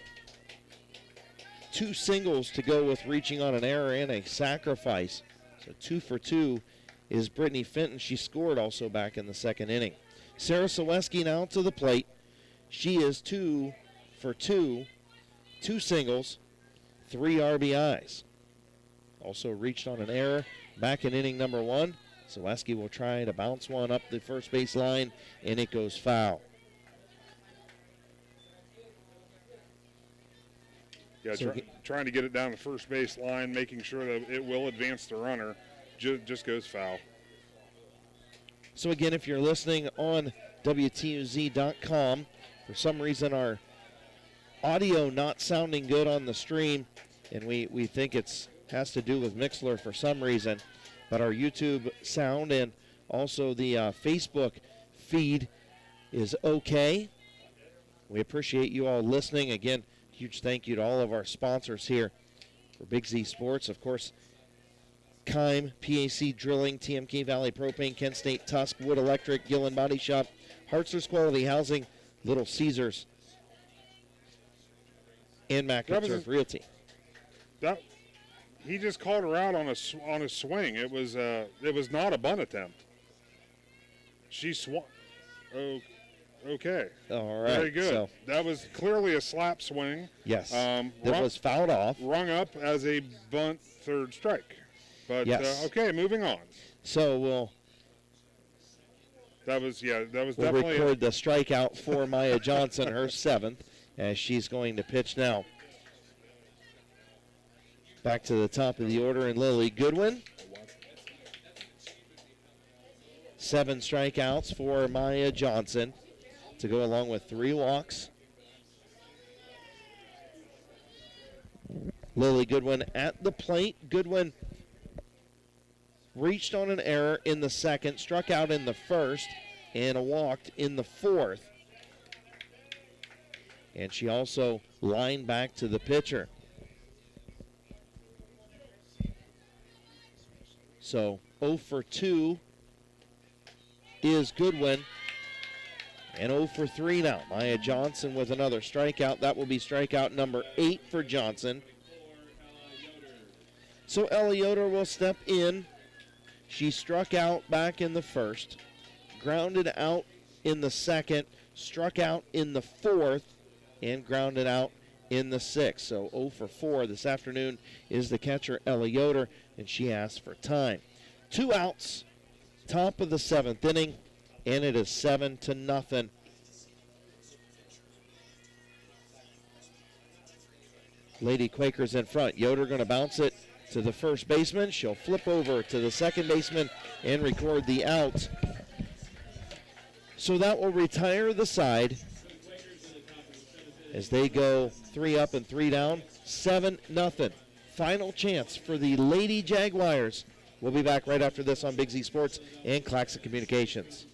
2 singles to go with reaching on an error and a sacrifice. So 2 for 2 is Brittany Fenton. She scored also back in the 2nd inning. Sarah Saweski now to the plate. She is 2 for 2, 2 singles, 3 RBIs. Also reached on an error back in inning number 1. Saweski will try to bounce one up the first base line, and it goes foul. Yeah, trying to get it down the first base line, making sure that it will advance the runner, just goes foul. So again, if you're listening on WTUZ.com, For some reason, our audio not sounding good on the stream, and we think it's has to do with Mixler for some reason. But our YouTube sound and also the Facebook feed is okay. We appreciate you all listening. Again, huge thank you to all of our sponsors here for Big Z Sports. Of course, Kime, PAC Drilling, TMK Valley Propane, Kent State Tusk, Wood Electric, Gillen Body Shop, Hartzler's Quality Housing, Little Caesars, and McInturf Realty. He just called her out on a swing. It was not a bunt attempt. She swung. Oh, okay. All right. Very good. So, that was clearly a slap swing. yes. That was fouled off. Rung up as a bunt third strike. But yes. Okay, moving on. So we'll definitely record the strikeout for Maya Johnson, her 7th, as she's going to pitch now. Back to the top of the order, and Lily Goodwin. 7 strikeouts for Maya Johnson to go along with 3 walks. Lily Goodwin at the plate. Goodwin reached on an error in the second, struck out in the first, and walked in the fourth. And she also lined back to the pitcher. So 0 for 2 is Goodwin. And 0 for 3 now. Maya Johnson with another strikeout. That will be strikeout number 8 for Johnson. So Ella Yoder will step in. She struck out back in the first, grounded out in the second, struck out in the fourth, and grounded out in the sixth. So 0 for 4 this afternoon is the catcher, Ella Yoder, and she asks for time. 2 outs, top of the 7th inning, and it is 7-0. Lady Quakers in front. Yoder going to bounce it to the first baseman. She'll flip over to the second baseman and record the out. So that will retire the side as they go 3 up and 3 down. 7-0. Final chance for the Lady Jaguars. We'll be back right after this on Big Z Sports and Claxon Communications.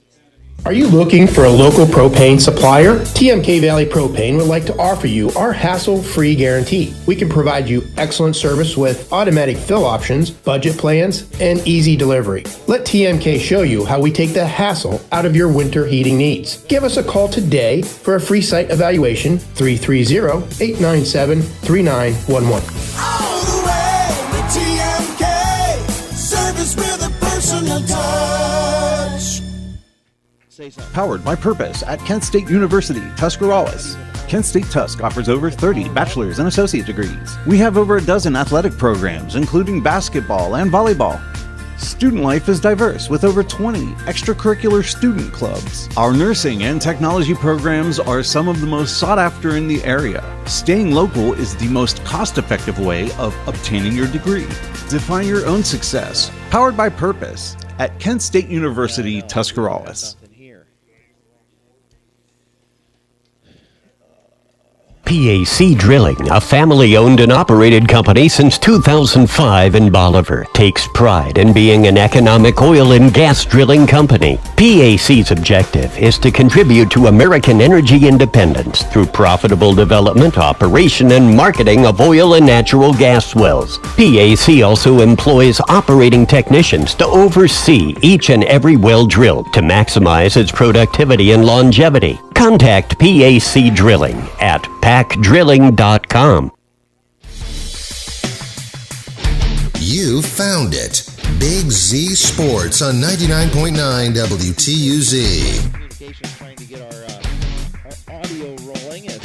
Are you looking for a local propane supplier? TMK Valley Propane would like to offer you our hassle-free guarantee. We can provide you excellent service with automatic fill options, budget plans, and easy delivery. Let TMK show you how we take the hassle out of your winter heating needs. Give us a call today for a free site evaluation, 330-897-3911. All the way with TMK, service with a personal touch. Powered by Purpose at Kent State University, Tuscarawas. Kent State Tusk offers over 30 bachelor's and associate degrees. We have over a dozen athletic programs, including basketball and volleyball. Student life is diverse with over 20 extracurricular student clubs. Our nursing and technology programs are some of the most sought after in the area. Staying local is the most cost-effective way of obtaining your degree. Define your own success. Powered by Purpose at Kent State University, Tuscarawas. PAC Drilling, a family-owned and operated company since 2005 in Bolivar, takes pride in being an economic oil and gas drilling company. PAC's objective is to contribute to American energy independence through profitable development, operation, and marketing of oil and natural gas wells. PAC also employs operating technicians to oversee each and every well drilled to maximize its productivity and longevity. Contact PAC Drilling at pacdrilling.com. You found it. Big Z Sports on 99.9 WTUZ. Communications trying to get our audio rolling. And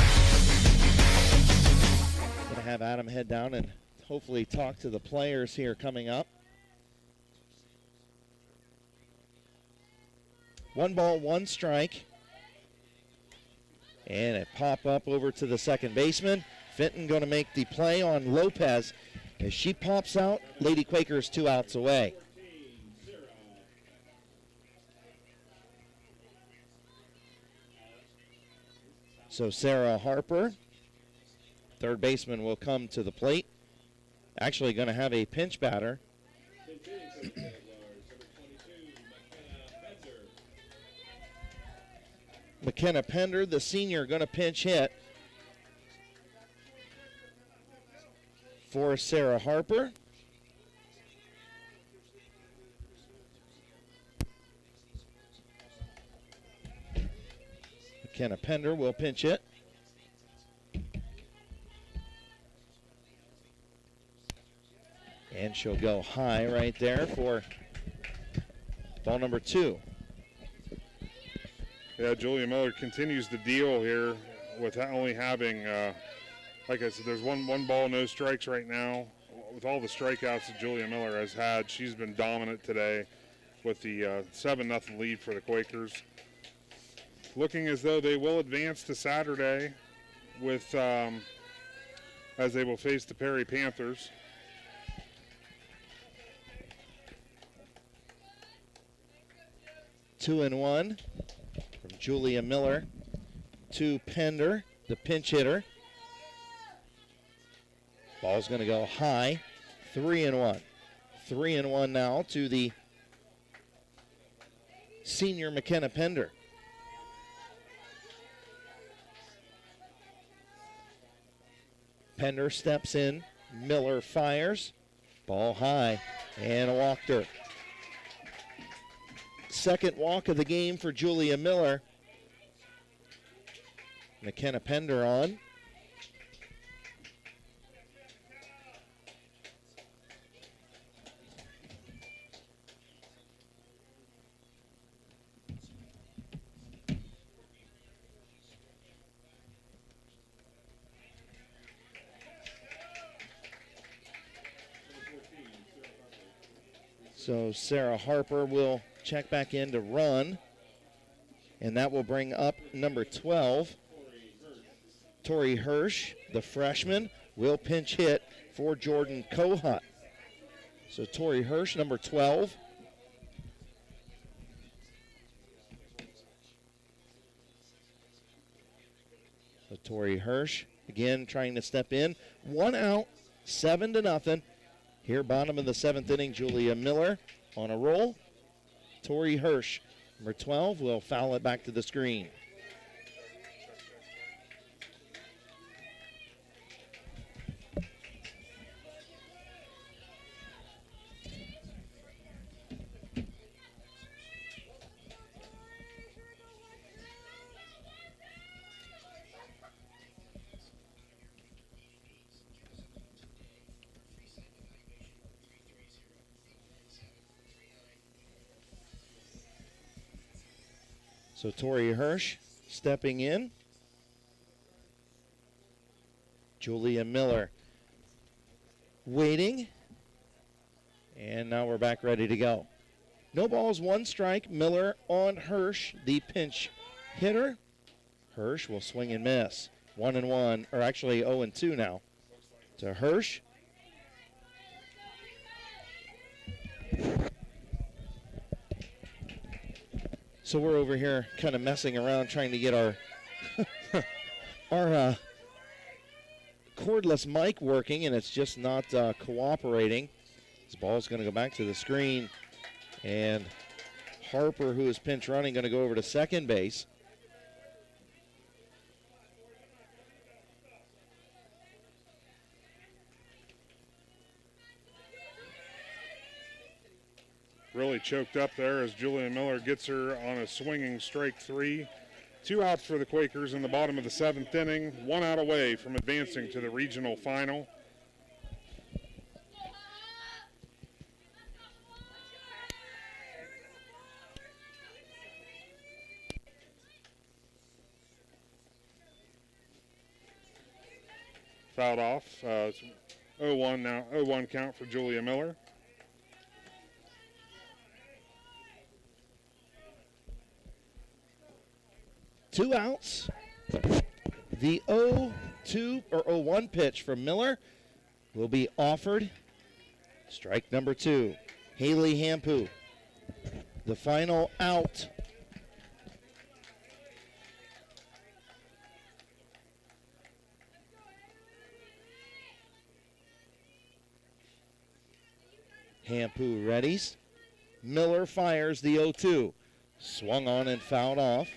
going to have Adam head down and hopefully talk to the players here coming up. 1 ball, 1 strike. And a pop up over to the second baseman. Fenton going to make the play on Lopez. As she pops out, Lady Quakers 2 outs away. So Sarah Harper, third baseman, will come to the plate. Actually going to have a pinch batter. McKenna Pender, the senior, going to pinch hit for Sarah Harper. McKenna Pender will pinch it. And she'll go high right there for ball number 2. Yeah, Julia Miller continues to deal here with only having, like I said, there's one ball, no strikes right now. With all the strikeouts that Julia Miller has had, she's been dominant today with the 7-0 lead for the Quakers. Looking as though they will advance to Saturday with, as they will face the Perry Panthers. Two and one from Julia Miller to Pender, the pinch hitter. Ball's going to go high. 3-1. 3-1 now to the senior McKenna Pender. Pender steps in. Miller fires. Ball high and walked her. Second walk of the game for Julia Miller. McKenna Pender on. So Sarah Harper will check back in to run, and that will bring up number 12. Tori Hirsch, the freshman, will pinch hit for Jordan Kohut. So Tori Hirsch, number 12. So Tori Hirsch, again, trying to step in. 1 out, 7-0. Here, bottom of the 7th inning, Julia Miller on a roll. Tori Hirsch, number 12, will foul it back to the screen. So Tori Hirsch stepping in. Julia Miller waiting. And now we're back ready to go. No balls, 1 strike. Miller on Hirsch, the pinch hitter. Hirsch will swing and miss. 1-1, or actually 0-2 now to Hirsch. So we're over here kind of messing around trying to get our our cordless mic working, and it's just not cooperating. This ball's going to go back to the screen, and Harper, who is pinch running, going to go over to second base. Really choked up there as Julia Miller gets her on a swinging strike 3. 2 outs for the Quakers in the bottom of the 7th inning. 1 out away from advancing to the regional final. Fouled off. 0-1 now. 0-1 count for Julia Miller. Two outs. The 0-2 or 0-1 pitch from Miller will be offered. Strike number 2. Haley Hampu. The final out. Hampu readies. Miller fires the 0-2. Swung on and fouled off.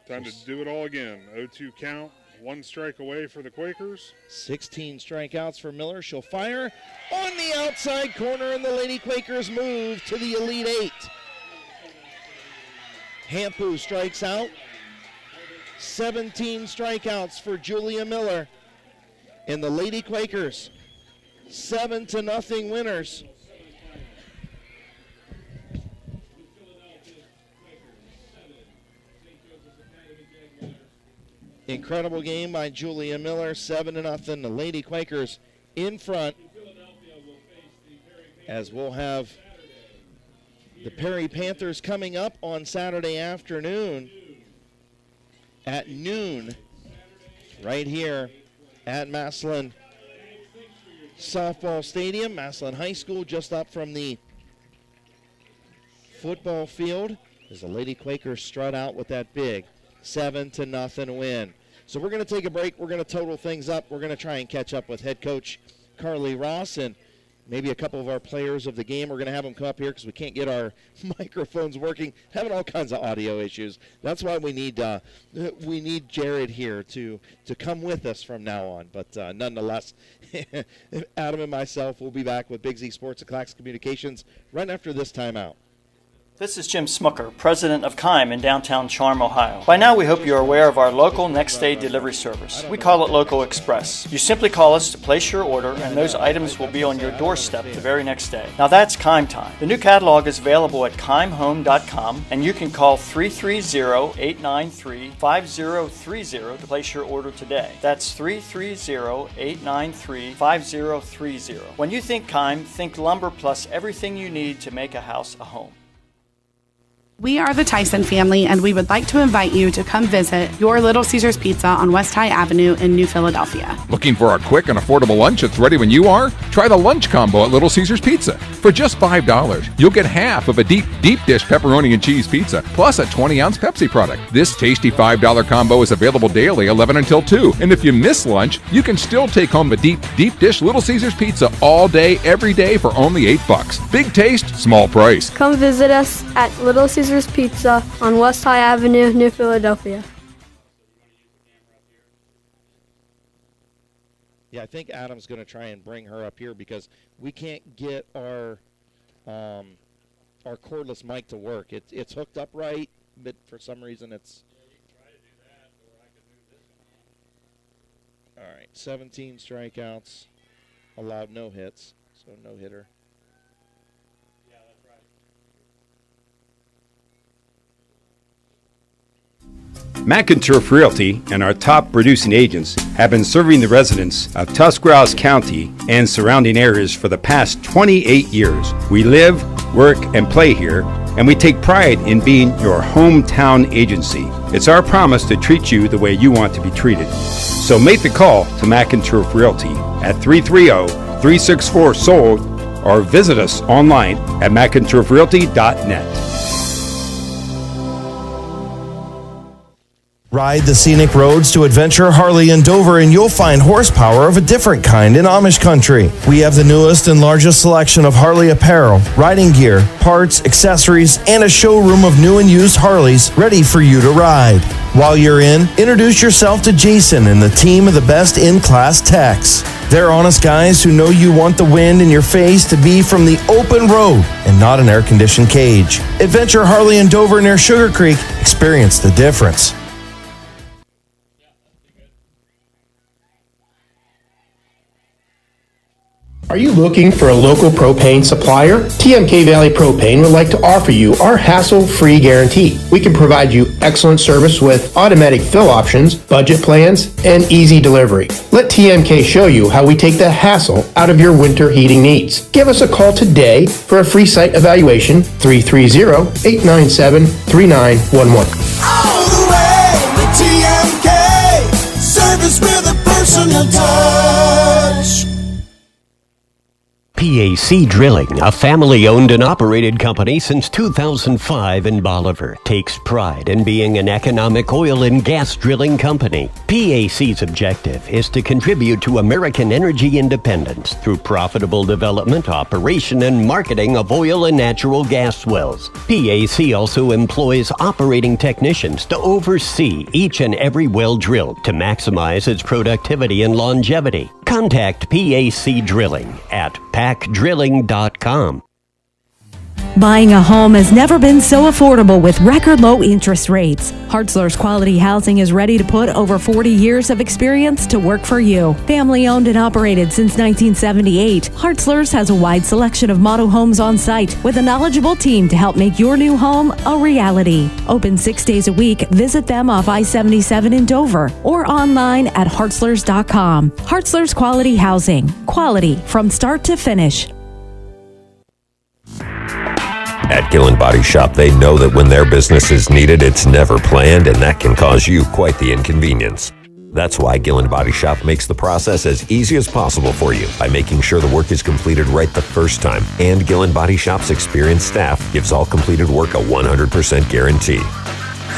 Time to do it all again. 0-2 count, 1 strike away for the Quakers. 16 strikeouts for Miller. She'll fire on the outside corner, and the Lady Quakers move to the Elite Eight. Hampu strikes out. 17 strikeouts for Julia Miller. And the Lady Quakers, 7-0 winners. Incredible game by Julia Miller, 7-0. The Lady Quakers in front, as we'll have the Perry Panthers coming up on Saturday afternoon at noon right here at Massillon Softball Stadium. Massillon High School just up from the football field as the Lady Quakers strut out with that big 7-0 win. So we're going to take a break. We're going to total things up. We're going to try and catch up with head coach Carly Ross and maybe a couple of our players of the game. We're going to have them come up here because we can't get our microphones working, having all kinds of audio issues. That's why we need Jared here to come with us from now on. But nonetheless, Adam and myself will be back with Big Z Sports and Clax Communications right after this timeout. This is Jim Smucker, president of Kime in downtown Charm, Ohio. By now, we hope you're aware of our local next-day delivery service. We call it Local Express. You simply call us to place your order, and those items will be on your doorstep the very next day. Now that's Kime time. The new catalog is available at kimehome.com, and you can call 330-893-5030 to place your order today. That's 330-893-5030. When you think Kime, think lumber plus everything you need to make a house a home. We are the Tyson family, and we would like to invite you to come visit your Little Caesars Pizza on West High Avenue in New Philadelphia. Looking for a quick and affordable lunch that's ready when you are? Try the lunch combo at Little Caesars Pizza. For just $5, you'll get half of a deep dish pepperoni and cheese pizza, plus a 20-ounce Pepsi product. This tasty $5 combo is available daily, 11 until 2. And if you miss lunch, you can still take home the deep dish Little Caesars Pizza all day, every day for only $8. Big taste, small price. Come visit us at Little Caesars Pizza on West High Avenue, New Philadelphia. Yeah, I think Adam's going to try and bring her up here because we can't get our cordless mic to work. It's hooked up right, but for some reason it's. All right, 17 strikeouts, allowed no hits, so no hitter. McInturf Realty and our top producing agents have been serving the residents of Tuscarawas County and surrounding areas for the past 28 years. We live, work, and play here, and we take pride in being your hometown agency. It's our promise to treat you the way you want to be treated. So make the call to McInturf Realty at 330-364-SOLD or visit us online at McInturfRealty.net. Ride the scenic roads to Adventure, Harley, and Dover, and you'll find horsepower of a different kind in Amish country. We have the newest and largest selection of Harley apparel, riding gear, parts, accessories, and a showroom of new and used Harleys ready for you to ride. While you're in, introduce yourself to Jason and the team of the best in-class techs. They're honest guys who know you want the wind in your face to be from the open road and not an air-conditioned cage. Adventure, Harley, and Dover near Sugar Creek. Experience the difference. Are you looking for a local propane supplier? TMK Valley Propane would like to offer you our hassle-free guarantee. We can provide you excellent service with automatic fill options, budget plans, and easy delivery. Let TMK show you how we take the hassle out of your winter heating needs. Give us a call today for a free site evaluation, 330-897-3911. All the way with TMK, service with a personal touch. PAC Drilling, a family-owned and operated company since 2005 in Bolivar, takes pride in being an economic oil and gas drilling company. PAC's objective is to contribute to American energy independence through profitable development, operation, and marketing of oil and natural gas wells. PAC also employs operating technicians to oversee each and every well drilled to maximize its productivity and longevity. Contact PAC Drilling at pacdrilling.com. Buying a home has never been so affordable with record low interest rates. Hartzler's Quality Housing is ready to put over 40 years of experience to work for you. Family owned and operated since 1978, Hartzler's has a wide selection of model homes on site with a knowledgeable team to help make your new home a reality. Open 6 days a week, visit them off I-77 in Dover or online at hartzlers.com. Hartzler's Quality Housing. Quality from start to finish. At Gillen Body Shop, they know that when their business is needed, it's never planned, and that can cause you quite the inconvenience. That's why Gillen Body Shop makes the process as easy as possible for you by making sure the work is completed right the first time. And Gillen Body Shop's experienced staff gives all completed work a 100% guarantee.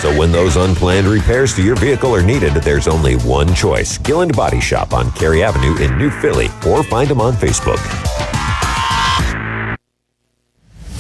So when those unplanned repairs to your vehicle are needed, there's only one choice. Gillen Body Shop on Cary Avenue in New Philly, or find them on Facebook.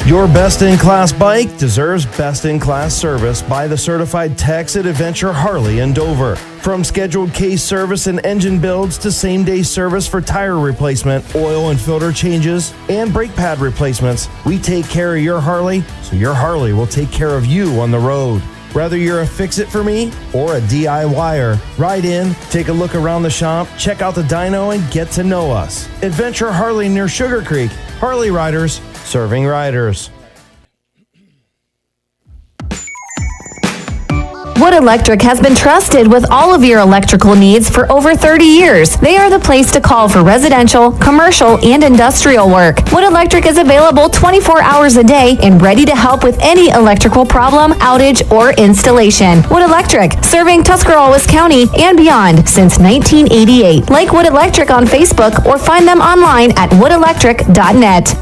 Your best-in-class bike deserves best-in-class service by the certified techs at Adventure Harley in Dover. From scheduled case service and engine builds to same-day service for tire replacement, oil and filter changes, and brake pad replacements, we take care of your Harley, so your Harley will take care of you on the road. Whether you're a fix-it-for-me or a DIYer, ride in, take a look around the shop, check out the dyno, and get to know us. Adventure Harley near Sugar Creek. Harley riders serving riders. Wood Electric has been trusted with all of your electrical needs for over 30 years. They are the place to call for residential, commercial, and industrial work. Wood Electric is available 24 hours a day and ready to help with any electrical problem, outage, or installation. Wood Electric, serving Tuscarawas County and beyond since 1988. Like Wood Electric on Facebook or find them online at woodelectric.net.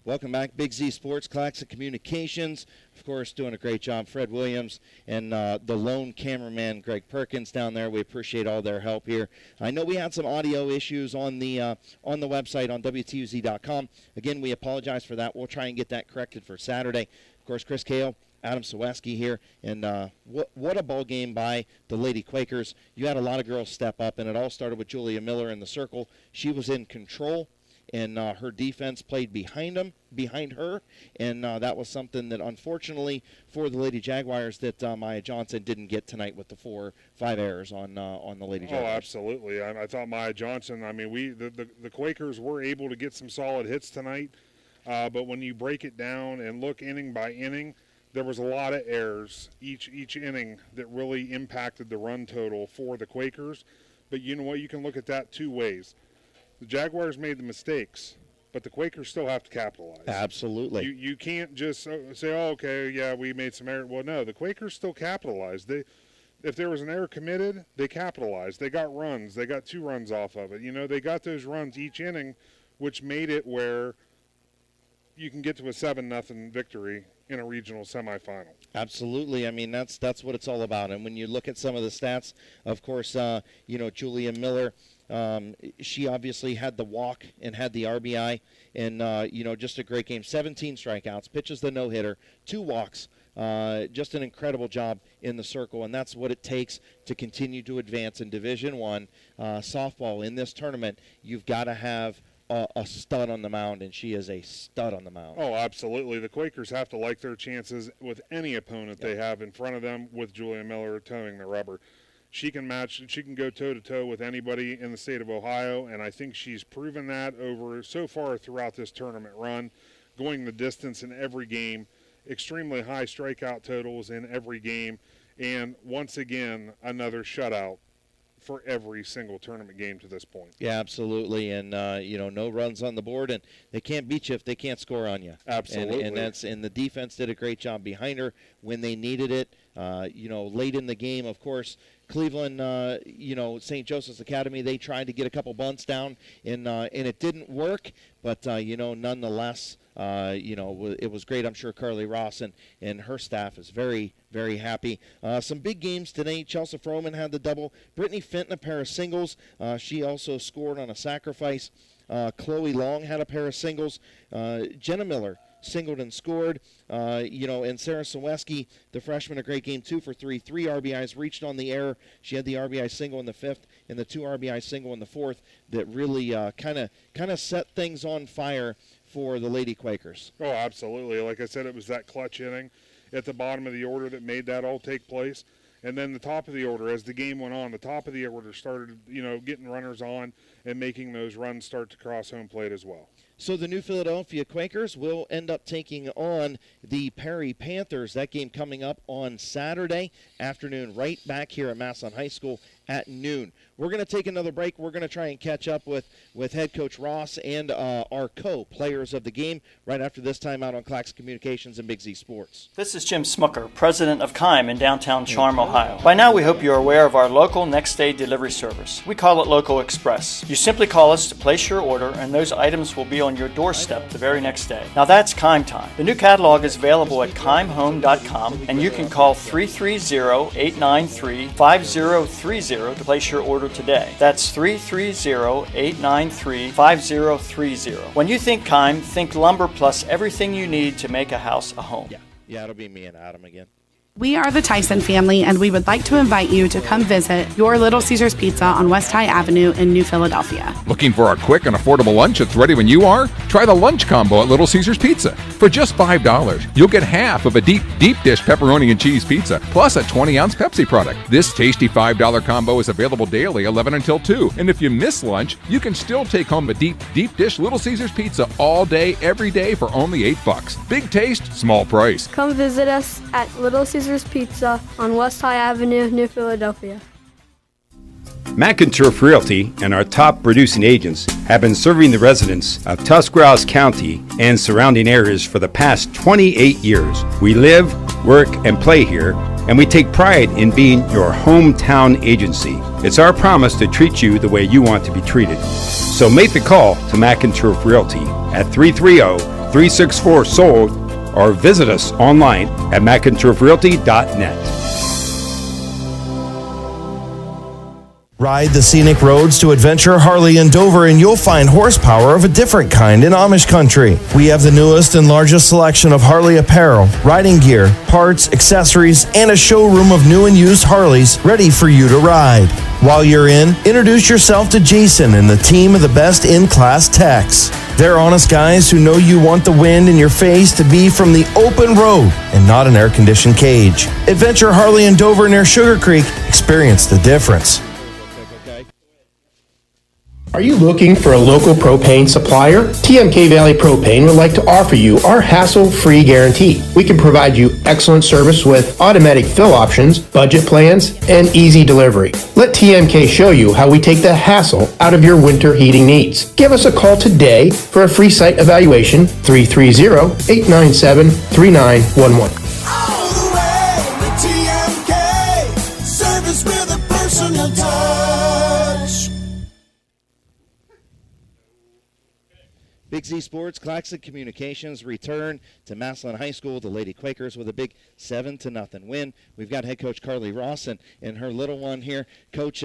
Welcome back, Big Z Sports, Classic Communications. Of course, doing a great job, Fred Williams and the lone cameraman, Greg Perkins, down there. We appreciate all their help here. I know we had some audio issues on the website on WTUZ.com. Again, we apologize for that. We'll try and get that corrected for Saturday. Of course, Chris Kale, Adam Saweski here, and what a ball game by the Lady Quakers. You had a lot of girls step up, and it all started with Julia Miller in the circle. She was in control, and her defense played behind her, and that was something that unfortunately for the Lady Jaguars that Maya Johnson didn't get tonight with the 4-5 errors on the Lady Jaguars. Oh, absolutely. I thought Maya Johnson, the Quakers were able to get some solid hits tonight, but when you break it down and look inning by inning, there was a lot of errors each inning that really impacted the run total for the Quakers. But you know what? You can look at that two ways. The Jaguars made the mistakes, but the Quakers still have to capitalize. Absolutely. You can't just say, oh, okay, yeah, we made some error. Well, no, the Quakers still capitalized. If there was an error committed, they capitalized. They got runs. They got 2 runs off of it. You know, they got those runs each inning, which made it where you can get to a 7-0 victory in a regional semifinal. Absolutely. I mean, that's what it's all about. And when you look at some of the stats, of course, Julia Miller, she obviously had the walk and had the RBI, and just a great game. 17 strikeouts, pitches the no-hitter, 2 walks. Just an incredible job in the circle, and that's what it takes to continue to advance in Division I softball in this tournament. You've got to have a stud on the mound, and she is a stud on the mound. Oh, absolutely. The Quakers have to like their chances with any opponent they have in front of them with Julia Miller towing the rubber. She can go toe-to-toe with anybody in the state of Ohio, and I think she's proven that so far throughout this tournament run, going the distance in every game, extremely high strikeout totals in every game, and once again, another shutout for every single tournament game to this point. Yeah, absolutely, and no runs on the board, and they can't beat you if they can't score on you. Absolutely. And the defense did a great job behind her when they needed it. late in the game, of course, Cleveland, St. Joseph's Academy, they tried to get a couple bunts down, and it didn't work. But, nonetheless, it was great. I'm sure Carly Ross and her staff is very, very happy. Some big games today. Chelsea Froman had the double. Brittany Fenton, a pair of singles. She also scored on a sacrifice. Chloe Long had a pair of singles. Jenna Miller singled and scored. And Sarah Saweski, the freshman, a great game, 2 for 3. 3 RBIs, reached on the air. She had the RBI single in the 5th and the 2 RBI single in the 4th that really kind of set things on fire for the Lady Quakers. Oh, absolutely. Like I said, it was that clutch inning at the bottom of the order that made that all take place. And then the top of the order, as the game went on, the top of the order started, getting runners on and making those runs start to cross home plate as well. So the New Philadelphia Quakers will end up taking on the Perry Panthers. That game coming up on Saturday afternoon, right back here at Massillon High School at noon. We're going to take another break. We're going to try and catch up with head coach Ross and our co-players of the game right after this time out on Clax Communications and Big Z Sports. This is Jim Smucker, president of Kime in downtown Charm, Ohio. By now, we hope you're aware of our local next-day delivery service. We call it Local Express. You simply call us to place your order, and those items will be on your doorstep the very next day. Now that's Kime time. The new catalog is available at kimehome.com, and you can call 330-893-5030 to place your order today. That's 330-893-5030. When you think Kime, think lumber plus everything you need to make a house a home. Yeah, it'll be me and Adam again. We are the Tyson family, and we would like to invite you to come visit your Little Caesars Pizza on West High Avenue in New Philadelphia. Looking for a quick and affordable lunch that's ready when you are? Try the lunch combo at Little Caesars Pizza. For just $5, you'll get half of a deep dish pepperoni and cheese pizza, plus a 20-ounce Pepsi product. This tasty $5 combo is available daily, 11 until 2. And if you miss lunch, you can still take home the deep dish Little Caesars Pizza all day, every day for only $8. Big taste, small price. Come visit us at Little Caesars Pizza on West High Avenue, New Philadelphia. McInturf Realty and our top producing agents have been serving the residents of Tuscarawas County and surrounding areas for the past 28 years. We live, work, and play here, and we take pride in being your hometown agency. It's our promise to treat you the way you want to be treated. So make the call to McInturf Realty at 330-364-SOLD or visit us online at McInturfRealty.net. Ride the scenic roads to Adventure, Harley, and Dover, and you'll find horsepower of a different kind in Amish country. We have the newest and largest selection of Harley apparel, riding gear, parts, accessories, and a showroom of new and used Harleys ready for you to ride. While you're in, introduce yourself to Jason and the team of the best in-class techs. They're honest guys who know you want the wind in your face to be from the open road and not an air-conditioned cage. Adventure, Harley, and Dover near Sugar Creek. Experience the difference. Are you looking for a local propane supplier? TMK Valley Propane would like to offer you our hassle-free guarantee. We can provide you excellent service with automatic fill options, budget plans, and easy delivery. Let TMK show you how we take the hassle out of your winter heating needs. Give us a call today for a free site evaluation, 330-897-3911. All the way with TMK, service with a personal touch. Big Z Sports, Claxon Communications return to Massillon High School. The Lady Quakers with a big 7-0 win. We've got head coach Carly Ross and her little one here. Coach,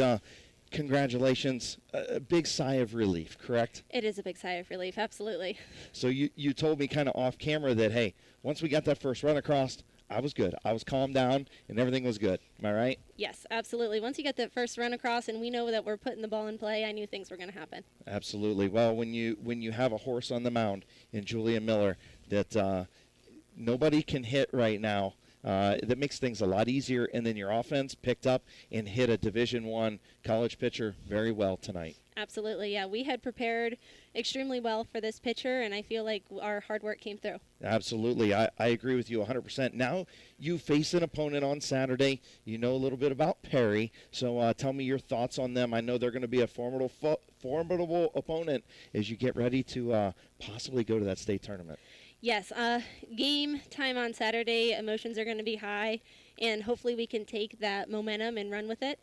congratulations. A big sigh of relief, correct? It is a big sigh of relief, absolutely. So you told me kind of off camera that, hey, once we got that first run across, I was good. I was calmed down, and everything was good. Am I right? Yes, absolutely. Once you get that first run across and we know that we're putting the ball in play, I knew things were going to happen. Absolutely. Well, when you have a horse on the mound in Julia Miller that nobody can hit right now, that makes things a lot easier, and then your offense picked up and hit a Division I college pitcher very well tonight. Absolutely, yeah. We had prepared extremely well for this pitcher, and I feel like our hard work came through. Absolutely. I agree with you 100%. Now you face an opponent on Saturday. You know a little bit about Perry, so tell me your thoughts on them. I know they're going to be a formidable opponent as you get ready to possibly go to that state tournament. Yes, game time on Saturday, emotions are going to be high. and hopefully we can take that momentum and run with it.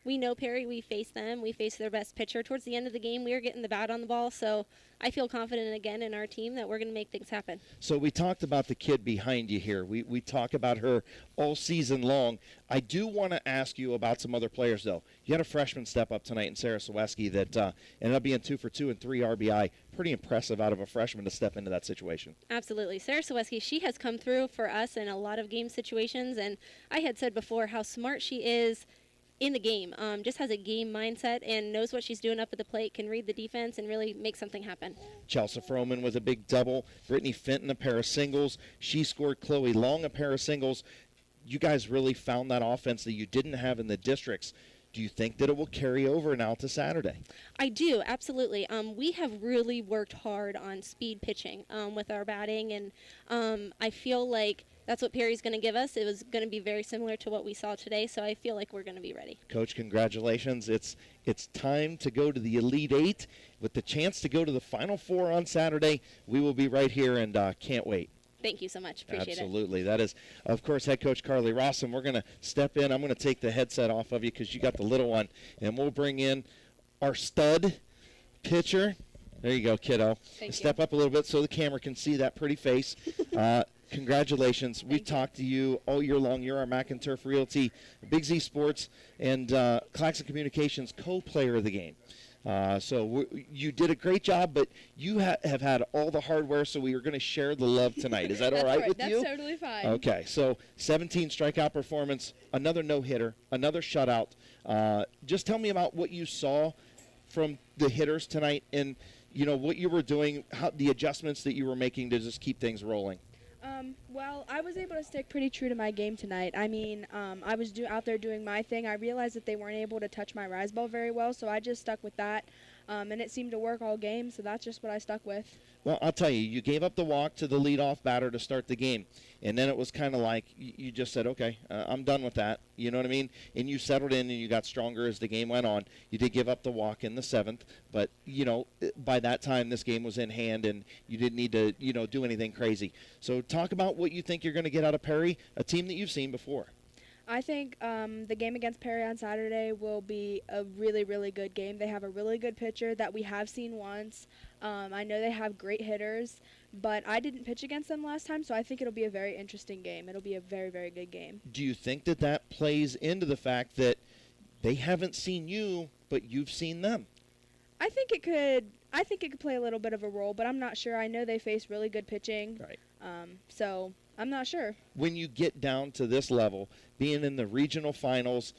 We know Perry, we face them, we face their best pitcher. Towards the end of the game, we were getting the bat on the ball, so I feel confident again in our team that we're going to make things happen. So we talked about the kid behind you here. We talk about her all season long. I do want to ask you about some other players, though. You had a freshman step up tonight in Sarah Saweski that ended up being 2 for 2 and 3 RBI. Pretty impressive out of a freshman to step into that situation. Absolutely. Sarah Saweski, she has come through for us in a lot of game situations, and I had said before how smart she is in the game, just has a game mindset and knows what she's doing up at the plate, can read the defense, and really make something happen. Chelsea Froman with a big double. Brittany Fenton a pair of singles. She scored Chloe Long a pair of singles. You guys really found that offense that you didn't have in the districts. Do you think that it will carry over now to Saturday? I do, absolutely. We have really worked hard on speed pitching with our batting, and I feel like that's what Perry's going to give us. It was going to be very similar to what we saw today, so I feel like we're going to be ready. Coach, congratulations. It's time to go to the Elite Eight with the chance to go to the Final Four on Saturday. We will be right here and can't wait. Thank you so much. Appreciate it. Absolutely. That is, of course, head coach Carly Ross, and we're going to step in. I'm going to take the headset off of you because you got the little one, and we'll bring in our stud pitcher. There you go, kiddo. Step up a little bit so the camera can see that pretty face. Congratulations. We've talked to you all year long. You're our Mac and Turf Realty, Big Z Sports, and Claxon Communications co-player of the game. So you did a great job, but you have had all the hardware, so we are going to share the love tonight. Is that all right with you? That's totally fine. Okay, so 17 strikeout performance, another no-hitter, another shutout. Just tell me about what you saw from the hitters tonight and, what you were doing, the adjustments that you were making to just keep things rolling. Well, I was able to stick pretty true to my game tonight. I mean, I was out there doing my thing. I realized that they weren't able to touch my rise ball very well, so I just stuck with that. And it seemed to work all game, so that's just what I stuck with. Well, I'll tell you, you gave up the walk to the leadoff batter to start the game. And then it was kind of like you just said, okay, I'm done with that. You know what I mean? And you settled in and you got stronger as the game went on. You did give up the walk in the 7th, but, by that time this game was in hand and you didn't need to, do anything crazy. So talk about what you think you're going to get out of Perry, a team that you've seen before. I think the game against Perry on Saturday will be a really, really good game. They have a really good pitcher that we have seen once. I know they have great hitters, but I didn't pitch against them last time, so I think it'll be a very interesting game. It'll be a very, very good game. Do you think that plays into the fact that they haven't seen you, but you've seen them? I think it could play a little bit of a role, but I'm not sure. I know they face really good pitching. Right. So I'm not sure. When you get down to this level, being in the regional finals,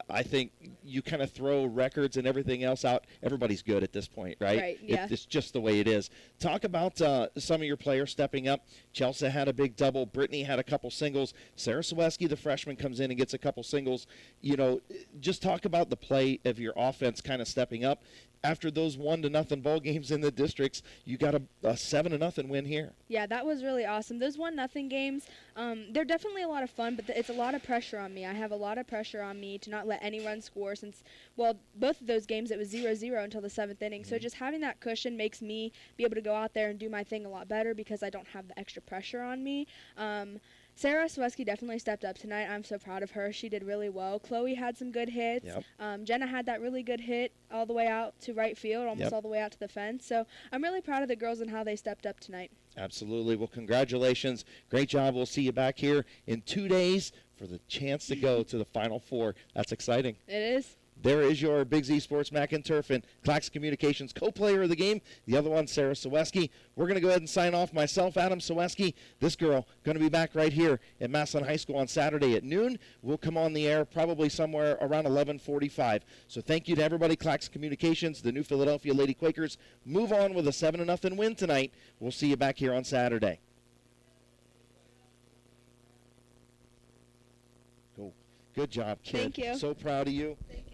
I think you kind of throw records and everything else out. Everybody's good at this point, right? Right, yeah. It's just the way it is. Talk about some of your players stepping up. Chelsea had a big double. Brittany had a couple singles. Sarah Saweski, the freshman, comes in and gets a couple singles. Just talk about the play of your offense kind of stepping up. After those 1-0 ball games in the districts, you got a 7-0 win here. Yeah, that was really awesome. Those 1-0 games, they're definitely a lot of fun, but it's a lot of pressure on me. I have a lot of pressure on me to not let any run score since, both of those games it was 0-0 until the 7th inning. So just having that cushion makes me be able to go out there and do my thing a lot better because I don't have the extra pressure on me. Sarah Saweski definitely stepped up tonight. I'm so proud of her. She did really well. Chloe had some good hits. Yep. Jenna had that really good hit all the way out to right field, almost all the way out to the fence. So I'm really proud of the girls and how they stepped up tonight. Absolutely. Well, congratulations. Great job. We'll see you back here in 2 days for the chance to go to the Final Four. That's exciting. It is. There is your Big Z Sports Mac and Turf and Claxon Communications co-player of the game. The other one, Sarah Saweski. We're going to go ahead and sign off. Myself, Adam Saweski. This girl going to be back right here at Massillon High School on Saturday at noon. We'll come on the air probably somewhere around 11:45. So thank you to everybody. Claxon Communications, the New Philadelphia Lady Quakers, move on with a 7-0 win tonight. We'll see you back here on Saturday. Cool. Good job, kid. Thank you. So proud of you. Thank you.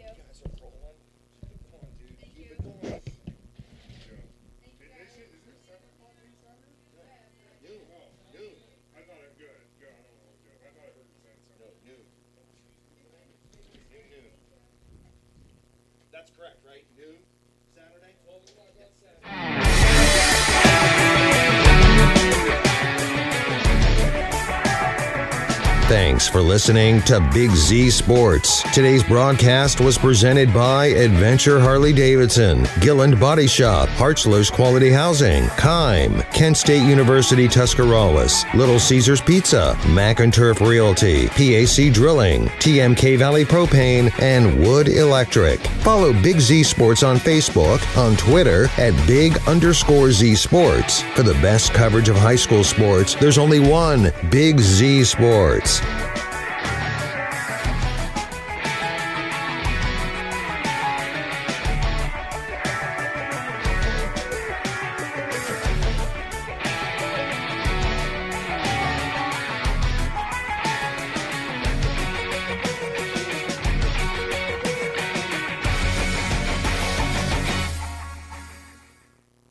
That's correct, right? Noon, Saturday? 12 o'clock on Saturday. Thanks for listening to Big Z Sports. Today's broadcast was presented by Adventure Harley-Davidson, Gilland Body Shop, Hartzler's Quality Housing, Kime, Kent State University Tuscarawas, Little Caesars Pizza, Mac and Turf Realty, PAC Drilling, TMK Valley Propane, and Wood Electric. Follow Big Z Sports on Facebook, on Twitter at @Big_Z Sports. For the best coverage of high school sports, there's only one Big Z Sports.